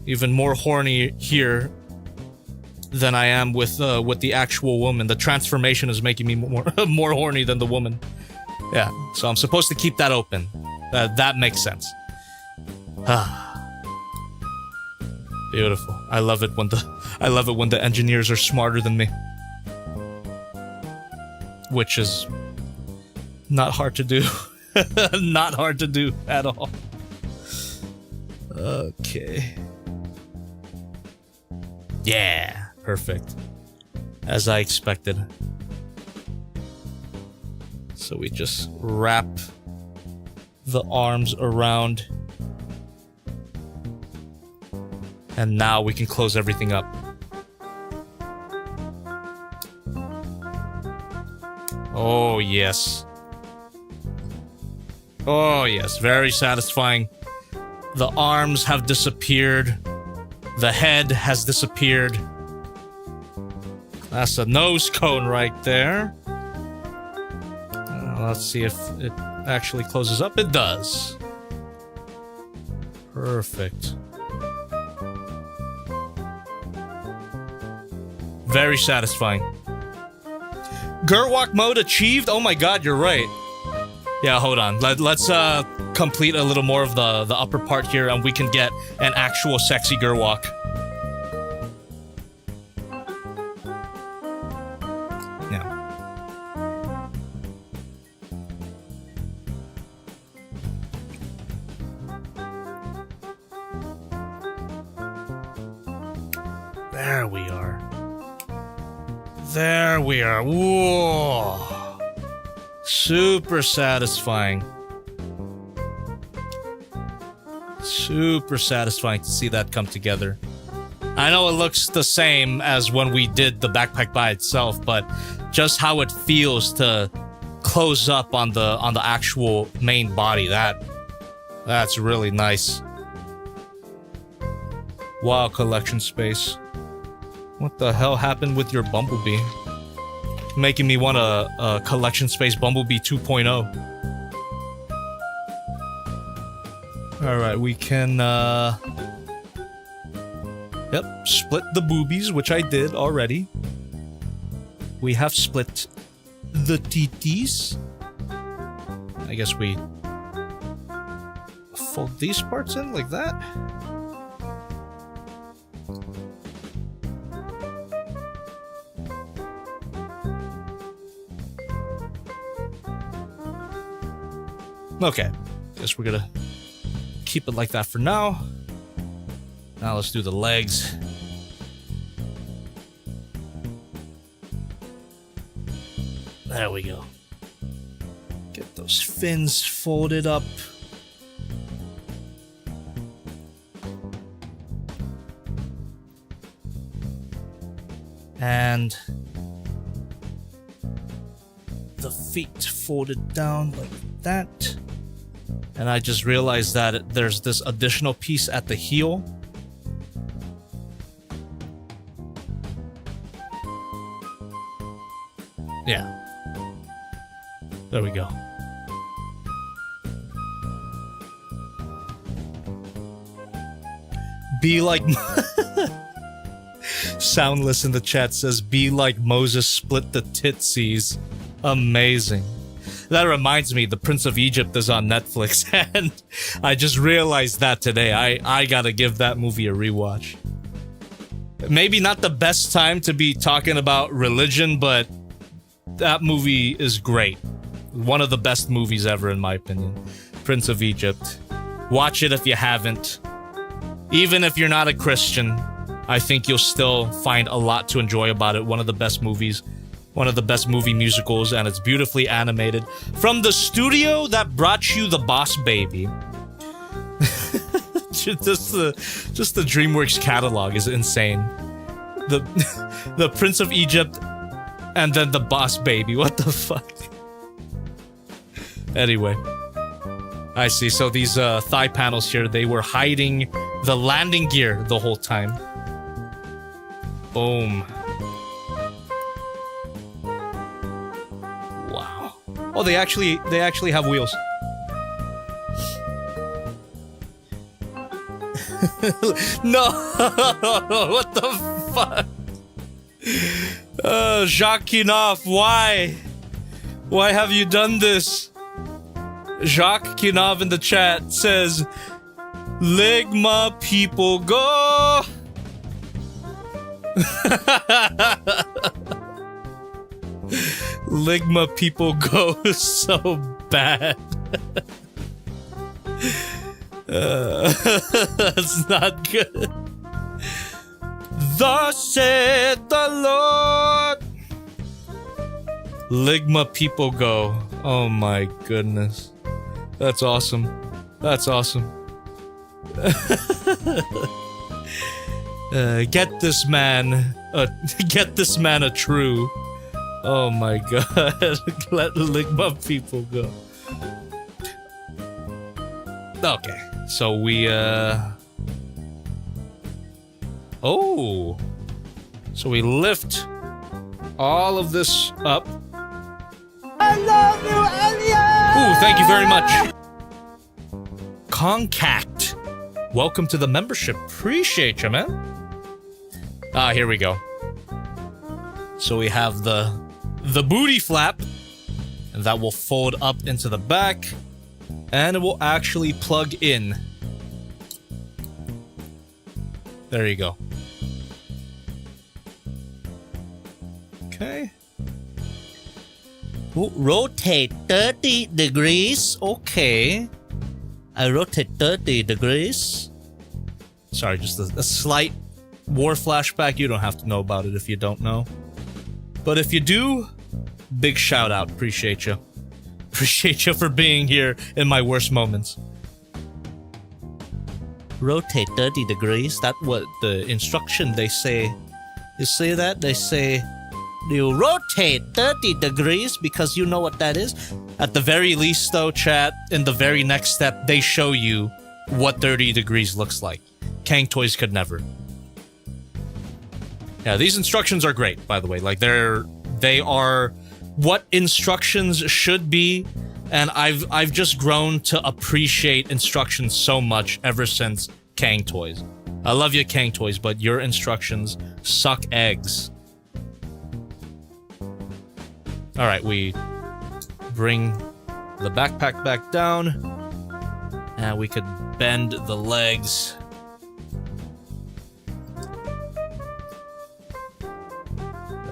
Even more horny here than I am with the actual woman. The transformation is making me more horny than the woman. Yeah, so I'm supposed to keep that open. That makes sense. Beautiful. I love it when the engineers are smarter than me. Which is not hard to do. Not hard to do at all. Okay. Yeah, perfect. As I expected. So we just wrap the arms around. And now we can close everything up. Oh, yes. Oh, yes. Very satisfying. The arms have disappeared. The head has disappeared. That's a nose cone right there. Let's see if it actually closes up. It does. Perfect. Very satisfying. Gerwalk mode achieved? Oh my god, you're right. Yeah, hold on. Let's complete a little more of the upper part here and we can get an actual sexy Gerwalk. Yeah. There we are. There we are. Whoa. Super satisfying. Super satisfying to see that come together. I know it looks the same as when we did the backpack by itself, but just how it feels to close up on the actual main body, that's really nice. Wow, Collection Space. What the hell happened with your Bumblebee? Making me want a Collection Space Bumblebee 2.0. Alright, we can, yep, split the boobies, which I did already. We have split the titties. I guess we fold these parts in like that. Okay, guess we're gonna keep it like that for now. Now let's do the legs. There we go. Get those fins folded up. And the feet folded down like that. And I just realized that there's this additional piece at the heel. Yeah. There we go. Be like... Soundless in the chat says, be like Moses split the tootsies. Amazing. That reminds me, The Prince of Egypt is on Netflix, and I just realized that today. I gotta give that movie a rewatch. Maybe not the best time to be talking about religion, but that movie is great. One of the best movies ever, in my opinion. Prince of Egypt. Watch it if you haven't. Even if you're not a Christian, I think you'll still find a lot to enjoy about it. One of the best movies. One of the best movie musicals, and it's beautifully animated. From the studio that brought you The Boss Baby. just the DreamWorks catalog is insane. The Prince of Egypt, and then The Boss Baby. What the fuck? Anyway. I see. So these thigh panels here, they were hiding the landing gear the whole time. Boom. Wow. Oh, they actually have wheels. No. What the fuck? Jacques Kinoff, why? Why have you done this? Jacques Kinov in the chat says, Ligma people go! Ligma people go is so bad. That's not good. Thus saith the Lord. Ligma people go. Oh my goodness. That's awesome. That's awesome. Get this man a true. Oh my god. Let Ligma people go. Okay. So we oh. So we lift all of this up. I love you, Elliot! Ooh, thank you very much. Concact. Welcome to the membership. Appreciate you, man. Ah, here we go. So we have the booty flap, and that will fold up into the back, and it will actually plug in. There you go. Okay. Ooh, rotate 30 degrees. Okay. I rotate 30 degrees. Sorry, just a slight war flashback. You don't have to know about it if you don't know. But if you do, big shout out. Appreciate you. Appreciate you for being here in my worst moments. rotate 30 degrees. That's what the instruction they say. You see that? They say you rotate 30 degrees because you know what that is. At the very least though, chat, in the very next step, they show you what 30 degrees looks like. Kang Toys could never. Yeah, these instructions are great, by the way. Like, they are what instructions should be, and I've just grown to appreciate instructions so much ever since Kang Toys. I love you, Kang Toys, but your instructions suck eggs. Alright, we bring the backpack back down, and we could bend the legs.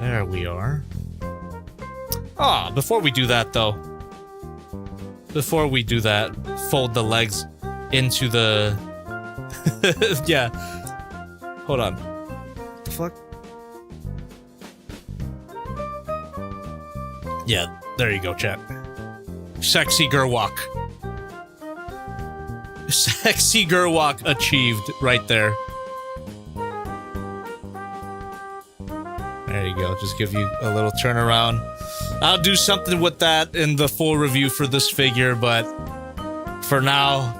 There we are. Ah, before we do that though, fold the legs into the... yeah. Hold on. The fuck? Yeah, there you go, chat. Sexy girl walk. Sexy girl walk achieved right there. There you go, just give you a little turnaround. I'll do something with that in the full review for this figure, but for now,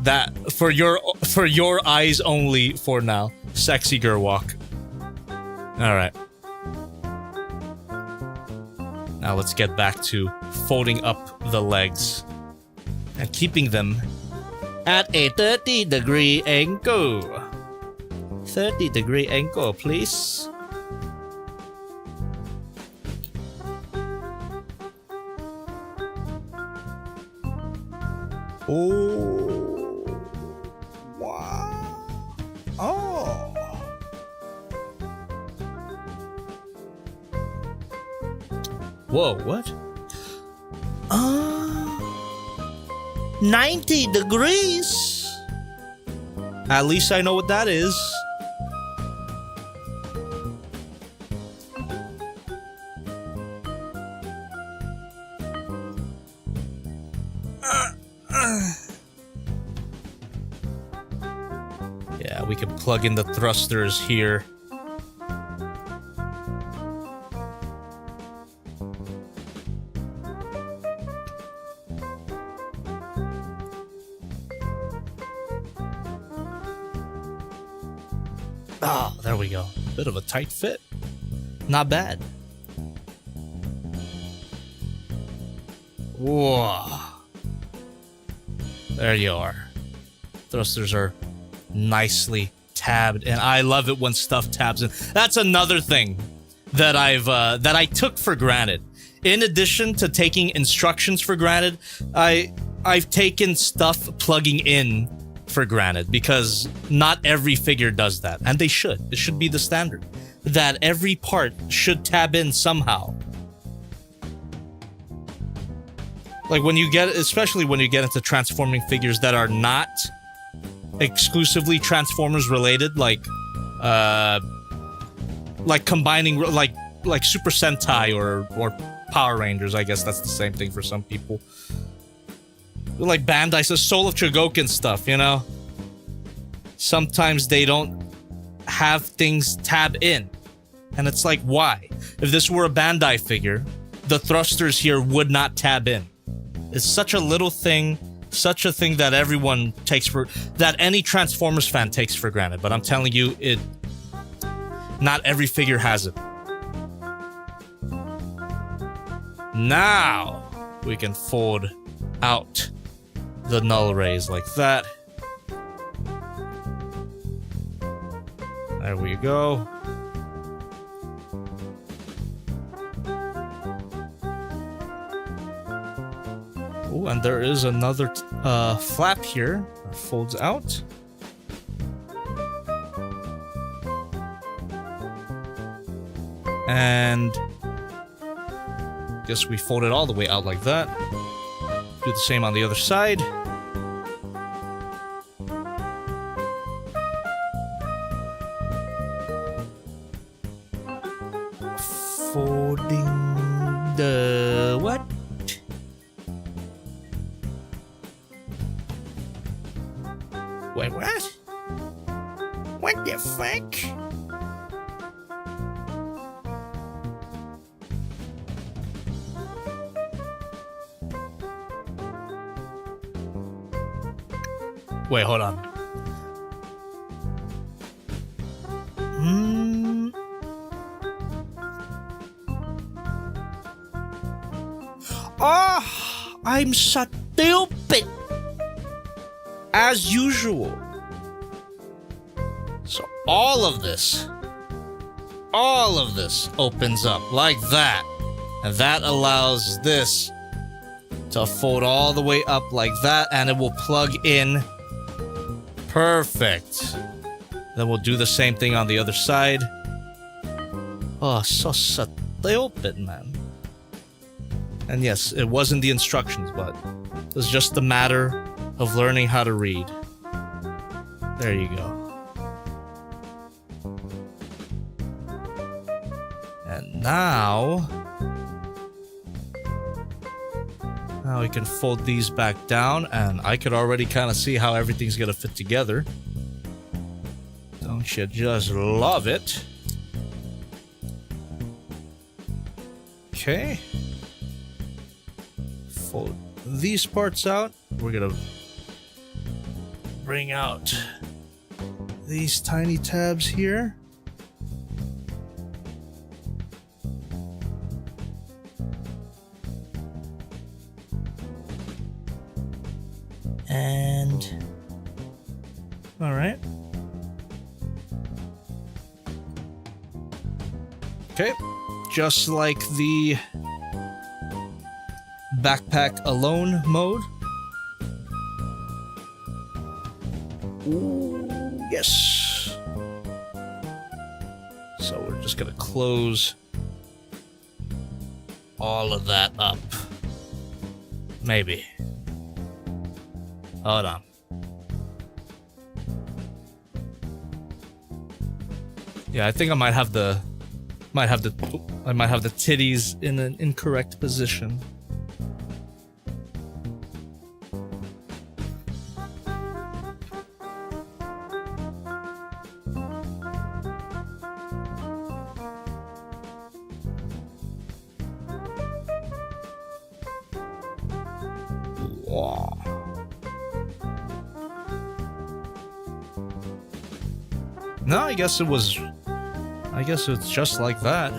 that for your eyes only for now. Sexy girl walk. Alright. Now let's get back to folding up the legs and keeping them at a 30-degree angle. 30-degree angle, please. Oh. Wow. Oh. Whoa, what? 90 degrees. At least I know what that is. Yeah, we can plug in the thrusters here. Ah, there we go. Bit of a tight fit. Not bad. Whoa. There you are. Thrusters are nicely tabbed, and I love it when stuff tabs in. That's another thing that I took for granted. In addition to taking instructions for granted, I've taken stuff plugging in for granted, because not every figure does that, and they should. It should be the standard that every part should tab in somehow. Like when you get, especially when you get into transforming figures that are not exclusively Transformers related, like combining like Super Sentai or Power Rangers. I guess that's the same thing for some people. Like Bandai says, Soul of Chogokin stuff, you know? Sometimes they don't have things tab in. And it's like, why? If this were a Bandai figure, the thrusters here would not tab in. It's such a little thing, such a thing that everyone takes for... that any Transformers fan takes for granted. But I'm telling you, not every figure has it. Now, we can fold out the null rays like that. There we go. Oh, and there is another flap here that folds out. And guess we fold it all the way out like that. Do the same on the other side. Folding the what? Wait, what? What the fuck? Wait, hold on. Oh, I'm stupid. As usual. So all of this opens up like that. And that allows this to fold all the way up like that, and it will plug in. Perfect. Then we'll do the same thing on the other side. Oh, so stupid, man. And yes, it wasn't the instructions, but it was just a matter of learning how to read. There you go. And now we can fold these back down, and I could already kind of see how everything's gonna fit together. Don't you just love it? Okay. Fold these parts out. We're gonna bring out these tiny tabs here. And all right. Okay, just like the backpack alone mode. Ooh, yes. So we're just gonna close all of that up. Maybe. Hold on. Yeah, I think I might have the titties in an incorrect position. Wow. No, I guess it's just like that.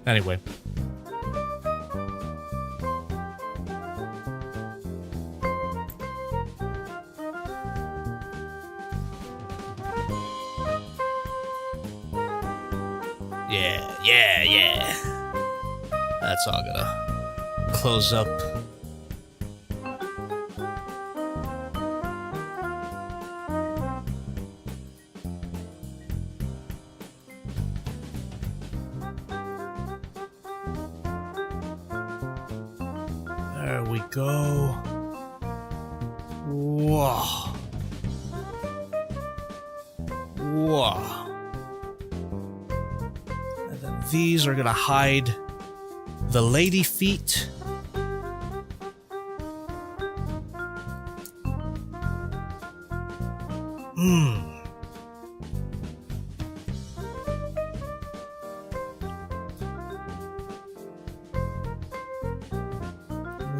Anyway. Yeah. That's all gonna close up. There we go. Whoa. And then these are gonna hide the lady feet.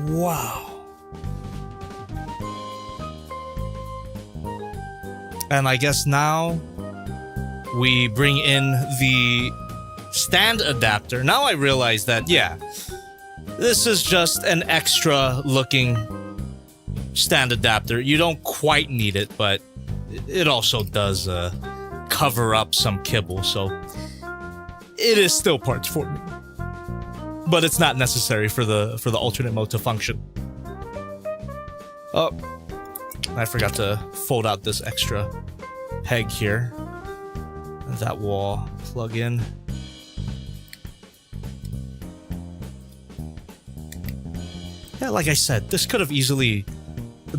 Wow. And I guess now we bring in the stand adapter. Now I realize that, yeah, this is just an extra looking stand adapter. You don't quite need it, but it also does cover up some kibble, so it is still parts for me. But it's not necessary for the alternate mode to function. Oh, I forgot to fold out this extra peg here. That will plug in. Yeah, like I said, this could have easily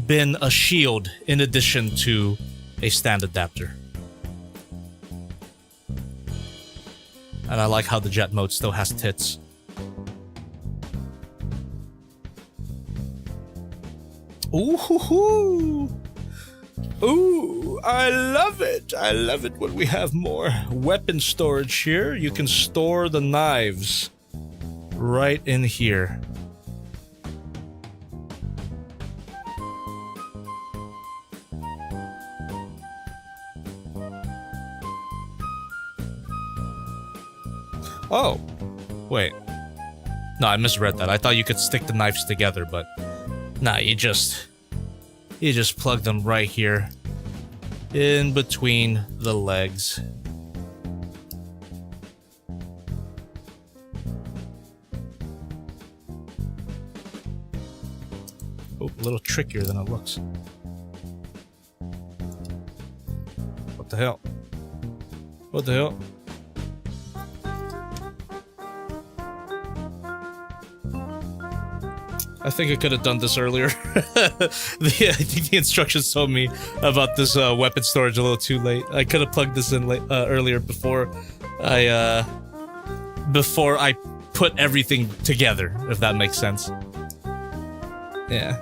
been a shield in addition to a stand adapter. And I like how the jet mode still has tits. Ooh, hoo, hoo. Ooh, I love it. I love it when we have more weapon storage here. You can store the knives right in here. Oh, wait. No, I misread that. I thought you could stick the knives together, but nah, you just plug them right here in between the legs. Oh, a little trickier than it looks. What the hell? What the hell? I think I could have done this earlier. I think the instructions told me about this weapon storage a little too late. I could have plugged this in earlier before I put everything together, if that makes sense. Yeah.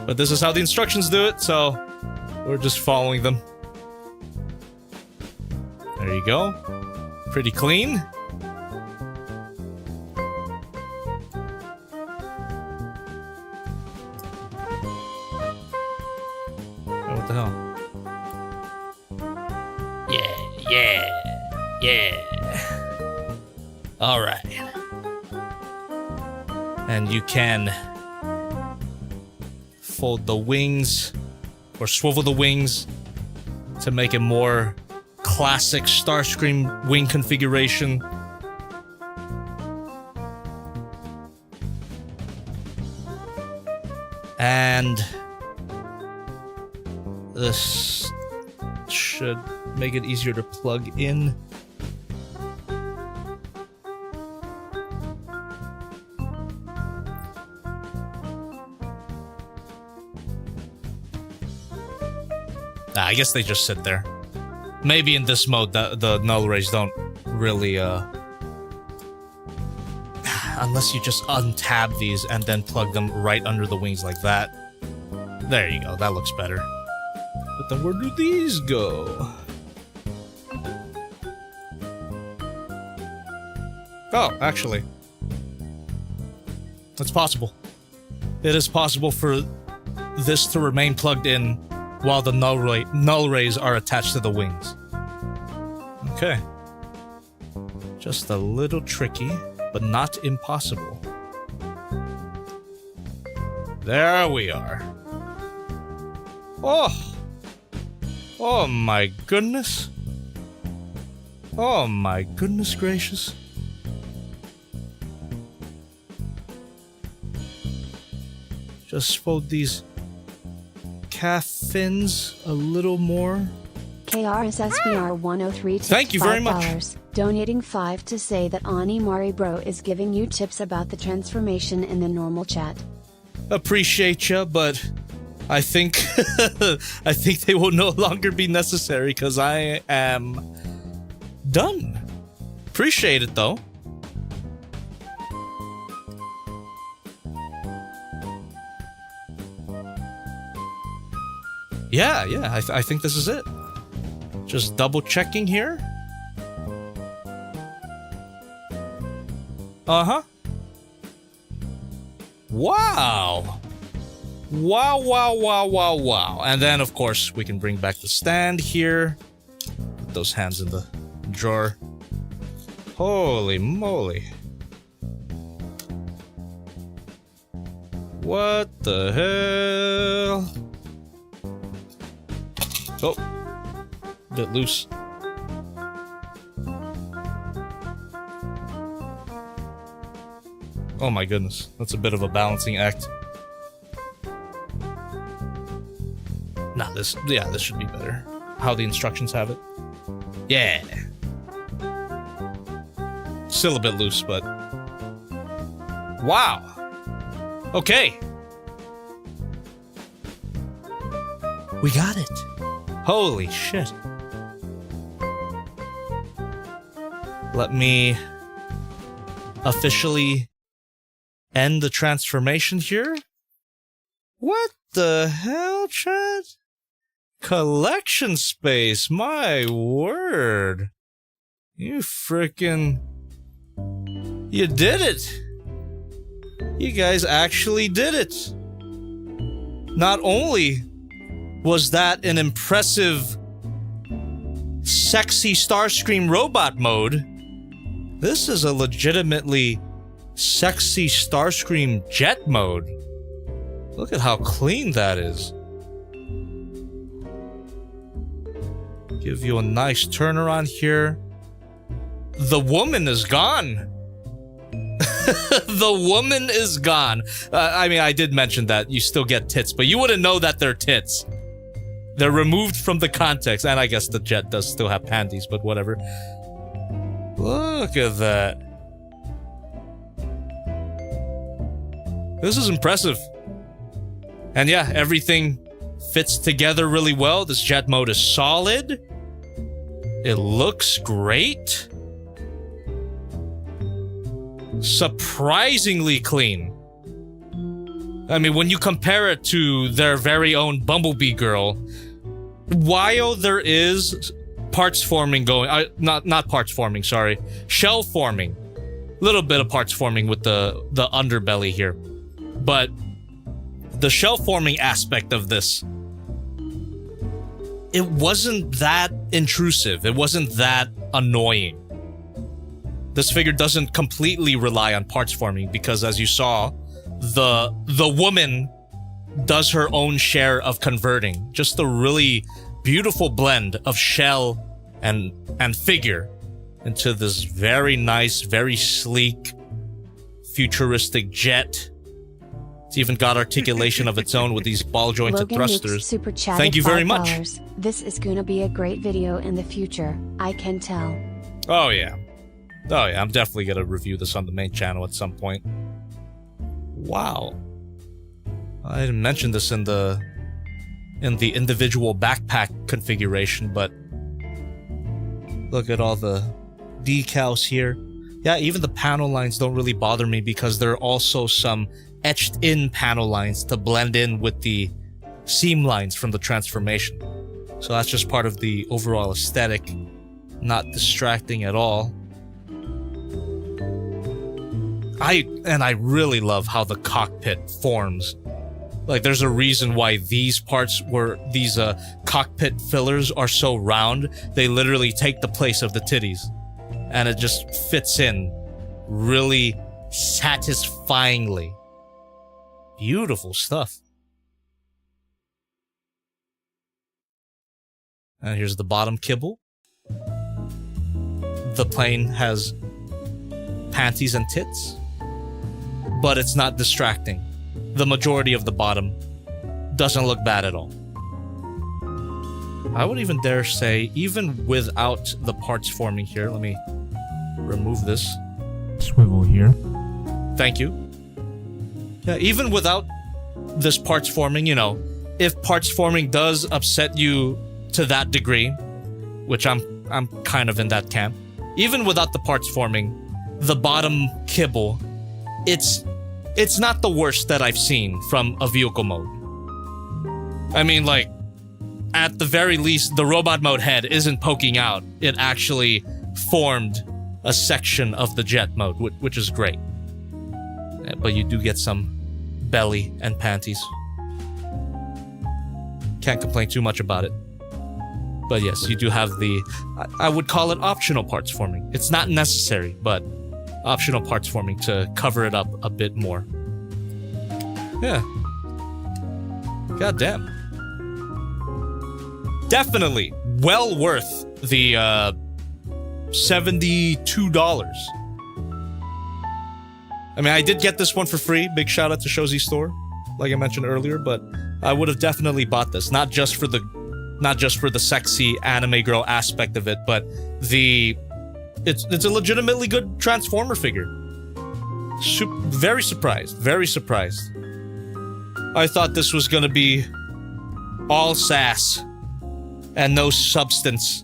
But this is how the instructions do it, so we're just following them. There you go. Pretty clean. What the hell? Yeah. All right. And you can fold the wings or swivel the wings to make a more classic Starscream wing configuration. And this should make it easier to plug in. I guess they just sit there. Maybe in this mode, the null rays don't really, unless you just untab these and then plug them right under the wings like that. There you go, that looks better. But then where do these go? Oh, actually. That's possible. It is possible for this to remain plugged in while the null rays are attached to the wings. Okay. Just a little tricky, but not impossible. There we are. Oh! Oh my goodness. Oh my goodness gracious. Just fold these calf fins a little more. KRSSBR103 tips Thank you very much. $5, donating 5 to say that Ani Mari Bro is giving you tips about the transformation in the normal chat. Appreciate ya, but I think I think they will no longer be necessary because I am done. Appreciate it though. Yeah, I think this is it. Just double checking here. Uh-huh. Wow. Wow. And then, of course, we can bring back the stand here. Put those hands in the drawer. Holy moly. What the hell? Oh, a bit loose. Oh my goodness, that's a bit of a balancing act. Nah, this should be better. How the instructions have it. Yeah. Still a bit loose, but... Wow! Okay. We got it. Holy shit. Let me officially end the transformation here. What the hell, Chad? Collection Space, my word. You frickin'... You did it! You guys actually did it! Not only was that an impressive sexy Starscream robot mode, this is a legitimately sexy Starscream jet mode. Look at how clean that is. Give you a nice turnaround here. The woman is gone. The woman is gone. I mean, I did mention that you still get tits, but you wouldn't know that they're tits. They're removed from the context, and I guess the jet does still have panties, but whatever. Look at that. This is impressive. And yeah, everything fits together really well. This jet mode is solid. It looks great. Surprisingly clean. I mean, when you compare it to their very own Bumblebee Girl, while there is parts forming going, not parts forming, sorry, shell forming, little bit of parts forming with the underbelly here, but the shell forming aspect of this, it wasn't that intrusive. It wasn't that annoying. This figure doesn't completely rely on parts forming because, as you saw, the woman does her own share of converting. Just a really beautiful blend of shell and figure into this very nice, very sleek, futuristic jet. It's even got articulation of its own with these ball-jointed Logan thrusters. Super Thank you very much. This is gonna be a great video in the future, I can tell. Oh yeah. Oh yeah, I'm definitely gonna review this on the main channel at some point. Wow. I didn't mention this in the individual backpack configuration, but look at all the decals here. Yeah, even the panel lines don't really bother me because there are also some etched in panel lines to blend in with the seam lines from the transformation. So that's just part of the overall aesthetic, not distracting at all. I really love how the cockpit forms. Like, there's a reason why these parts were, these cockpit fillers are so round. They literally take the place of the titties. And it just fits in really satisfyingly. Beautiful stuff. And here's the bottom kibble. The plane has panties and tits, but it's not distracting. The majority of the bottom doesn't look bad at all. I would even dare say, even without the parts forming here, let me remove this. Swivel here. Thank you. Yeah, even without this parts forming, you know, if parts forming does upset you to that degree, which I'm kind of in that camp, even without the parts forming, the bottom kibble, it's not the worst that I've seen from a vehicle mode. I mean, like, at the very least, the robot mode head isn't poking out. It actually formed a section of the jet mode, which is great. But you do get some belly and panties. Can't complain too much about it. But yes, you do have the, I would call it optional parts forming. It's not necessary, but optional parts forming to cover it up a bit more. Yeah. God damn. Definitely well worth the $72. I mean, I did get this one for free. Big shout out to Shozy Store, like I mentioned earlier, but I would have definitely bought this, not just for the sexy anime girl aspect of it, but it's a legitimately good Transformer figure. Very surprised. Very surprised. I thought this was gonna be all sass and no substance,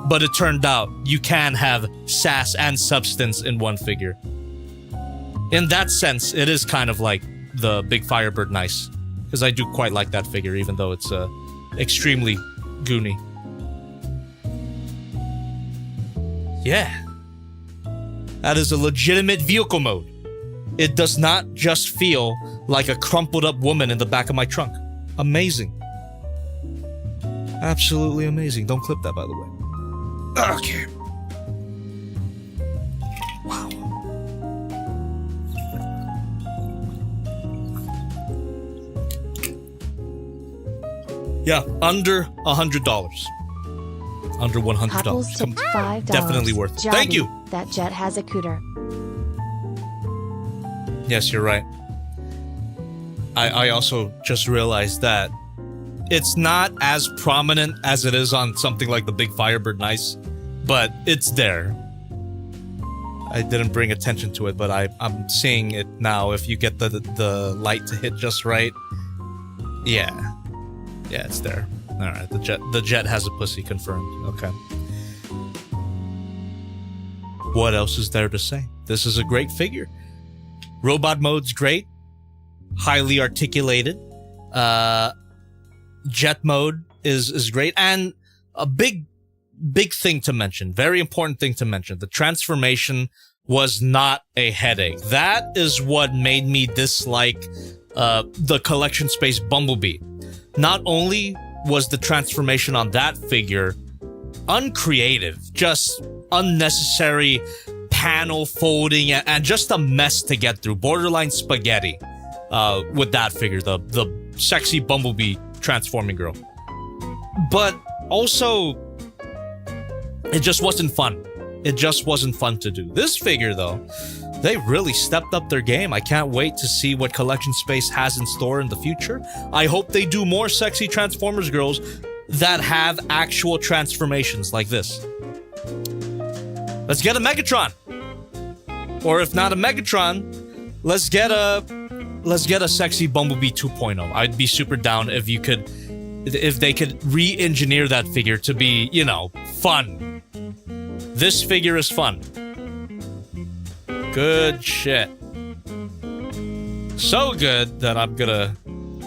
but it turned out you can have sass and substance in one figure. In that sense, it is kind of like the Big Firebird Nice, because I do quite like that figure, even though it's extremely goony. Yeah. That is a legitimate vehicle mode. It does not just feel like a crumpled up woman in the back of my trunk. Amazing. Absolutely amazing. Don't clip that, by the way. Okay. Wow. Yeah, under $100. Under $100. Apples tipped $5. Definitely worth it. Jobby, Thank you. That jet has a cooter. Yes, you're right. I also just realized that it's not as prominent as it is on something like the Big Firebird Nice, but it's there. I didn't bring attention to it, but I'm seeing it now. If you get the light to hit just right, yeah, it's there. All right, the jet has a pussy, confirmed. Okay. What else is there to say? This is a great figure. Robot mode's great, highly articulated. Jet mode is great, and a big thing to mention, very important thing to mention. The transformation was not a headache. That is what made me dislike the Collection Space Bumblebee. Not only was the transformation on that figure uncreative, just unnecessary panel folding and just a mess to get through, borderline spaghetti with that figure, the sexy Bumblebee transforming girl. But also, it just wasn't fun. It just wasn't fun to do. This figure, though, they really stepped up their game. I can't wait to see what Collection Space has in store in the future. I hope they do more sexy Transformers girls that have actual transformations like this. Let's get a Megatron. Or if not a Megatron, let's get a sexy Bumblebee 2.0. I'd be super down if they could re-engineer that figure to be, you know, fun. This figure is fun. Good shit. So good that I'm gonna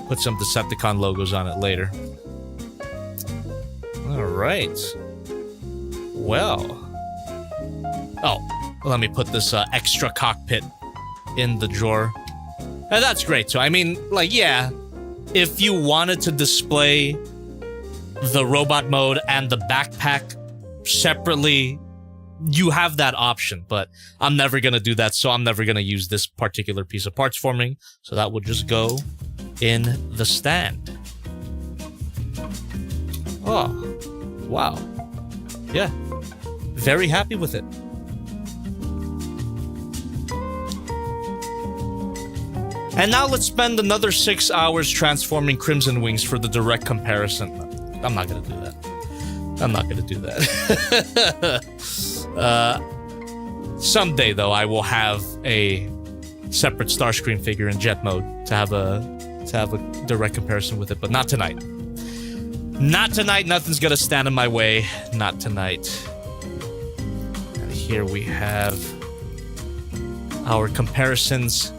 put some Decepticon logos on it later. Alright. Well. Oh, let me put this extra cockpit in the drawer. And that's great too. I mean, like, yeah, if you wanted to display the robot mode and the backpack separately, you have that option, but I'm never gonna do that, so I'm never gonna use this particular piece of parts forming, so that would just go in the stand. Oh, wow. Yeah, very happy with it. And now let's spend another 6 hours transforming Crimson Wings for the direct comparison. I'm not gonna do that. I'm not gonna do that. Someday, though, I will have a separate Starscream figure in jet mode to have a direct comparison with it, but not tonight. Not tonight. Nothing's gonna stand in my way. Not tonight. And here we have our comparisons.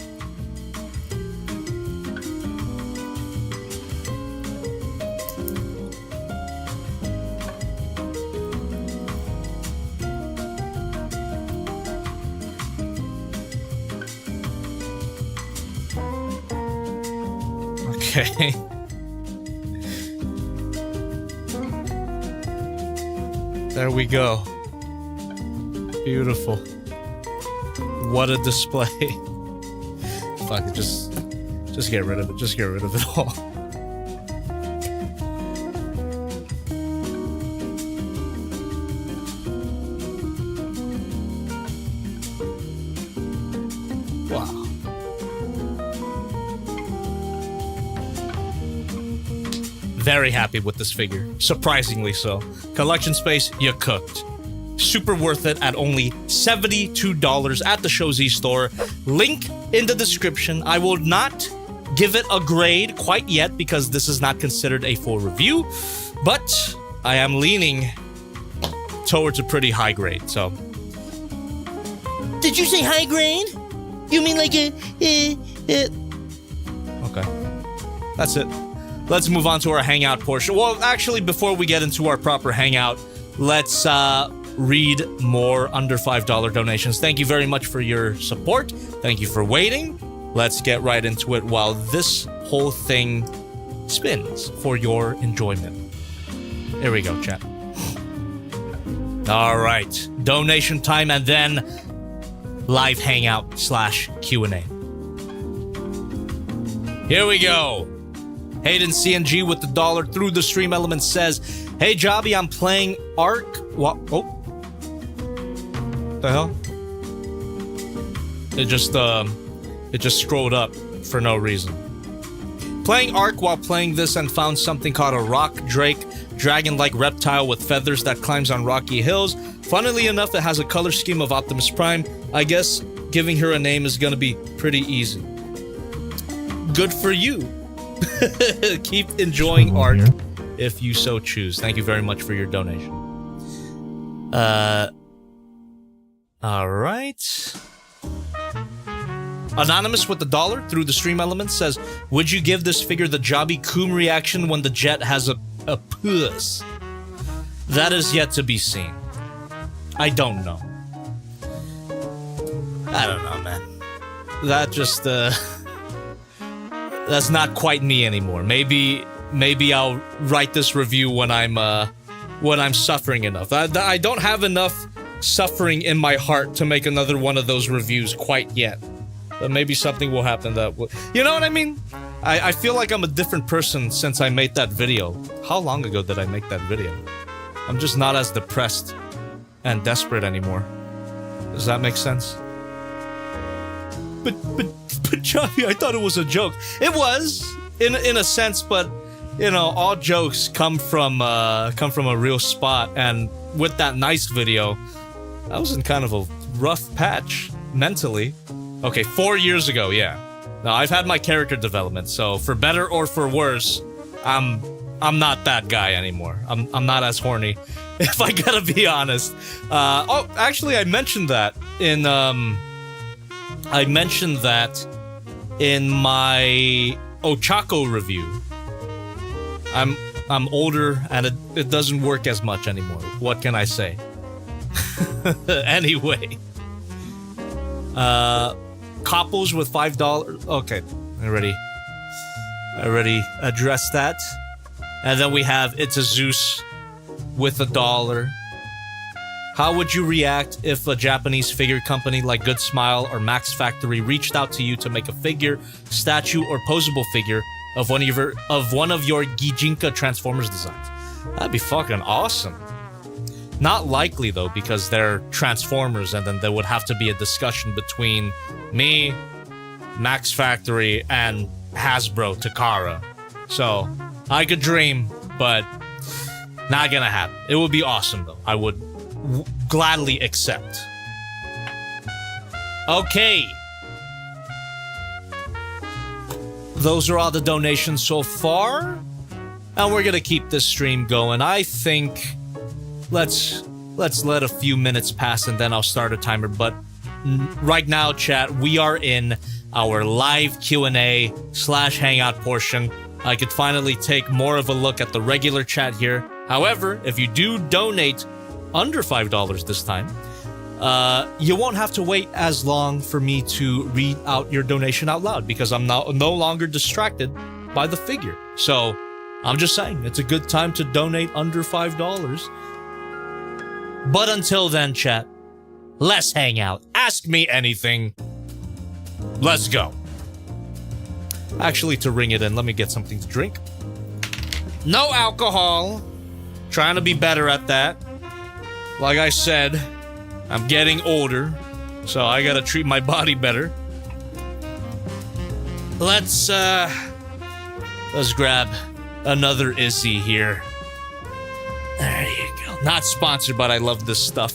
Okay. There we go. Beautiful. What a display. Fuck it, just get rid of it. Just get rid of it all. Wow. Very happy with this figure. Surprisingly so. Collection Space, you cooked. Super worth it at only $72 at the Show Z store. Link in the description. I will not give it a grade quite yet because this is not considered a full review, but I am leaning towards a pretty high grade, so. Did you say high grade? You mean like a Okay. That's it. Let's move on to our hangout portion. Well, actually, before we get into our proper hangout, let's read more under $5 donations. Thank you very much for your support. Thank you for waiting. Let's get right into it while this whole thing spins for your enjoyment. Here we go, chat. All right. Donation time and then live hangout / Q&A. Here we go. Hayden CNG with the $1 through the stream element says, "Hey Jobby, I'm playing Ark." What? Oh. The hell? It just scrolled up for no reason. Playing Ark while playing this and found something called a rock drake, dragon-like reptile with feathers that climbs on rocky hills. Funnily enough, it has a color scheme of Optimus Prime. I guess giving her a name is gonna be pretty easy. Good for you. Keep enjoying Ark if you so choose. Thank you very much for your donation. All right. Anonymous with the $1 through the stream element says, "Would you give this figure the Jobby Coom reaction when the jet has a puss?" That is yet to be seen. I don't know. I don't know, man. That just, that's not quite me anymore. Maybe I'll write this review when I'm suffering enough. I don't have enough suffering in my heart to make another one of those reviews quite yet. But maybe something will happen that will... You know what I mean? I feel like I'm a different person since I made that video. How long ago did I make that video? I'm just not as depressed and desperate anymore. Does that make sense? But Johnny, I thought it was a joke. It was, in a sense, but you know, all jokes come from a real spot. And with that nice video, I was in kind of a rough patch mentally. Okay, 4 years ago, yeah. Now I've had my character development, so for better or for worse, I'm not that guy anymore. I'm not as horny, if I gotta be honest. Oh, actually, I mentioned that in my Ochako review. I'm older and it doesn't work as much anymore. What can I say? Anyway. Couples with $5. Okay, I already addressed that. And then we have It's a Zeus with $1. How would you react if a Japanese figure company like Good Smile or Max Factory reached out to you to make a figure, statue, or posable figure of one of your Gijinka Transformers designs? That'd be fucking awesome. Not likely though, because they're Transformers, and then there would have to be a discussion between me, Max Factory, and Hasbro Takara. So I could dream, but not gonna happen. It would be awesome though. I would gladly accept. Okay. Those are all the donations so far. And we're gonna keep this stream going. I think let's let a few minutes pass and then I'll start a timer. But right now, chat, we are in our live Q&A / hangout portion. I could finally take more of a look at the regular chat here. However, if you do donate under $5 this time, you won't have to wait as long for me to read out your donation out loud because I'm no longer distracted by the figure. So I'm just saying, it's a good time to donate under $5. But until then, chat, let's hang out. Ask me anything. Let's go. Actually, to ring it in, let me get something to drink. No alcohol. Trying to be better at that. Like I said, I'm getting older, so I gotta treat my body better. Let's grab another Izzy here. There you go. Not sponsored, but I love this stuff.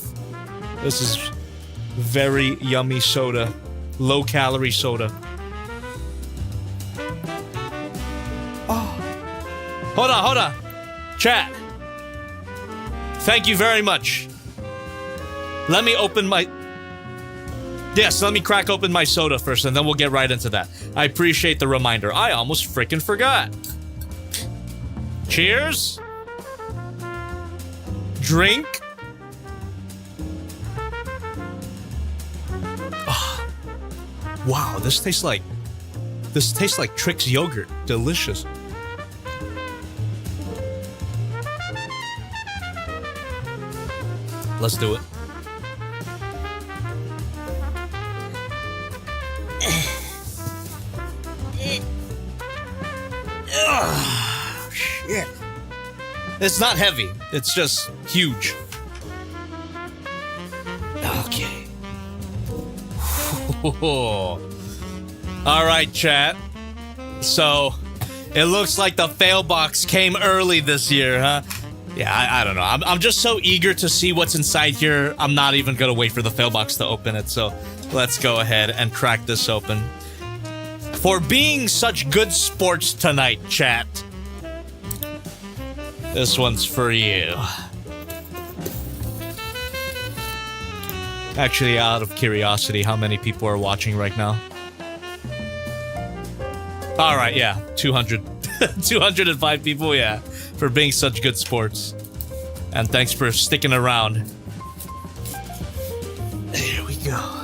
This is very yummy soda. Low-calorie soda. Oh. Hold on. Chat. Thank you very much. Let me open my... Yes, let me crack open my soda first, and then we'll get right into that. I appreciate the reminder. I almost freaking forgot. Cheers. Drink. Oh, wow, this tastes like Trix yogurt. Delicious. Let's do it. Oh, shit. It's not heavy. It's just huge. Okay. All right, chat. So, it looks like the fail box came early this year, huh? Yeah, I don't know. I'm just so eager to see what's inside here. I'm not even gonna wait for the fail box to open it. So, let's go ahead and crack this open. For being such good sports tonight, chat. This one's for you. Actually, out of curiosity, how many people are watching right now? Alright, yeah. 200. 205 people, yeah. For being such good sports. And thanks for sticking around. There we go.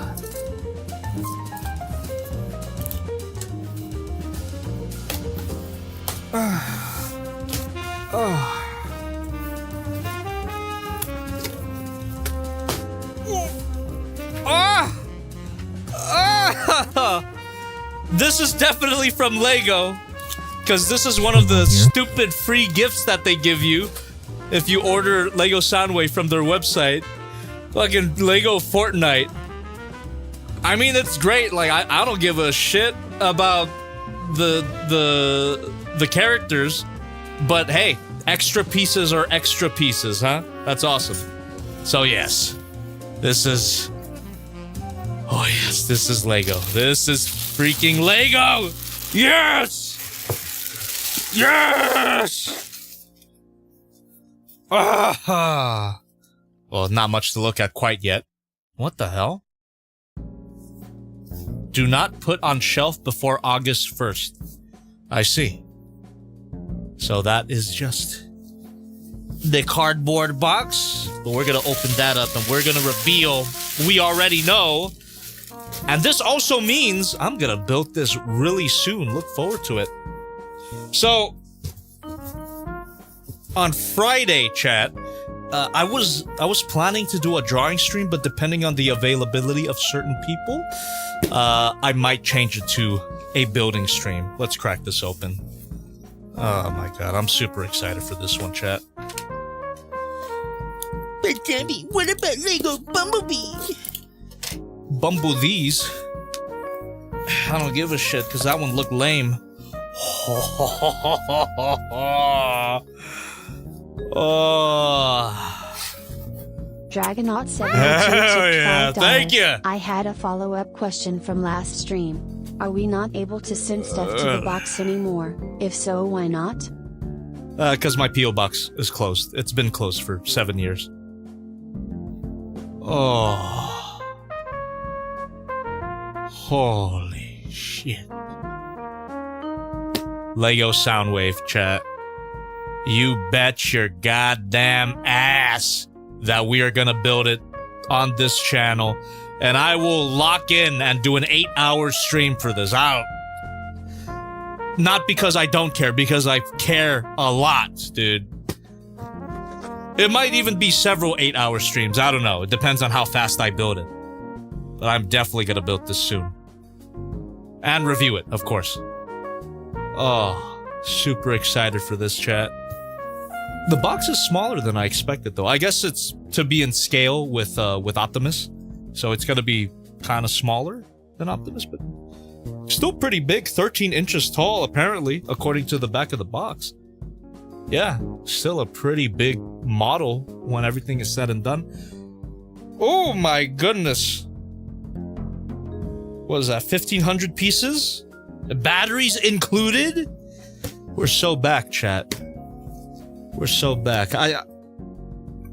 This is definitely from Lego, because this is one of the stupid free gifts that they give you if you order Lego Soundwave from their website. Fucking Lego Fortnite. I mean, it's great. Like, I don't give a shit about the characters, but hey, extra pieces are extra pieces, huh? That's awesome. So yes, this is... Oh yes, this is Lego. This is freaking Lego! Yes! Yes! Ah! Well, not much to look at quite yet. What the hell? Do not put on shelf before August 1st. I see. So that is just the cardboard box. But we're gonna open that up and we're gonna reveal we already know. And this also means I'm gonna build this really soon. Look forward to it. So, on Friday, chat, I was planning to do a drawing stream, but depending on the availability of certain people, I might change it to a building stream. Let's crack this open. Oh my god, I'm super excited for this one, chat. But Gabby, what about Lego Bumblebee? Bumblebees? I don't give a shit, because that one looked lame. Oh. Dragonaut 72 Hell yeah, thank you. I had a follow-up question from last stream. Are we not able to send stuff to the box anymore? If so, why not? Because my P.O. box is closed. It's been closed for 7 years. Oh. Holy shit. Lego Soundwave, chat. You bet your goddamn ass that we are gonna build it on this channel. And I will lock in and do an 8-hour stream for this. Not because I don't care, because I care a lot, dude. It might even be several 8-hour streams. I don't know. It depends on how fast I build it. But I'm definitely gonna build this soon. And review it, of course. Oh, super excited for this, chat. The box is smaller than I expected, though. I guess it's to be in scale with Optimus. So it's gonna be kind of smaller than Optimus, but still pretty big. 13 inches tall, apparently, according to the back of the box. Yeah, still a pretty big model when everything is said and done. Oh my goodness. What is that, 1,500 pieces? The batteries included? We're so back, chat. We're so back.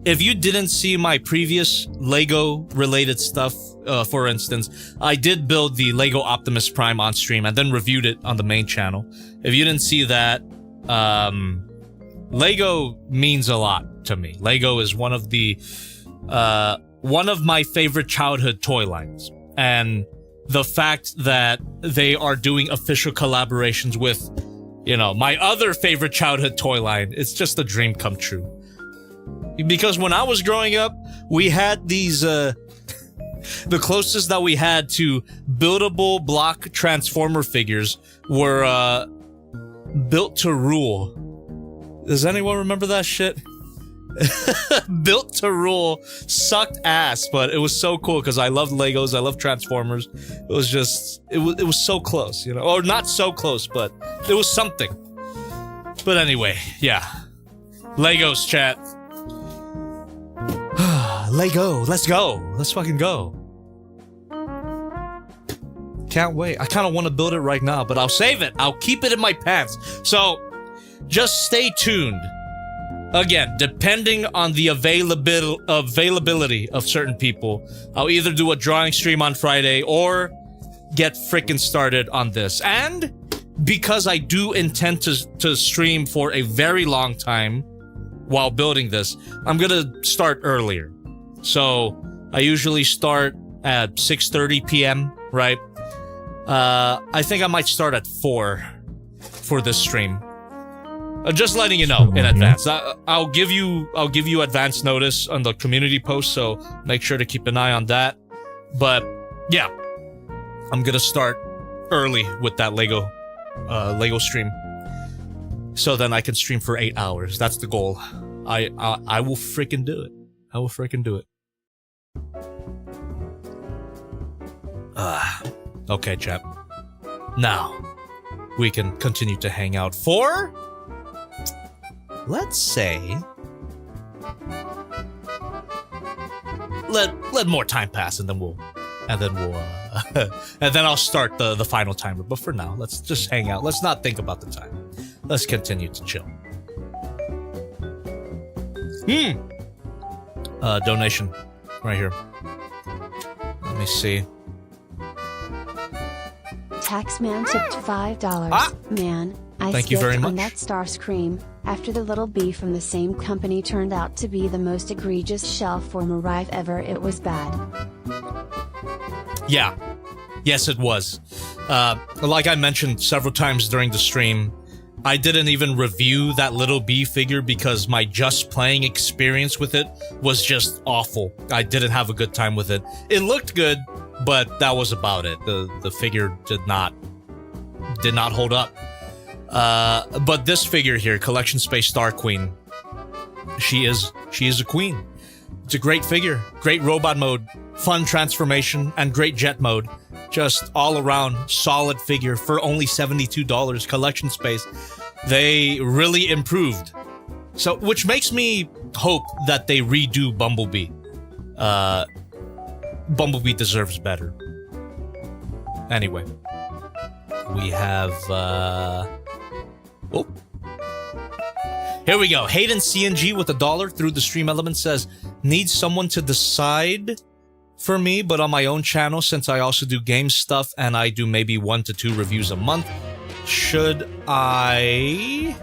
if you didn't see my previous Lego related stuff, for instance, I did build the Lego Optimus Prime on stream and then reviewed it on the main channel. If you didn't see that, Lego means a lot to me. Lego is one of my favorite childhood toy lines. And the fact that they are doing official collaborations with, you know, my other favorite childhood toy line, it's just a dream come true. Because when I was growing up, we had these, the closest that we had to buildable block Transformer figures were, Built to Rule. Does anyone remember that shit? Built to Rule sucked ass, but it was so cool because I loved Legos, I loved Transformers. It was just, it was so close, you know, or not so close, but it was something. But anyway, yeah, Legos, chat. Lego, let's go, let's fucking go. Can't wait. I kind of want to build it right now, but I'll save it. I'll keep it in my pants. So just stay tuned. Again, depending on the availability of certain people, I'll either do a drawing stream on Friday or get frickin' started on this. And because I do intend to stream for a very long time while building this, I'm gonna start earlier. So I usually start at 6:30 p.m., right? I think I might start at 4 for this stream. Just letting you know in advance. I'll give you advance notice on the community post, so make sure to keep an eye on that. But yeah, I'm gonna start early with that Lego stream, so then I can stream for 8 hours. That's the goal. I will freaking do it. I will freaking do it. Okay, chap. Now we can continue to hang out for, let's say, let more time pass, and then we'll and then I'll start the final timer. But for now, let's just hang out. Let's not think about the time. Let's continue to chill. Donation right here. Let me see. Taxman tipped $5. Man, I Thank you very skipped on much. that Starscream after the little bee from the same company turned out to be the most egregious shell form arrive ever. It was bad. Yeah. Yes, it was. Like I mentioned several times during the stream, I didn't even review that little bee figure because my just playing experience with it was just awful. I didn't have a good time with it. It looked good, but that was about it. The figure did not hold up. But this figure here, Collection Space STARQUEEN, she is a queen. It's a great figure, great robot mode, fun transformation, and great jet mode. Just all around solid figure for only $72. Collection Space, they really improved. So, which makes me hope that they redo Bumblebee. Bumblebee deserves better. Anyway, we have oh, here we go. Hayden CNG with $1 through the stream element says, need someone to decide for me, but on my own channel, since I also do game stuff and I do maybe 1 to 2 reviews a month. Should I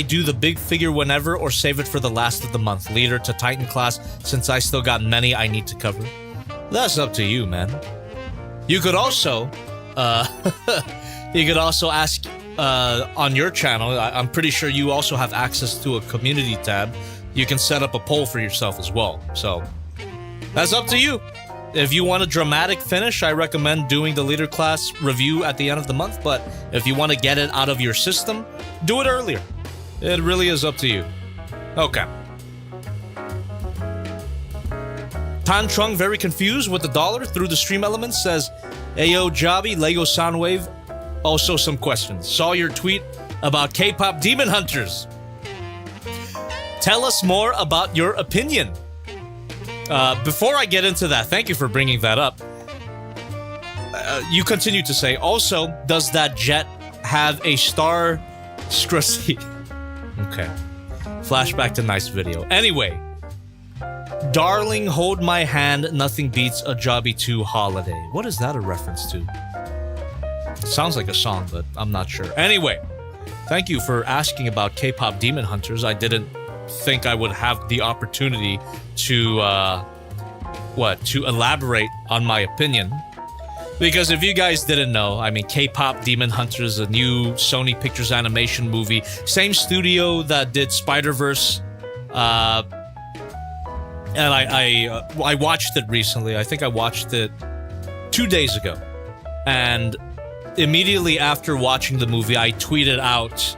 do the big figure whenever or save it for the last of the month? Leader to Titan class, since I still got many I need to cover. That's up to you, man. You could also ask on your channel. I'm pretty sure you also have access to a community tab. You can set up a poll for yourself as well. So that's up to you. If you want a dramatic finish, I recommend doing the leader class review at the end of the month. But if you want to get it out of your system, do it earlier. It really is up to you. Okay. Tan Trung, very confused with $1 through the stream element, says, Ayo Jobby, Lego Soundwave. Also some questions. Saw your tweet about K-pop demon hunters. Tell us more about your opinion. Before I get into that, thank you for bringing that up. You continue to say, also, does that jet have a star scrussy? Okay. Flashback to nice video. Anyway, Darling, Hold My Hand, Nothing Beats a Jobby 2 Holiday. What is that a reference to? Sounds like a song, but I'm not sure. Anyway, thank you for asking about K-pop Demon Hunters. I didn't think I would have the opportunity to, to elaborate on my opinion. Because if you guys didn't know, I mean, K-pop Demon Hunters, a new Sony Pictures Animation movie. Same studio that did Spider-Verse. And I watched it recently. I think I watched it 2 days ago. And immediately after watching the movie, I tweeted out,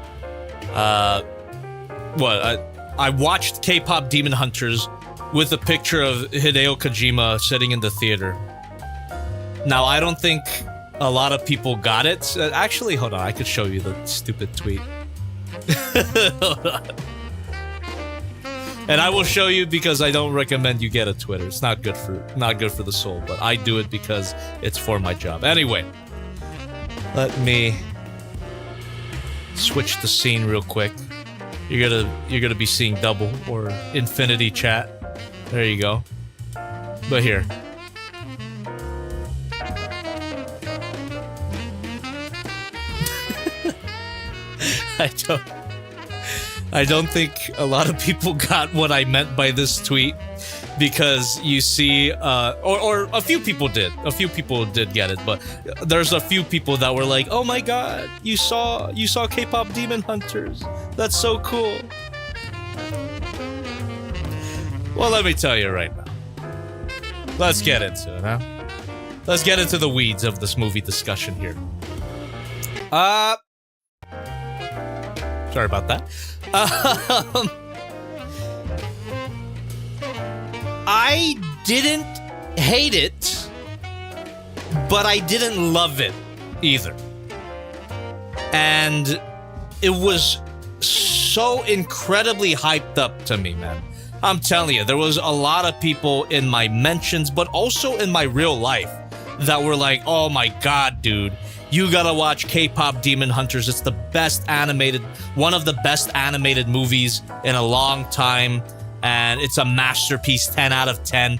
I watched K-pop Demon Hunters with a picture of Hideo Kojima sitting in the theater. Now, I don't think a lot of people got it. Actually, hold on. I could show you the stupid tweet. Hold on. And I will show you because I don't recommend you get a Twitter. It's not good for the soul, but I do it because it's for my job. Anyway, let me switch the scene real quick. You're gonna be seeing double or infinity chat. There you go. But here. I don't think a lot of people got what I meant by this tweet, because you see, or a few people did. A few people did get it, but there's a few people that were like, "Oh my god, you saw K-pop Demon Hunters? That's so cool." Well, let me tell you right now. Let's get into it, huh? Let's get into the weeds of this movie discussion here. Sorry about that. I didn't hate it, but I didn't love it either. And it was so incredibly hyped up to me, man. I'm telling you, there was a lot of people in my mentions, but also in my real life, that were like, "Oh my god, dude, you gotta watch K-pop Demon Hunters. It's the best animated, one of the best animated movies in a long time, and it's a masterpiece, 10 out of 10.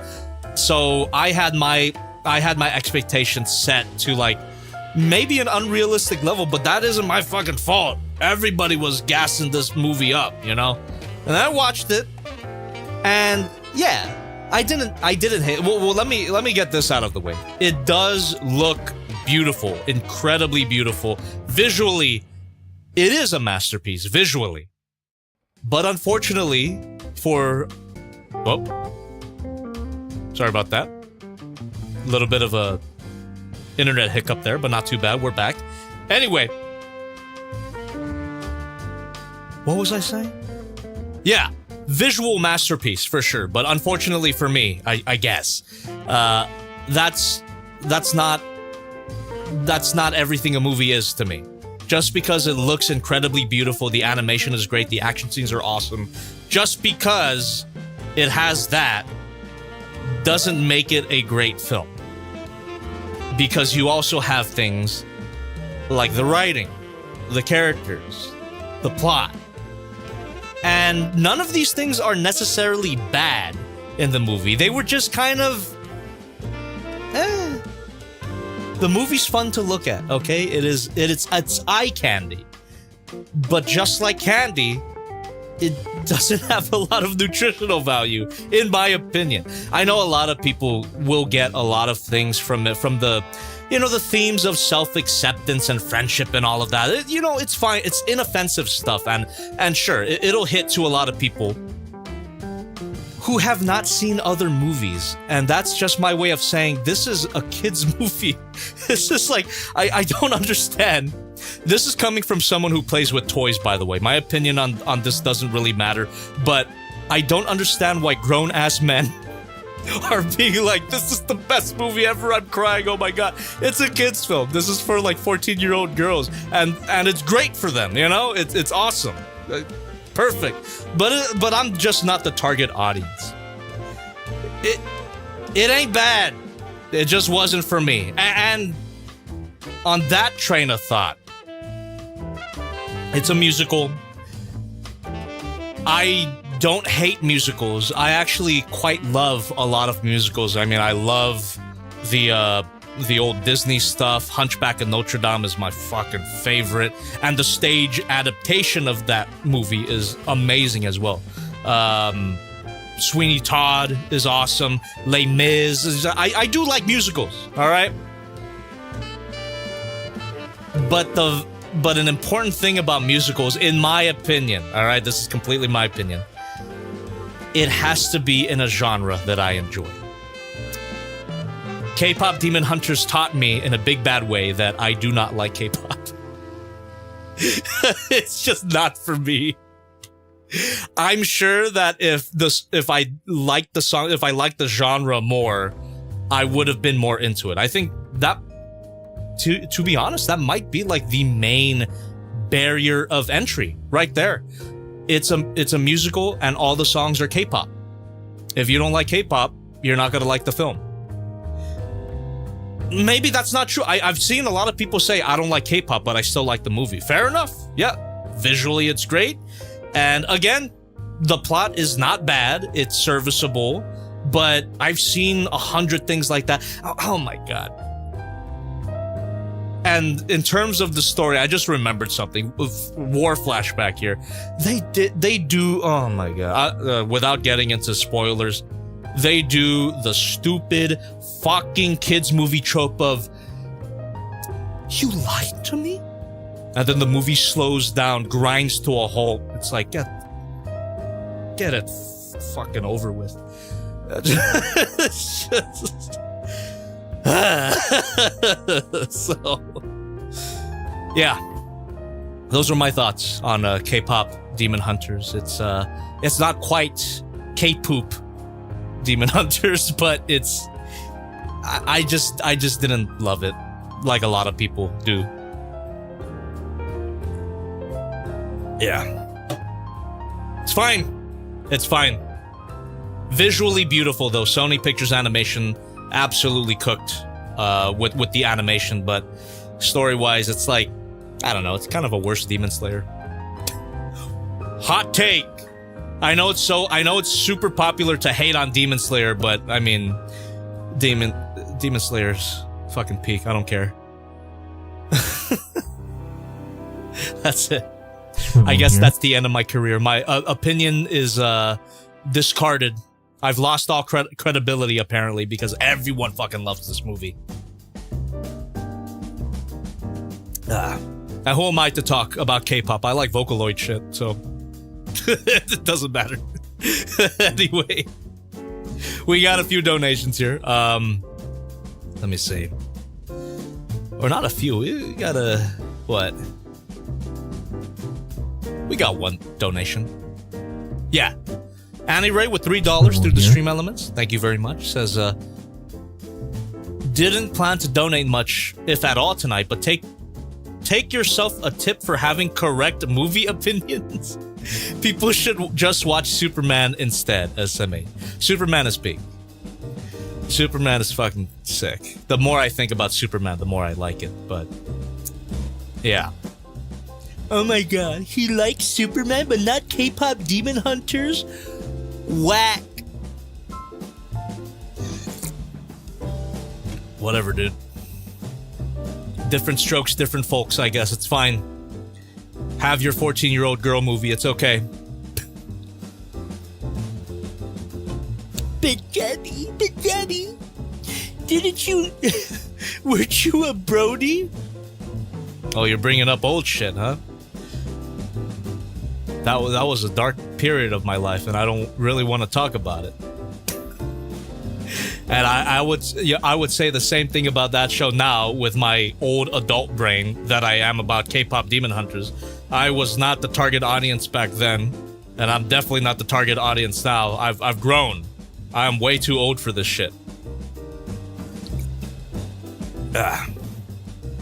So I had my expectations set to like maybe an unrealistic level, but that isn't my fucking fault. Everybody was gassing this movie up, you know? And I watched it, and yeah, I didn't hate it. Well, let me get this out of the way. It does look beautiful, incredibly beautiful. Visually, it is a masterpiece, visually. But unfortunately, sorry about that. A little bit of a internet hiccup there, but not too bad. We're back. Anyway. What was I saying? Yeah, visual masterpiece for sure. But unfortunately for me, I guess, that's not everything a movie is to me. Just because it looks incredibly beautiful, the animation is great, the action scenes are awesome, just because it has that doesn't make it a great film. Because you also have things like the writing, the characters, the plot. And none of these things are necessarily bad in the movie. They were just kind of The movie's fun to look at, okay? It's eye candy. But just like candy, it doesn't have a lot of nutritional value, in my opinion. I know a lot of people will get a lot of things from it, from the, the themes of self-acceptance and friendship and all of that. It's fine. It's inoffensive stuff, and sure, it'll hit to a lot of people who have not seen other movies, and that's just my way of saying this is a kid's movie. It's just like, I don't understand. This is coming from someone who plays with toys, by the way. My opinion on this doesn't really matter, but I don't understand why grown-ass men are being like, this is the best movie ever, I'm crying, oh my god. It's a kid's film. This is for like 14-year-old girls, and it's great for them, It's awesome. Perfect. But I'm just not the target audience. It ain't bad. It just wasn't for me. And on that train of thought, it's a musical. I don't hate musicals. I actually quite love a lot of musicals. I mean, I love the old Disney stuff. Hunchback of Notre Dame is my fucking favorite, and the stage adaptation of that movie is amazing as well. Sweeney Todd is awesome. Les Mis. I do like musicals. All right, but an important thing about musicals, in my opinion, all right, this is completely my opinion, it has to be in a genre that I enjoy. K-pop Demon Hunters taught me in a big bad way that I do not like K-pop. It's just not for me. I'm sure that if I liked the song, if I liked the genre more, I would have been more into it. I think that, to be honest, that might be like the main barrier of entry right there. It's a musical and all the songs are K-pop. If you don't like K-pop, you're not gonna like the film. Maybe that's not true. I've seen a lot of people say, I don't like K-pop, but I still like the movie. Fair enough. Yeah. Visually, it's great. And again, the plot is not bad. It's serviceable. But I've seen 100 things like that. Oh my God. And in terms of the story, I just remembered something. War flashback here. They do, oh my God. Without getting into spoilers, they do the stupid fucking kids movie trope of, you lied to me? And then the movie slows down, grinds to a halt. It's like, get it fucking over with. It's just... So, yeah. Those are my thoughts on K-pop Demon Hunters. It's not quite K-poop Demon Hunters, but it's... I just didn't love it like a lot of people do. Yeah. It's fine. It's fine. Visually beautiful though. Sony Pictures Animation absolutely cooked with the animation, but story-wise it's like, I don't know, it's kind of a worse Demon Slayer. Hot take. I know it's super popular to hate on Demon Slayer, but I mean, Demon Slayer's fucking peak. I don't care. That's it. I guess that's the end of my career. My opinion is discarded. I've lost all credibility apparently because everyone fucking loves this movie. And who am I to talk about K-pop? I like Vocaloid shit, so it doesn't matter. Anyway, we got a few donations here. Let me see. Or not a few. We got what? We got one donation. Yeah. Annie Ray with $3 through the stream elements. Thank you very much. Says, didn't plan to donate much, if at all, tonight, but take yourself a tip for having correct movie opinions. People should just watch Superman instead, SMA. Superman is peak. Superman is fucking sick. The more I think about Superman, the more I like it, but yeah. Oh my God, he likes Superman, but not K-pop Demon Hunters? Whack. Whatever, dude. Different strokes, different folks, I guess. It's fine. Have your 14-year-old girl movie. It's okay. But Daddy, didn't you... weren't you a Brody? Oh, you're bringing up old shit, huh? That was a dark period of my life, and I don't really want to talk about it. And I would say the same thing about that show now with my old adult brain that I am about K-pop Demon Hunters. I was not the target audience back then, and I'm definitely not the target audience now. I've grown. I am way too old for this shit.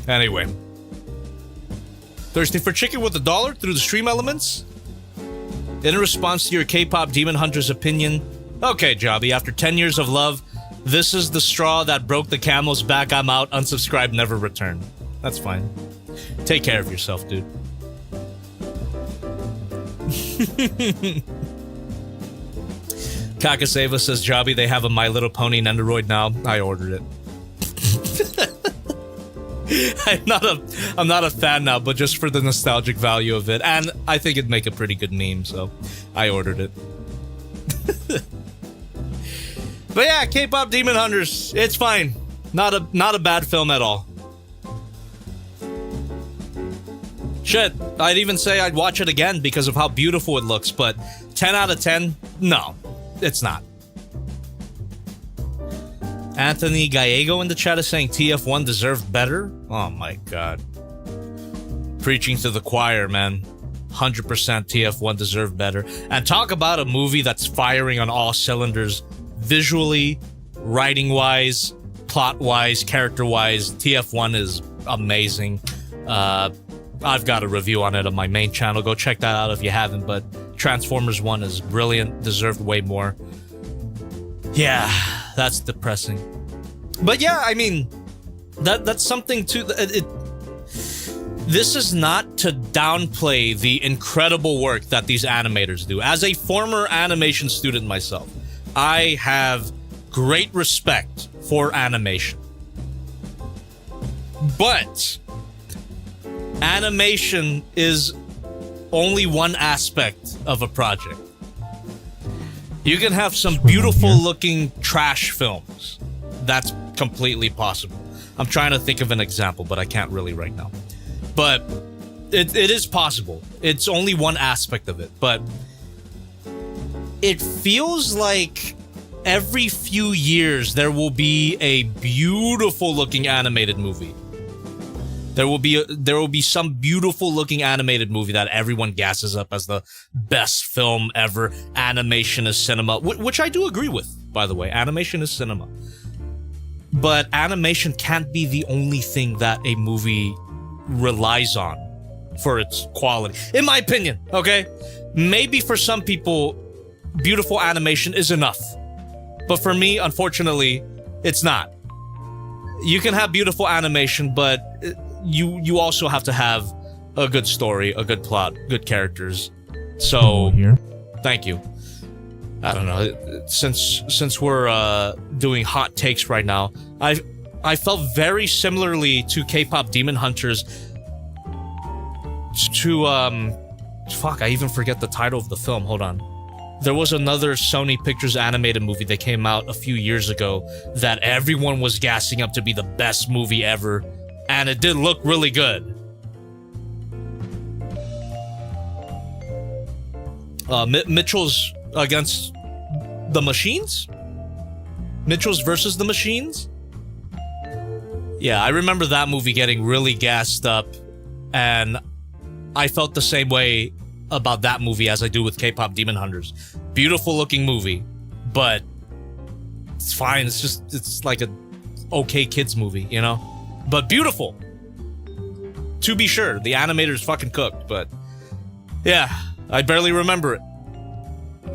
Anyway. Thirsty for chicken with $1 through the stream elements? In response to your K-pop Demon Hunters opinion, okay, Jobby, after 10 years of love, this is the straw that broke the camel's back. I'm out. Unsubscribe, never return. That's fine. Take care of yourself, dude. Kakaseva says, Jobby, they have a My Little Pony Nendoroid now. I ordered it. I'm not a fan now, but just for the nostalgic value of it. And I think it'd make a pretty good meme, so I ordered it. But yeah, K-pop Demon Hunters, it's fine. Not a bad film at all. Shit, I'd even say I'd watch it again because of how beautiful it looks, but 10 out of 10? No, it's not. Anthony Gallego in the chat is saying TF1 deserved better? Oh my god. Preaching to the choir, man. 100% TF1 deserved better. And talk about a movie that's firing on all cylinders. Visually, writing-wise, plot-wise, character-wise. TF1 is amazing. I've got a review on it on my main channel. Go check that out if you haven't. But Transformers 1 is brilliant. Deserved way more. Yeah, that's depressing. But yeah, I mean, that's something too. This is not to downplay the incredible work that these animators do. As a former animation student myself, I have great respect for animation. But animation is only one aspect of a project. You can have some beautiful looking trash films. That's completely possible. I'm trying to think of an example, but I can't really right now. But it is possible. It's only one aspect of it. But it feels like every few years there will be a beautiful looking animated movie. There will be some beautiful looking animated movie that everyone gasses up as the best film ever. Animation is cinema, which I do agree with, by the way. Animation is cinema. But animation can't be the only thing that a movie relies on for its quality. In my opinion, okay? Maybe for some people, beautiful animation is enough. But for me, unfortunately, it's not. You can have beautiful animation, but you also have to have a good story, a good plot, good characters. So, thank you. I don't know. Since we're doing hot takes right now, I felt very similarly to K-pop Demon Hunters. To fuck, I even forget the title of the film. Hold on. There was another Sony Pictures animated movie that came out a few years ago that everyone was gassing up to be the best movie ever, and it did look really good. Mitchell's against the Machines? Mitchell's versus the Machines? Yeah, I remember that movie getting really gassed up, and I felt the same way about that movie as I do with K-pop Demon Hunters. Beautiful looking movie, but it's fine. It's like a okay kids movie, you know? But beautiful. To be sure, the animator's fucking cooked, but yeah, I barely remember it.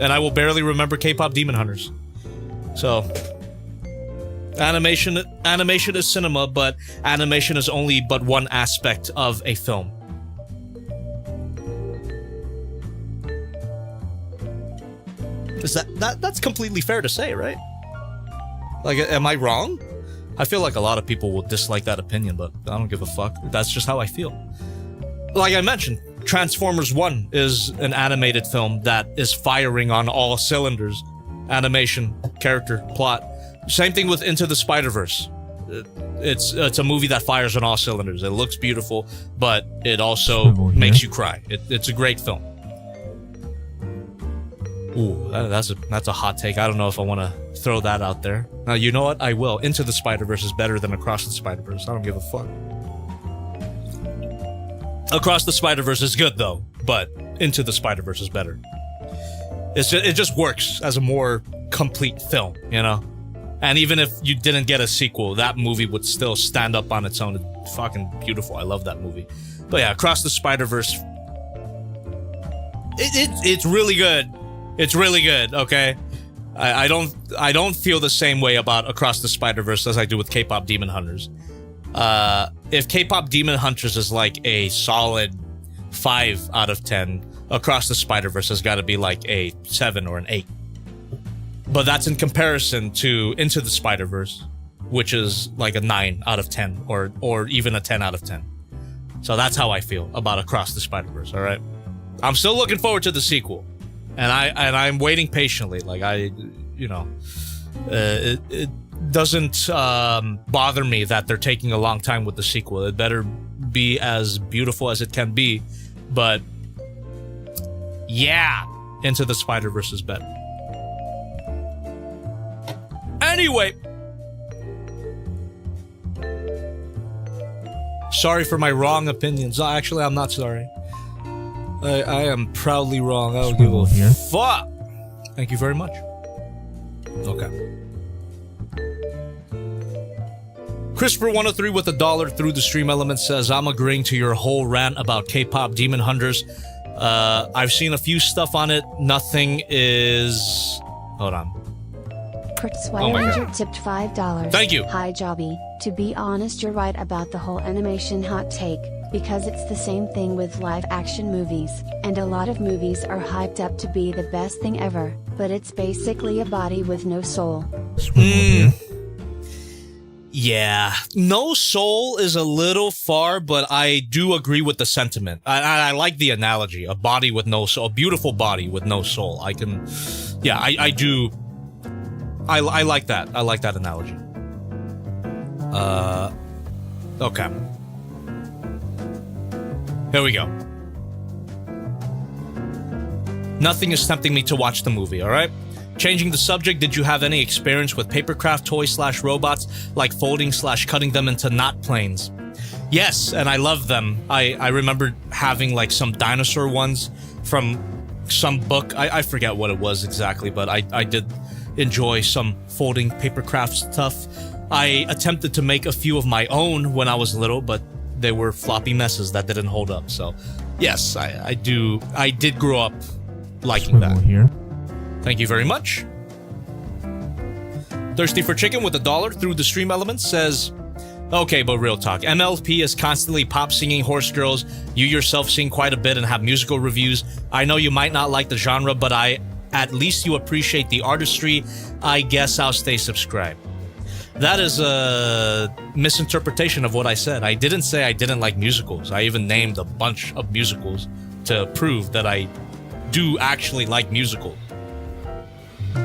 And I will barely remember K-pop Demon Hunters. So, animation is cinema, but animation is only but one aspect of a film. Is that's completely fair to say, right? Like, am I wrong? I feel like a lot of people will dislike that opinion, but I don't give a fuck. That's just how I feel. Like I mentioned, Transformers 1 is an animated film that is firing on all cylinders. Animation, character, plot. Same thing with Into the Spider-Verse. It's a movie that fires on all cylinders. It looks beautiful, but it also makes you cry. It's a great film. Ooh, that's a hot take. I don't know if I want to throw that out there. Now, you know what? I will. Into the Spider-Verse is better than Across the Spider-Verse. I don't give a fuck. Across the Spider-Verse is good, though, but Into the Spider-Verse is better. It just works as a more complete film, you know? And even if you didn't get a sequel, that movie would still stand up on its own. It's fucking beautiful. I love that movie. But yeah, Across the Spider-Verse, it's really good. It's really good, okay? I don't feel the same way about Across the Spider-Verse as I do with K-pop Demon Hunters. If K-pop Demon Hunters is like a solid 5 out of 10. Across the Spider-Verse has got to be like a 7 or an 8. But that's in comparison to Into the Spider-Verse, which is like a 9 out of 10 or even a 10 out of 10. So that's how I feel about Across the Spider-Verse, all right? I'm still looking forward to the sequel. And I'm waiting patiently. Like it doesn't bother me that they're taking a long time with the sequel. It better be as beautiful as it can be. But yeah, Into the Spider-Verse is better. Anyway, sorry for my wrong opinions. Actually, I'm not sorry. I am proudly wrong. I don't give a fuck. Thank you very much. Okay. Crisper103 with $1 through the stream element says, I'm agreeing to your whole rant about K-pop Demon Hunters. I've seen a few stuff on it. Nothing is... Hold on. Kurt Swider tipped $5. Thank you. Hi, Jobby. To be honest, you're right about the whole animation hot take, because it's the same thing with live-action movies, and a lot of movies are hyped up to be the best thing ever, but it's basically a body with no soul. Yeah, no soul is a little far, but I do agree with the sentiment. I like the analogy, a body with no soul, a beautiful body with no soul. I can, yeah, I do. I like that. I like that analogy. Okay. Here we go. Nothing is tempting me to watch the movie, alright? Changing the subject, did you have any experience with papercraft toys / robots, like folding / cutting them into knot planes? Yes, and I love them. I remember having like some dinosaur ones from some book. I forget what it was exactly, but I did enjoy some folding papercraft stuff. I attempted to make a few of my own when I was little, but they were floppy messes that didn't hold up. So, yes, I did grow up liking that. Here. Thank you very much. Thirsty for Chicken with $1 through the stream element says, okay, but real talk. MLP is constantly pop singing horse girls. You yourself sing quite a bit and have musical reviews. I know you might not like the genre, but at least you appreciate the artistry. I guess I'll stay subscribed. That is a misinterpretation of what I said. I didn't say I didn't like musicals. I even named a bunch of musicals to prove that I do actually like musicals.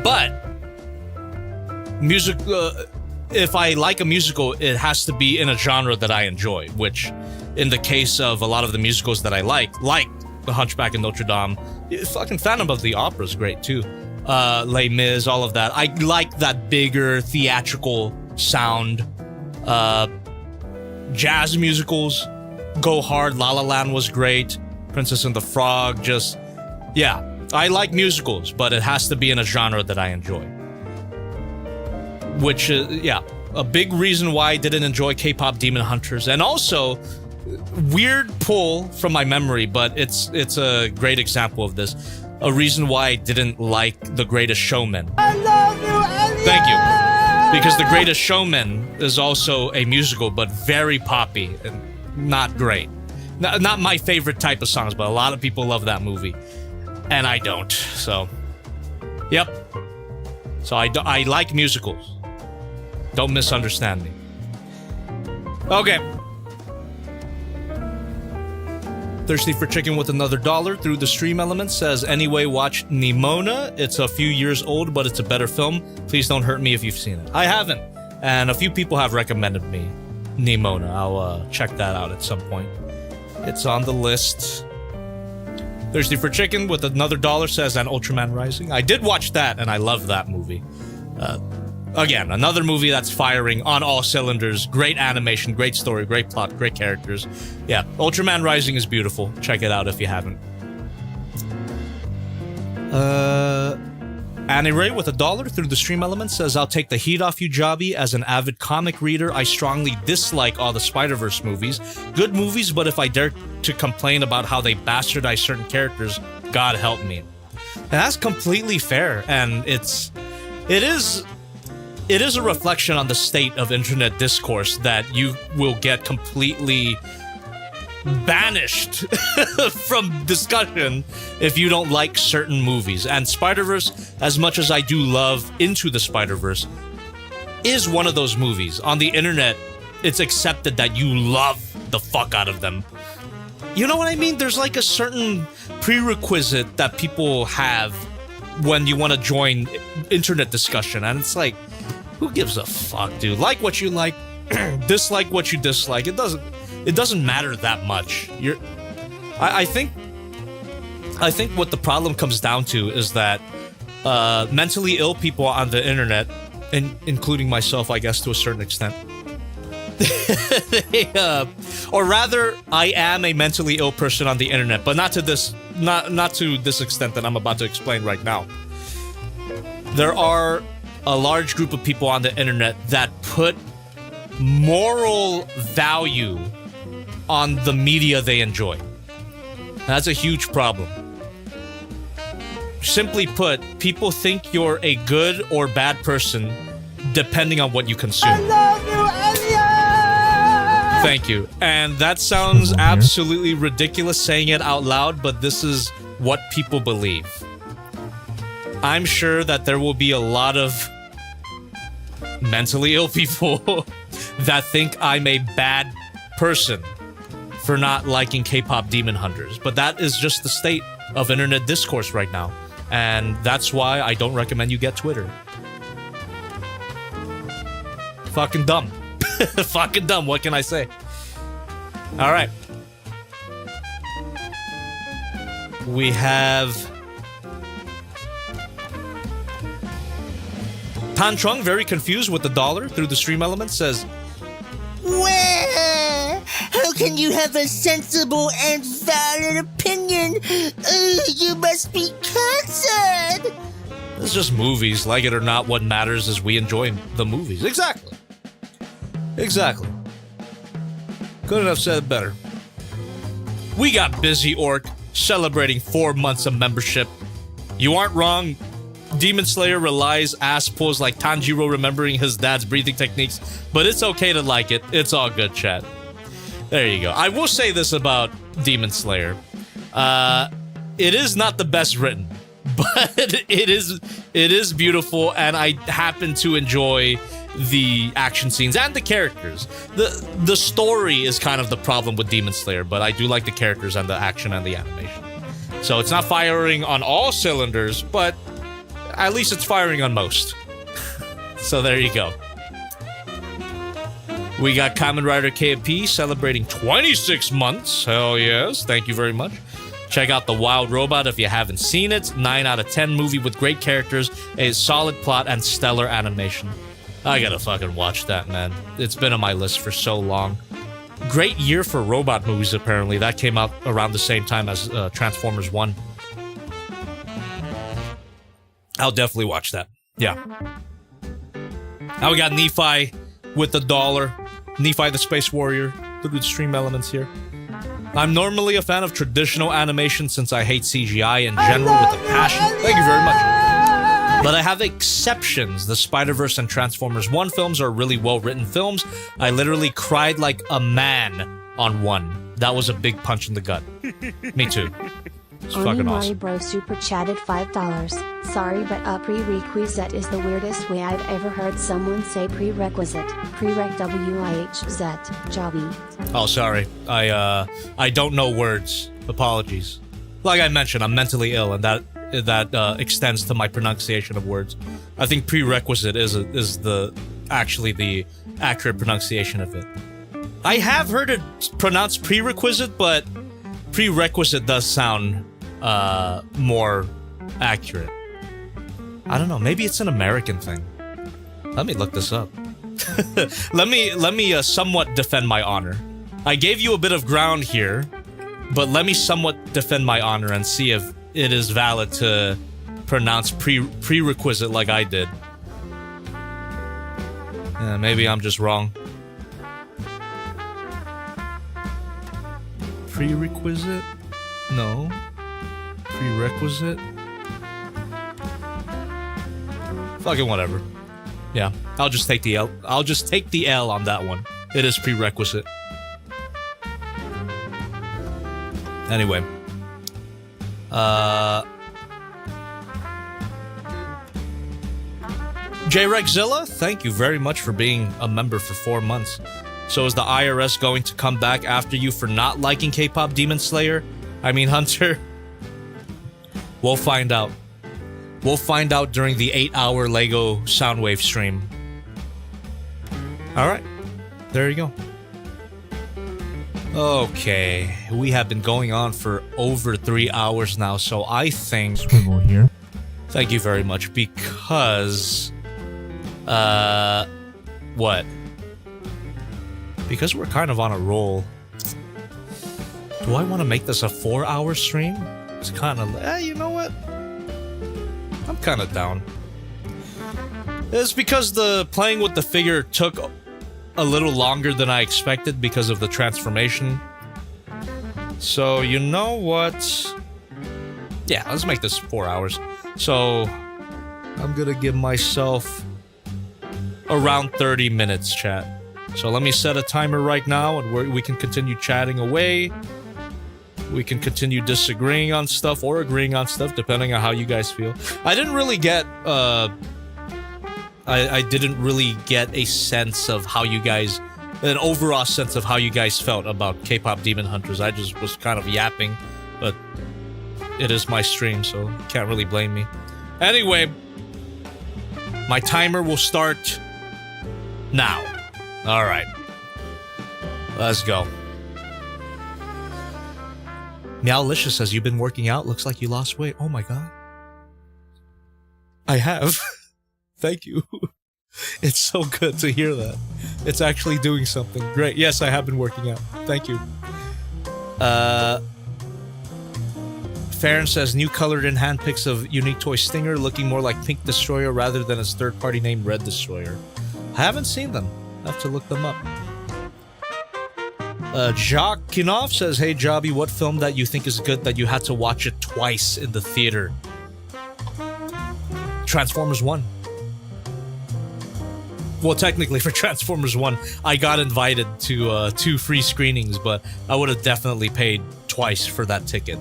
But if I like a musical, it has to be in a genre that I enjoy, which in the case of a lot of the musicals that I like The Hunchback of Notre Dame, fucking Phantom of the Opera is great too. Les Mis, all of that. I like that bigger theatrical sound. Jazz musicals go hard. La La Land was great. Princess and the Frog, just, yeah. I like musicals, but it has to be in a genre that I enjoy. Which is, yeah, a big reason why I didn't enjoy K-pop Demon Hunters. And also, weird pull from my memory, but it's a great example of this. A reason why I didn't like The Greatest Showman. I love you, Elliot! Thank you. Because The Greatest Showman is also a musical, but very poppy and not great. Not my favorite type of songs, but a lot of people love that movie. And I don't, so... Yep. So I like musicals. Don't misunderstand me. Okay. Thirsty for Chicken with another $1 through the stream element says, anyway, watch Nimona. It's a few years old, but it's a better film. Please don't hurt me if you've seen it. I haven't. And a few people have recommended me Nimona. I'll check that out at some point. It's on the list. Thirsty for Chicken with another $1 says, and Ultraman Rising. I did watch that, and I love that movie. Again, another movie that's firing on all cylinders. Great animation, great story, great plot, great characters. Yeah, Ultraman Rising is beautiful. Check it out if you haven't. Annie Ray with $1 through the stream element says, I'll take the heat off you, Jobby. As an avid comic reader, I strongly dislike all the Spider-Verse movies. Good movies, but if I dare to complain about how they bastardize certain characters, God help me. And that's completely fair, and it is a reflection on the state of internet discourse that you will get completely banished from discussion if you don't like certain movies. And Spider-Verse, as much as I do love Into the Spider-Verse, is one of those movies. On the internet, it's accepted that you love the fuck out of them. You know what I mean? There's like a certain prerequisite that people have when you want to join internet discussion, and it's like, who gives a fuck, dude? Like what you like, dislike what you dislike. It doesn't matter that much. I think what the problem comes down to is that mentally ill people on the internet, including myself, I guess, to a certain extent. Or rather, I am a mentally ill person on the internet, but not to this extent that I'm about to explain right now. There are a large group of people on the internet that put moral value on the media they enjoy. That's a huge problem. Simply put, people think you're a good or bad person depending on what you consume. I love you, Anya! Thank you. And that sounds absolutely ridiculous saying it out loud, but this is what people believe. I'm sure that there will be a lot of mentally ill people that think I'm a bad person for not liking K-pop Demon Hunters, but that is just the state of internet discourse right now. And that's why I don't recommend you get Twitter. Fucking dumb. Fucking dumb, what can I say? Alright. We have Tan Trung, very confused with the dollar through the stream element, says, Where? How can you have a sensible and valid opinion? You must be cancelled! it's just movies. Like it or not, what matters is we enjoy the movies. Exactly. Exactly. Couldn't have said it better. We got Busy Orc celebrating 4 months of membership. You aren't wrong. Demon Slayer relies ass pulls like Tanjiro remembering his dad's breathing techniques, but it's okay to like it. It's all good, chat. There you go. I will say this about Demon Slayer. It is not the best written, but it is beautiful, and I happen to enjoy the action scenes and the characters. The story is kind of the problem with Demon Slayer, but I do like the characters and the action and the animation. So it's not firing on all cylinders, but at least it's firing on most. So there you go. We got Kamen Rider KP celebrating 26 months. Hell yes. Thank you very much. Check out The Wild Robot if you haven't seen it. 9 out of 10 movie with great characters, a solid plot, and stellar animation. I gotta fucking watch that, man. It's been on my list for so long. Great year for robot movies, apparently. That came out around the same time as Transformers 1. I'll definitely watch that. Yeah. Now we got Nephi with the dollar. Nephi the Space Warrior. Through the stream elements here. I'm normally a fan of traditional animation since I hate CGI in general with a passion. Thank you very much. But I have exceptions. The Spider-Verse and Transformers 1 films are really well-written films. I literally cried like a man on one. That was a big punch in the gut. Me too. It's fucking awesome. Bro super chatted $5. Sorry, but a prerequisite is the weirdest way I've ever heard someone say prerequisite. Prereq WIHZ. Jobby. Oh, sorry. I don't know words. Apologies. Like I mentioned, I'm mentally ill, and that extends to my pronunciation of words. I think prerequisite is actually the accurate pronunciation of it. I have heard it pronounced prerequisite, but prerequisite does sound more accurate. I don't know. Maybe it's an American thing. Let me look this up. let me somewhat defend my honor. I gave you a bit of ground here, but let me somewhat defend my honor and see if it is valid to pronounce prerequisite like I did. Yeah, maybe I'm just wrong. Prerequisite? No. Prerequisite? Fucking whatever. Yeah, I'll just take the L. I'll just take the L on that one. It is prerequisite. Anyway. J-Rexzilla, thank you very much for being a member for 4 months. So is the IRS going to come back after you for not liking K-pop Demon Slayer? I mean, Hunter? We'll find out. We'll find out during the 8-hour LEGO Soundwave stream. Alright. There you go. Okay. We have been going on for over 3 hours now, so I think... Swivel here. Thank you very much, because... What? Because we're kind of on a roll. Do I want to make this a 4-hour stream? It's kind of... you know what? I'm kind of down. It's because the playing with the figure took a little longer than I expected because of the transformation. So, you know what? Yeah, let's make this 4 hours. So, I'm gonna give myself around 30 minutes, chat. So let me set a timer right now, and we can continue chatting away. We can continue disagreeing on stuff or agreeing on stuff, depending on how you guys feel. I didn't really get, I didn't really get a sense of how you guys, an overall sense of how you guys felt about K-pop Demon Hunters. I just was kind of yapping, but it is my stream, so you can't really blame me. Anyway, my timer will start now. Alright. Let's go. Meowlicious says, you've been working out? Looks like you lost weight. Oh my god. I have. Thank you. It's so good to hear that. It's actually doing something. Great. Yes, I have been working out. Thank you. Farron says, new colored in hand pics of Unique Toy Stinger looking more like Pink Destroyer rather than its third-party name Red Destroyer. I haven't seen them. I have to look them up. Jacques Kinov says, hey Jobby, what film that you think is good that you had to watch it twice in the theater? Transformers 1. Well, technically for Transformers 1, I got invited to 2 free screenings, but I would have definitely paid twice for that ticket.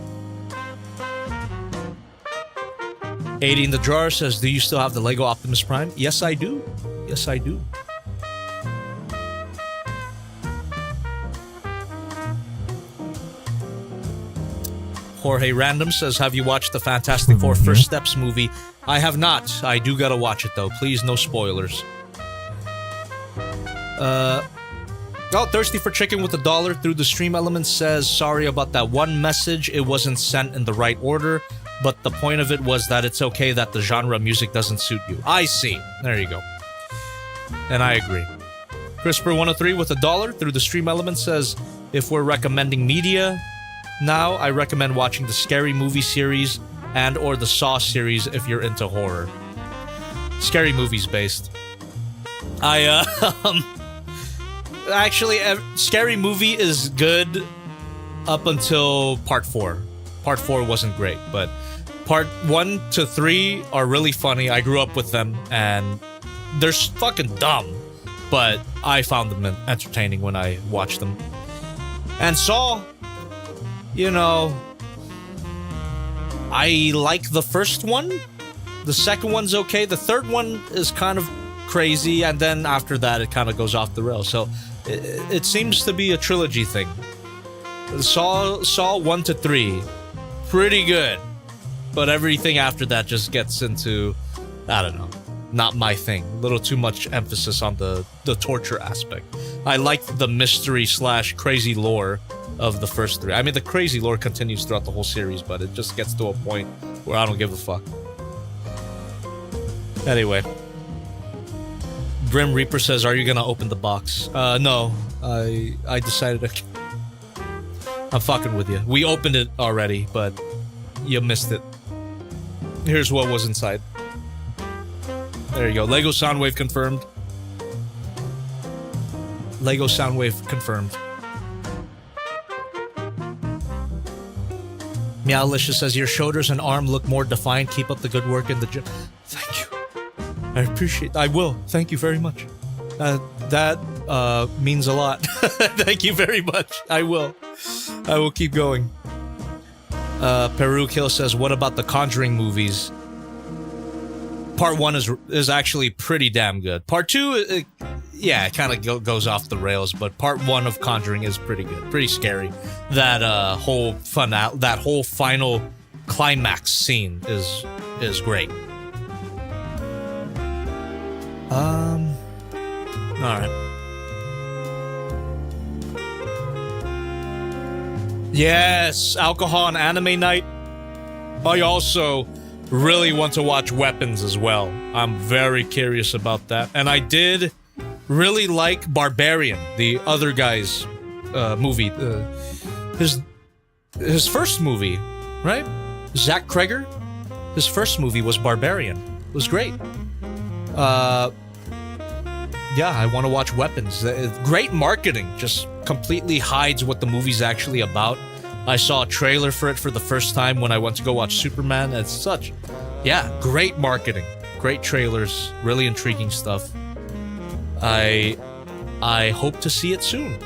80 in the jar says, do you still have the Lego Optimus Prime? Yes, I do. Yes, I do. Jorge Random says, have you watched the Fantastic Four First Steps movie? I have not. I do gotta watch it, though. Please, no spoilers. Oh, Thirsty for Chicken with $1 through the stream element says, sorry about that one message. It wasn't sent in the right order, but the point of it was that it's okay that the genre of music doesn't suit you. I see. There you go. And I agree. CRISPR103 with $1 through the stream element says, if we're recommending media now, I recommend watching the Scary Movie series and or the Saw series if you're into horror. Scary Movies based. Actually, Scary Movie is good up until part 4. Part 4 wasn't great, but part 1 to 3 are really funny. I grew up with them, and they're fucking dumb, but I found them entertaining when I watched them. And Saw, you know, I like the first one. The second one's okay. The third one is kind of crazy, and then after that, it kind of goes off the rails. So it seems to be a trilogy thing. Saw 1 to 3, pretty good, but everything after that just gets into, I don't know, not my thing. A little too much emphasis on the torture aspect. I like the mystery / crazy lore of the first 3. I mean, the crazy lore continues throughout the whole series, but it just gets to a point where I don't give a fuck. Anyway. Grim Reaper says, are you gonna open the box? No. I decided to... I'm fucking with you. We opened it already, but you missed it. Here's what was inside. There you go. Lego Soundwave confirmed. Lego Soundwave confirmed. Meowlicious says, your shoulders and arm look more defined. Keep up the good work in the gym. Thank you. I appreciate it. I will. Thank you very much. That means a lot. Thank you very much. I will. I will keep going. Peru Kill says, what about the Conjuring movies? Part 1 is actually pretty damn good. Part 2, yeah, it kind of goes off the rails, but Part 1 of Conjuring is pretty good, pretty scary. That whole final climax scene is great. All right. Yes, alcohol and anime night. I also really want to watch Weapons as well. I'm very curious about that. And I did really like Barbarian, the other guy's movie. His first movie, right? Zach Kreger? His first movie was Barbarian. It was great. Yeah, I want to watch Weapons. Great marketing. Just completely hides what the movie's actually about. I saw a trailer for it for the first time when I went to go watch Superman. It's such... Yeah, great marketing. Great trailers. Really intriguing stuff. I hope to see it soon.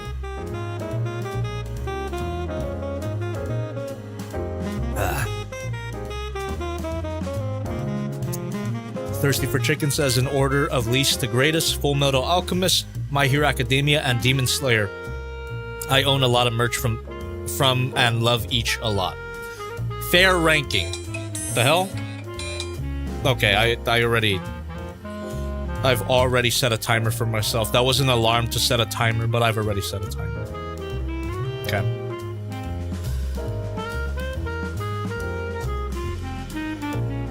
Thirsty for Chicken says, in order of least to greatest, Full Metal Alchemist, My Hero Academia, and Demon Slayer. I own a lot of merch from and love each a lot. Fair ranking. The hell? Okay, I've already set a timer for myself. That was an alarm to set a timer, but I've already set a timer. Okay.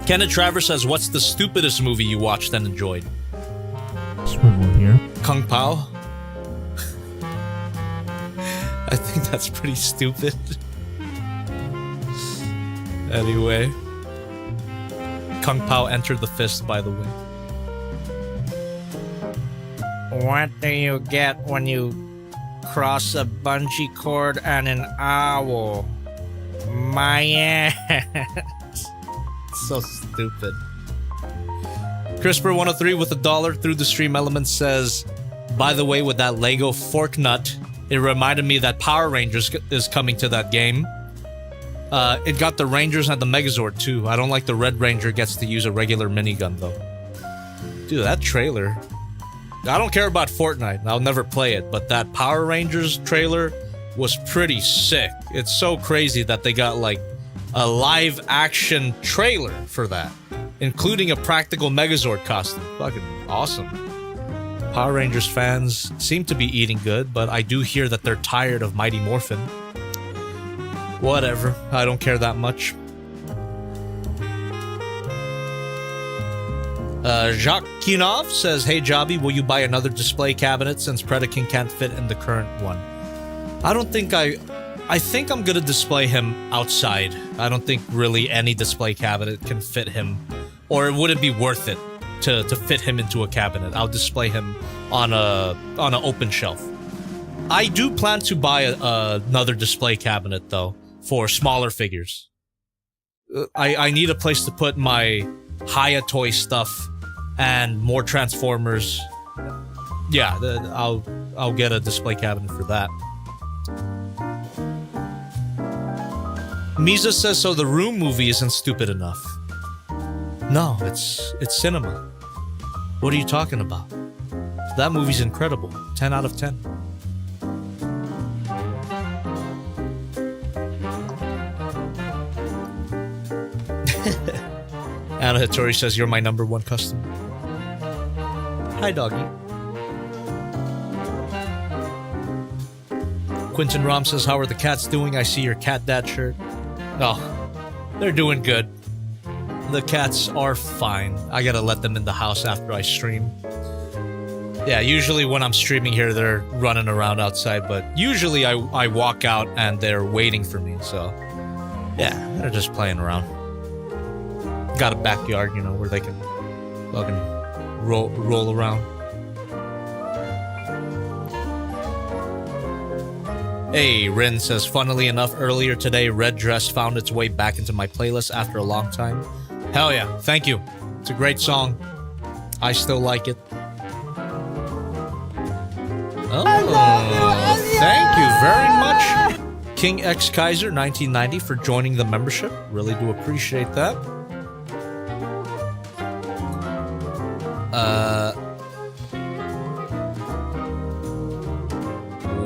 Kenneth Travers says, what's the stupidest movie you watched and enjoyed? Swivel here. Kung Pao? I think that's pretty stupid. Anyway. Kung Pao entered the fist, by the way. What do you get when you cross a bungee cord and an owl? My ass. So stupid. Crisper103 with $1 through the stream element says, by the way, with that Lego fork nut, it reminded me that Power Rangers is coming to that game. It got the Rangers and the Megazord too. I don't like the Red Ranger gets to use a regular minigun though. Dude, that trailer. I don't care about Fortnite. I'll never play it, but that Power Rangers trailer was pretty sick. It's so crazy that they got like a live action trailer for that, including a practical Megazord costume. Fucking awesome. Power Rangers fans seem to be eating good, but I do hear that they're tired of Mighty Morphin. Whatever, I don't care that much. Jacques Kinov says, hey Jobby, will you buy another display cabinet since Predaking can't fit in the current one? I think I'm gonna display him outside. I don't think really any display cabinet can fit him, or it wouldn't be worth it to fit him into a cabinet. I'll display him on an open shelf. I do plan to buy another display cabinet though for smaller figures. I need a place to put my Hayatoy stuff and more Transformers. Yeah, I'll get a display cabinet for that. Misa says, so the Room movie isn't stupid enough. No, it's cinema. What are you talking about? That movie's incredible. 10 out of 10. Anna Hattori says, you're my #1 customer. Hi, doggy. Quentin Rom says, how are the cats doing? I see your cat dad shirt. Oh, they're doing good. The cats are fine. I gotta let them in the house after I stream. Yeah, usually when I'm streaming here, they're running around outside, but usually I walk out and they're waiting for me, so... Yeah, they're just playing around. Got a backyard, you know, where they can fucking roll around. Hey, Rin says, funnily enough, earlier today, Red Dress found its way back into my playlist after a long time. Hell yeah, thank you. It's a great song. I still like it. Oh, thank you very much, King X Kaiser 1990 for joining the membership. Really do appreciate that.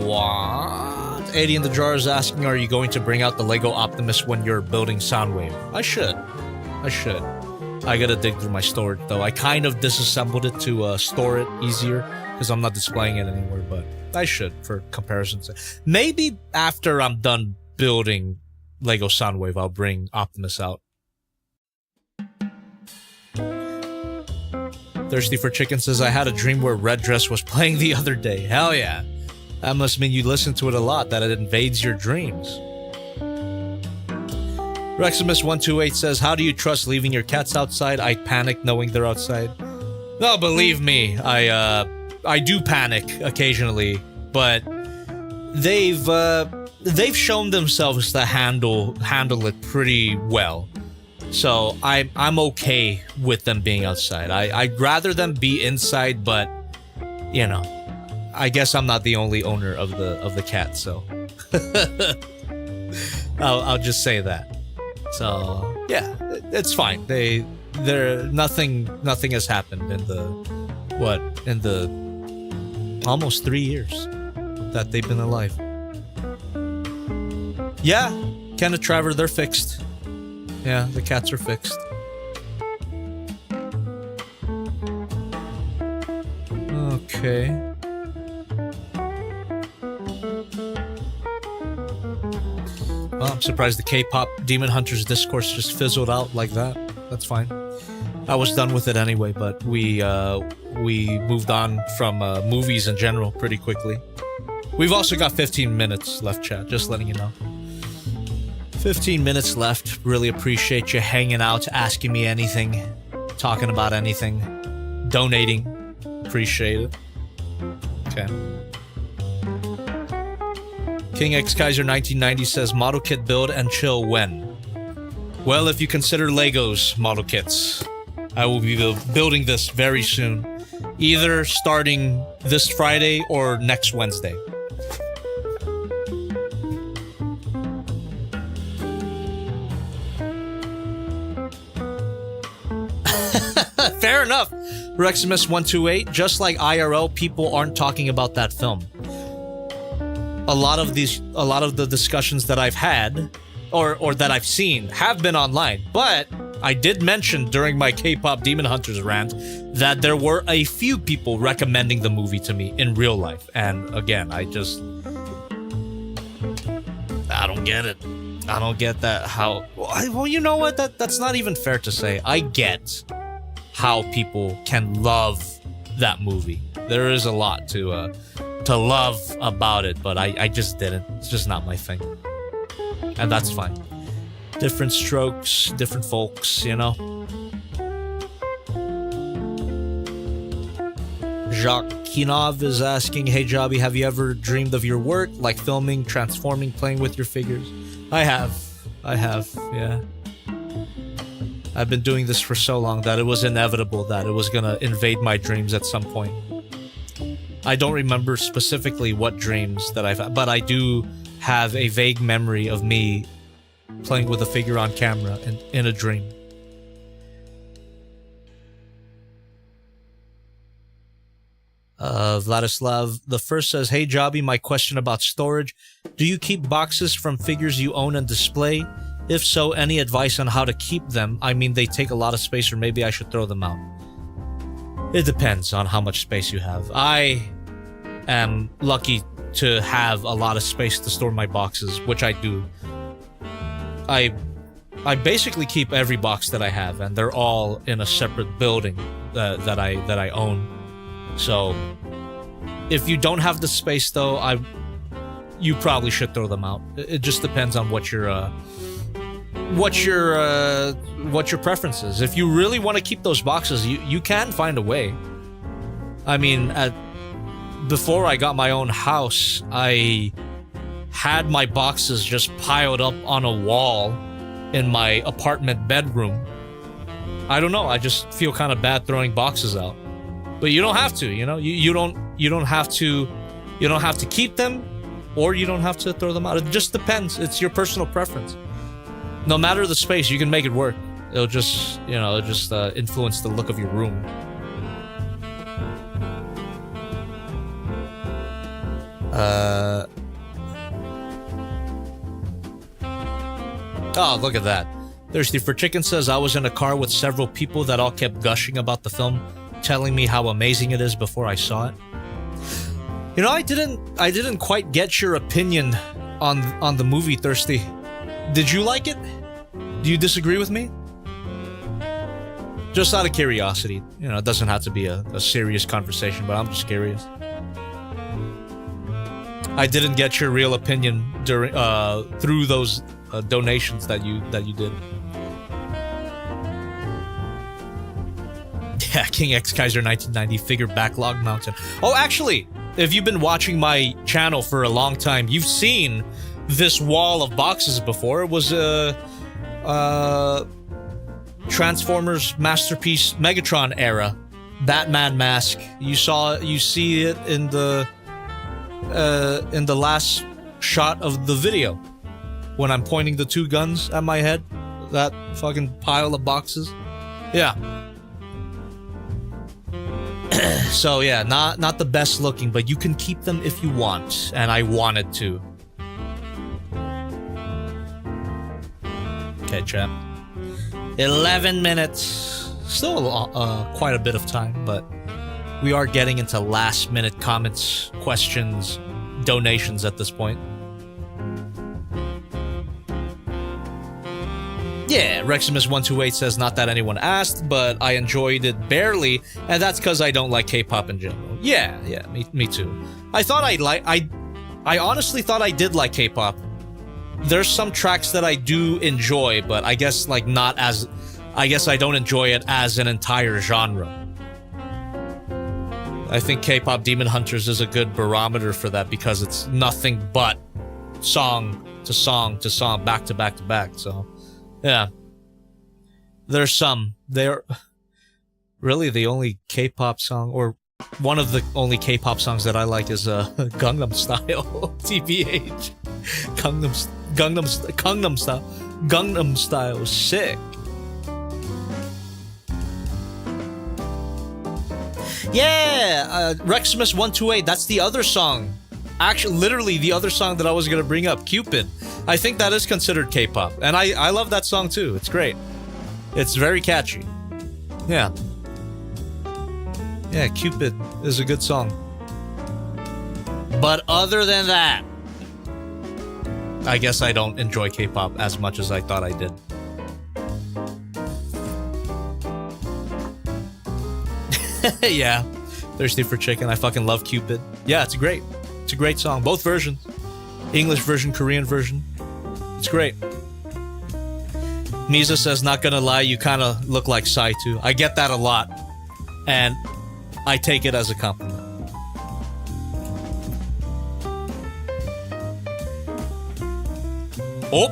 What? 80 in the Jar is asking, are you going to bring out the Lego Optimus when you're building Soundwave? I should. I gotta dig through my storage though. I kind of disassembled it to store it easier because I'm not displaying it anywhere, but I should for comparison's sake. Maybe after I'm done building Lego Soundwave, I'll bring Optimus out. Thirsty for Chicken says, I had a dream where Red Dress was playing the other day. Hell yeah. That must mean you listen to it a lot, that it invades your dreams. Reximus128 says, how do you trust leaving your cats outside? I panic knowing they're outside. No, believe me, I do panic occasionally, but they've shown themselves to handle it pretty well. So I'm okay with them being outside. I'd rather them be inside, but you know, I guess I'm not the only owner of the cat, so I'll just say that. So yeah, it's fine. Nothing has happened in the almost 3 years that they've been alive. Yeah, Kenneth Trevor, they're fixed. Yeah, the cats are fixed. Okay. Well, I'm surprised the K-pop Demon Hunters discourse just fizzled out like that. That's fine. I was done with it anyway, but we moved on from movies in general pretty quickly. We've also got 15 minutes left, chat, just letting you know. 15 minutes left. Really appreciate you hanging out, asking me anything, talking about anything, donating. Appreciate it. Okay. King X Kaiser 1990 says, model kit build and chill when? Well, if you consider Legos model kits, I will be building this very soon. Either starting this Friday or next Wednesday. Fair enough. Reximus128, just like IRL, people aren't talking about that film. A lot of the discussions that I've had or that I've seen have been online, but I did mention during my K-pop Demon Hunters rant that there were a few people recommending the movie to me in real life, and again, I don't get it. I don't get that. How? Well, you know what? That's not even fair to say. I get how people can love that movie. There is a lot to love about it, but I just didn't. It's just not my thing, and that's fine. Different strokes, different folks, you know. Jacques Kinov is asking, hey Jobby, have you ever dreamed of your work, like filming, transforming, playing with your figures? I have, yeah. I've been doing this for so long that it was inevitable that it was gonna invade my dreams at some point. I don't remember specifically what dreams that I've had, but I do have a vague memory of me playing with a figure on camera in a dream. Vladislav the First says, hey Jobby, my question about storage. Do you keep boxes from figures you own and display? If so, any advice on how to keep them? I mean, they take a lot of space, or maybe I should throw them out. It depends on how much space you have. I am lucky to have a lot of space to store my boxes, which I do. I basically keep every box that I have, and they're all in a separate building that I own. So, if you don't have the space, though, you probably should throw them out. It just depends on what your preference is. If you really want to keep those boxes, you can find a way. I mean, before I got my own house, I had my boxes just piled up on a wall in my apartment bedroom. I don't know, I just feel kind of bad throwing boxes out. But you don't have to, you know? You don't have to keep them. or you don't have to throw them out. It just depends. It's your personal preference. No matter the space, you can make it work. It'll just, you know, influence the look of your room. Oh, look at that. Thirsty for Chicken says, I was in a car with several people that all kept gushing about the film, telling me how amazing it is before I saw it. You know, I didn't quite get your opinion on the movie, Thirsty. Did you like it? Do you disagree with me? Just out of curiosity. You know, it doesn't have to be a serious conversation, but I'm just curious. I didn't get your real opinion during through those donations that you did. Yeah, King X Kaiser 1990 figure backlog mountain. Oh, actually, if you've been watching my channel for a long time, you've seen this wall of boxes before. It was Transformers Masterpiece Megatron era Batman mask. You see it in the last shot of the video when I'm pointing the two guns at my head. That fucking pile of boxes. Yeah. So yeah, not the best looking, but you can keep them if you want, and I wanted to. Okay, chat. 11 minutes. Still quite a bit of time, but we are getting into last minute comments, questions, donations at this point. Yeah, Reximus128 says, not that anyone asked, but I enjoyed it barely, and that's because I don't like K-pop in general. Yeah, me too. I honestly thought I did like K-pop. There's some tracks that I do enjoy, but I guess I don't enjoy it as an entire genre. I think K-pop Demon Hunters is a good barometer for that because it's nothing but song to song to song, back to back to back, so... Yeah. There's some. They're really the only K-pop song, or one of the only K-pop songs that I like is Gangnam Style. TBH. Gangnam Style. Gangnam Style. Sick. Yeah! Reximus128, that's the other song. Actually, literally the other song that I was going to bring up, Cupid. I think that is considered K-pop, and I love that song too. It's great. It's very catchy. Yeah. Yeah, Cupid is a good song. But other than that, I guess I don't enjoy K-pop as much as I thought I did. Yeah. Thirsty for Chicken. I fucking love Cupid. Yeah, it's great. It's a great song. Both versions. English version, Korean version. It's great. Misa says, not gonna lie, you kind of look like Psy too. I get that a lot. And I take it as a compliment. Oh!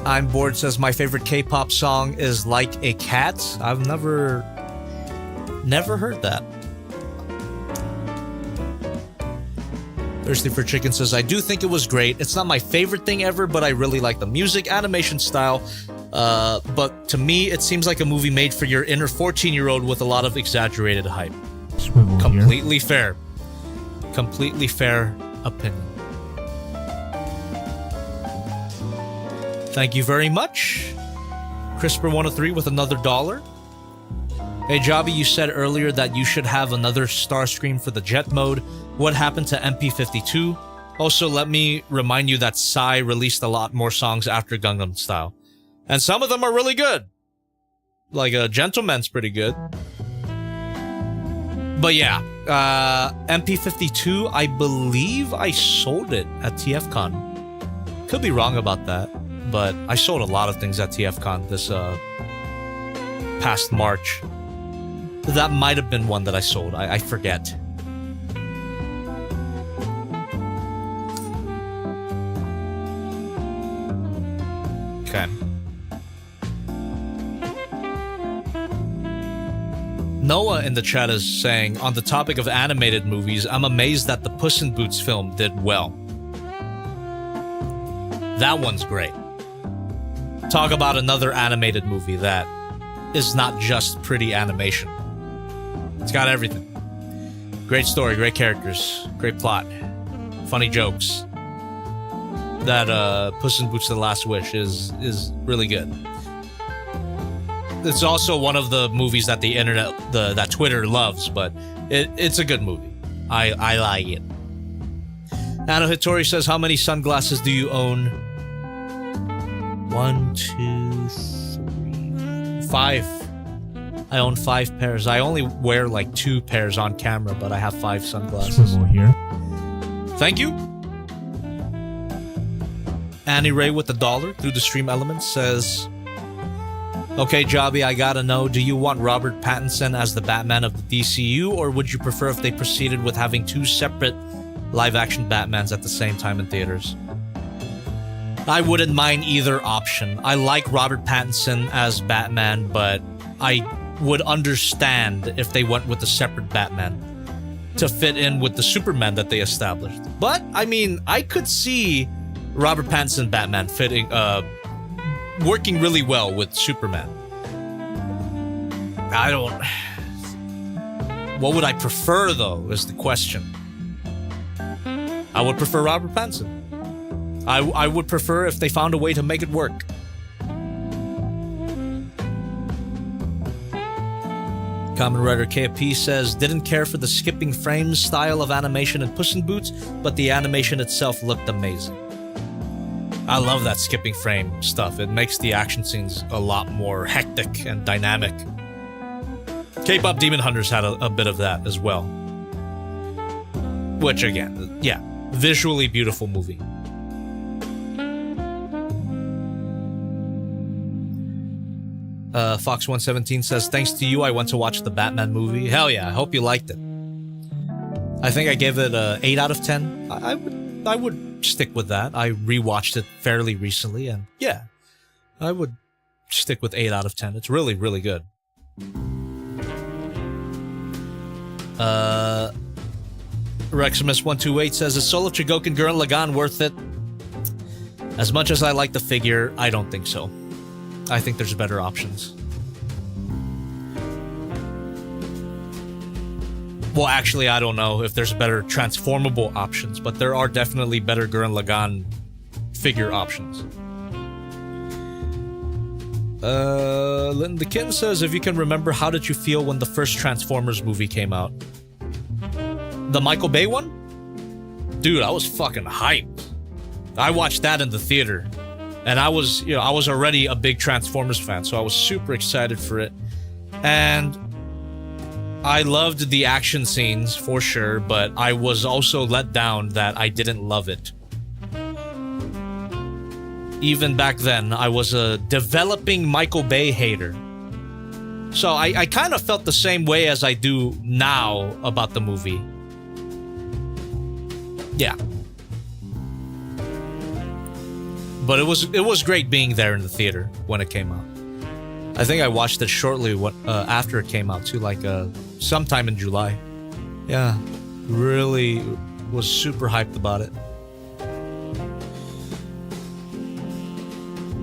I'm bored says, my favorite K-pop song is Like a Cat. I've never heard that. Thirsty for Chicken says, I do think it was great. It's not my favorite thing ever, but I really like the music, animation style. But to me, it seems like a movie made for your inner 14-year-old with a lot of exaggerated hype. Swivel Completely fair. Completely fair opinion. Thank you very much. CRISPR103 with another $1. Hey, Jobby, you said earlier that you should have another Starscream for the jet mode. What happened to MP52? Also, let me remind you that Psy released a lot more songs after Gangnam Style. And some of them are really good. Like, Gentleman's pretty good. But yeah, MP52, I believe I sold it at TFCon. Could be wrong about that, but I sold a lot of things at TFCon this past March. That might have been one that I sold. I forget. Okay. Noah in the chat is saying, on the topic of animated movies, I'm amazed that the Puss in Boots film did well. That one's great. Talk about another animated movie that is not just pretty animation. It's got everything. Great story, great characters, great plot, funny jokes. That Puss in Boots: The Last Wish is really good. It's also one of the movies that the internet, that Twitter loves, but it's a good movie. I like it. Anno Hitori says, how many sunglasses do you own? 1, 2, 3, 5. I own 5 pairs. I only wear like 2 pairs on camera, but I have 5 sunglasses. Swivel here. Thank you. Annie Ray with $1 through the stream elements says, okay, Jobby, I gotta know, do you want Robert Pattinson as the Batman of the DCU, or would you prefer if they proceeded with having 2 separate live-action Batmans at the same time in theaters? I wouldn't mind either option. I like Robert Pattinson as Batman, but I would understand if they went with a separate Batman to fit in with the Superman that they established. But, I mean, I could see Robert Pattinson Batman fitting, working really well with Superman. I don't... What would I prefer, though, is the question. I would prefer Robert Pattinson. I would prefer if they found a way to make it work. Common Writer KP says, didn't care for the skipping frames style of animation in Puss in Boots, but the animation itself looked amazing. I love that skipping frame stuff. It makes the action scenes a lot more hectic and dynamic. K-pop Demon Hunters had a bit of that as well. Which, again, yeah, visually beautiful movie. Fox117 says, thanks to you, I went to watch the Batman movie. Hell yeah, I hope you liked it. I think I gave it a 8 out of 10. I would stick with that. I rewatched it fairly recently, and yeah, I would stick with 8 out of 10. It's really, really good. Reximus128 says, is Soul of Chogokin Gurren Lagann worth it? As much as I like the figure, I don't think so. I think there's better options. Well, actually, I don't know if there's better transformable options, but there are definitely better Gurren Lagann figure options. Linda Kin says, if you can remember, how did you feel when the first Transformers movie came out? The Michael Bay one? Dude, I was fucking hyped. I watched that in the theater. And I was already a big Transformers fan, so I was super excited for it. And I loved the action scenes for sure, but I was also let down that I didn't love it. Even back then, I was a developing Michael Bay hater. So I kind of felt the same way as I do now about the movie. Yeah. But it was great being there in the theater when it came out. I think I watched it shortly after it came out too, like sometime in July. Yeah, really was super hyped about it.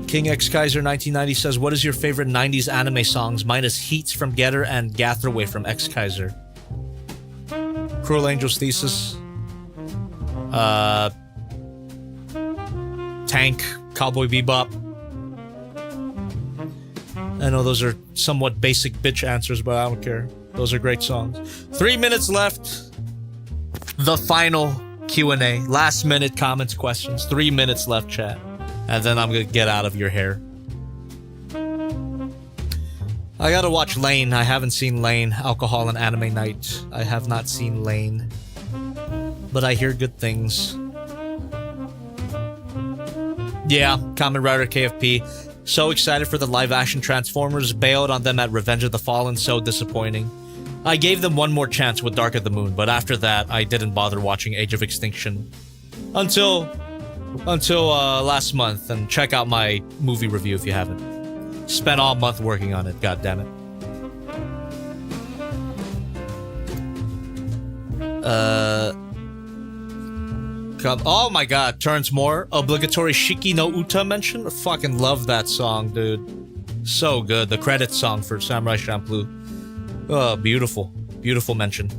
King X Kaiser 1990 says, what is your favorite 90s anime songs? Mine is Heats from Getter and Gathaway from X Kaiser. Cruel Angel's Thesis. Tank, Cowboy Bebop. I know those are somewhat basic bitch answers, but I don't care. Those are great songs. 3 minutes left. The final Q&A. Last minute comments, questions. 3 minutes left, chat. And then I'm gonna get out of your hair. I gotta watch Lane. I haven't seen Lane. Alcohol and Anime Night. I have not seen Lane. But I hear good things. Yeah, Kamen Rider KFP. So excited for the live-action Transformers. Bailed on them at Revenge of the Fallen. So disappointing. I gave them one more chance with Dark of the Moon, but after that, I didn't bother watching Age of Extinction until last month. And check out my movie review if you haven't. Spent all month working on it. God damn it. Oh my god, Turns More. Obligatory Shiki no Uta mention. I fucking love that song, dude. So good. The credit song for Samurai Champloo. Oh, beautiful. Beautiful mention.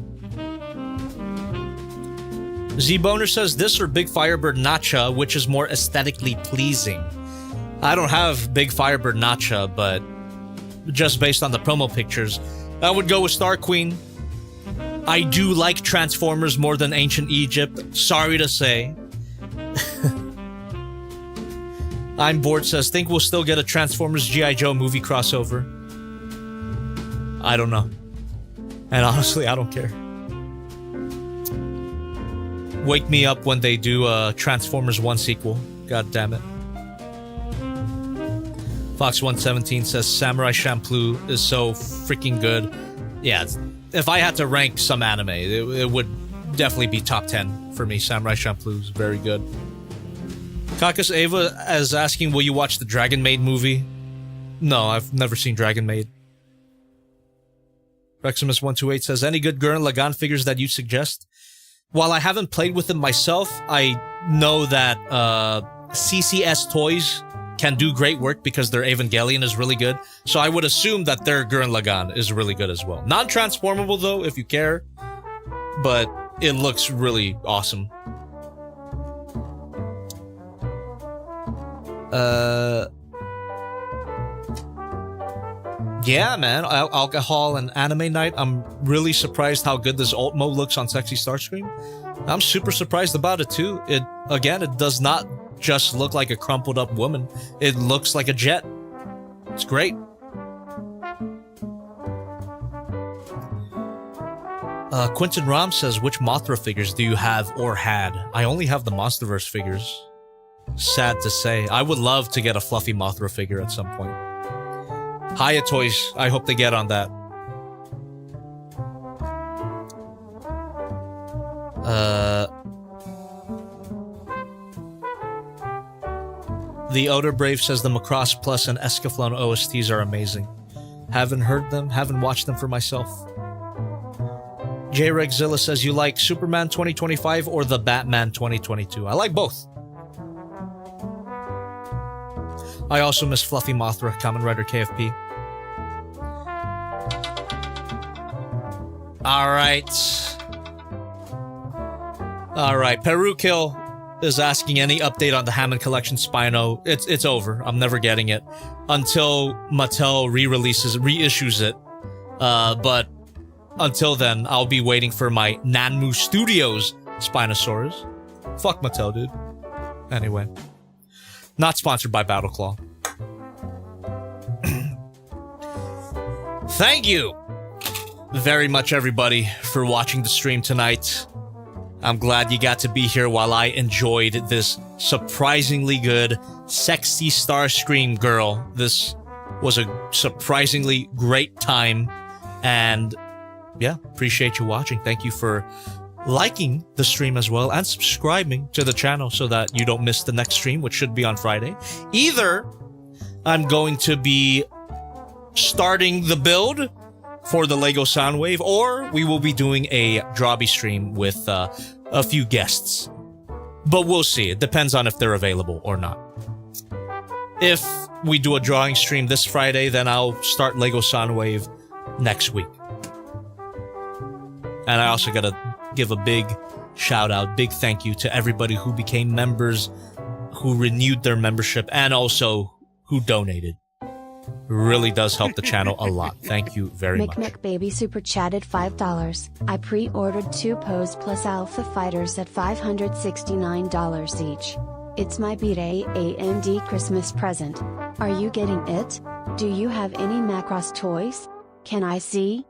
Z-Boner says this or Big Firebird Nacha, which is more aesthetically pleasing. I don't have Big Firebird Nacha, but just based on the promo pictures, I would go with StarQueen. I do like Transformers more than Ancient Egypt. Sorry to say. I'm Bored says, think we'll still get a Transformers G.I. Joe movie crossover. I don't know. And honestly, I don't care. Wake me up when they do a Transformers 1 sequel. God damn it. Fox117 says, Samurai Champloo is so freaking good. Yeah, if I had to rank some anime, it would definitely be top 10 for me. Samurai Champloo is very good. Kakus Ava is asking, will you watch the Dragon Maid movie? No, I've never seen Dragon Maid. Reximus128 says, any good Gurren Lagann figures that you suggest? While I haven't played with them myself, I know that CCS Toys can do great work because their Evangelion is really good. So I would assume that their Gurren Lagann is really good as well. Non-transformable though, if you care. But it looks really awesome. Yeah, man. Alcohol and anime night. I'm really surprised how good this alt mode looks on Sexy Starscream. I'm super surprised about it too. It does not just look like a crumpled up woman. It looks like a jet. It's great. Quentin Rom says, which Mothra figures do you have or had? I only have the Monsterverse figures. Sad to say. I would love to get a fluffy Mothra figure at some point. Hiya Toys, I hope they get on that. The Odor Brave says the Macross Plus and Escaflowne OSTs are amazing. Haven't heard them, haven't watched them for myself. J Regzilla says you like Superman 2025 or the Batman 2022. I like both. I also miss Fluffy Mothra, Kamen Rider KFP. Alright, Peru Kill is asking any update on the Hammond Collection Spino. It's over. I'm never getting it until Mattel reissues it. But until then, I'll be waiting for my Nanmu Studios Spinosaurus. Fuck Mattel, dude. Anyway. Not sponsored by Battleclaw. Thank you very much, everybody, for watching the stream tonight. I'm glad you got to be here while I enjoyed this surprisingly good Sexy Starscream Girl. This was a surprisingly great time. And yeah, appreciate you watching. Thank you for liking the stream as well and subscribing to the channel so that you don't miss the next stream, which should be on Friday. Either I'm going to be starting the build for the Lego Soundwave, or we will be doing a Drawby stream with a few guests. But we'll see. It depends on if they're available or not. If we do a drawing stream this Friday, then I'll start Lego Soundwave next week. And I also gotta give a big shout out, big thank you to everybody who became members, who renewed their membership, and also who donated. Really does help the channel a lot. Thank you very much. McMcBaby super chatted $5. I pre-ordered 2 Pose Plus Alpha Fighters at $569 each. It's my B-Day AMD Christmas present. Are you getting it? Do you have any Macross toys? Can I see?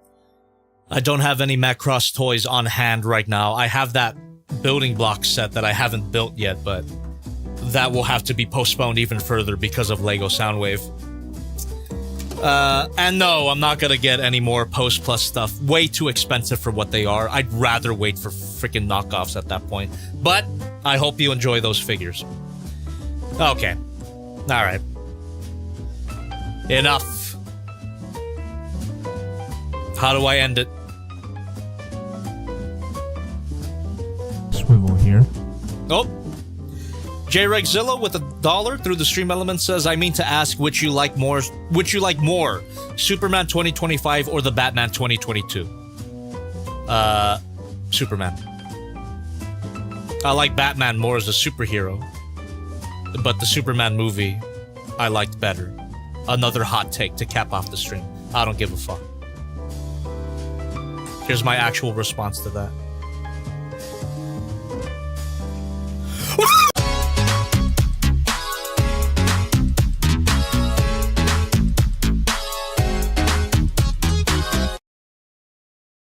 I don't have any Macross toys on hand right now. I have that building block set that I haven't built yet, but that will have to be postponed even further because of Lego Soundwave. And no, I'm not gonna get any more Post Plus stuff. Way too expensive for what they are. I'd rather wait for freaking knockoffs at that point. But I hope you enjoy those figures. Okay. Alright. Enough. How do I end it? Oh. J Regzilla with $1 through the stream element says, I mean to ask which you like more, Superman 2025 or the Batman 2022? Superman. I like Batman more as a superhero, but the Superman movie I liked better. Another hot take to cap off the stream. I don't give a fuck. Here's my actual response to that.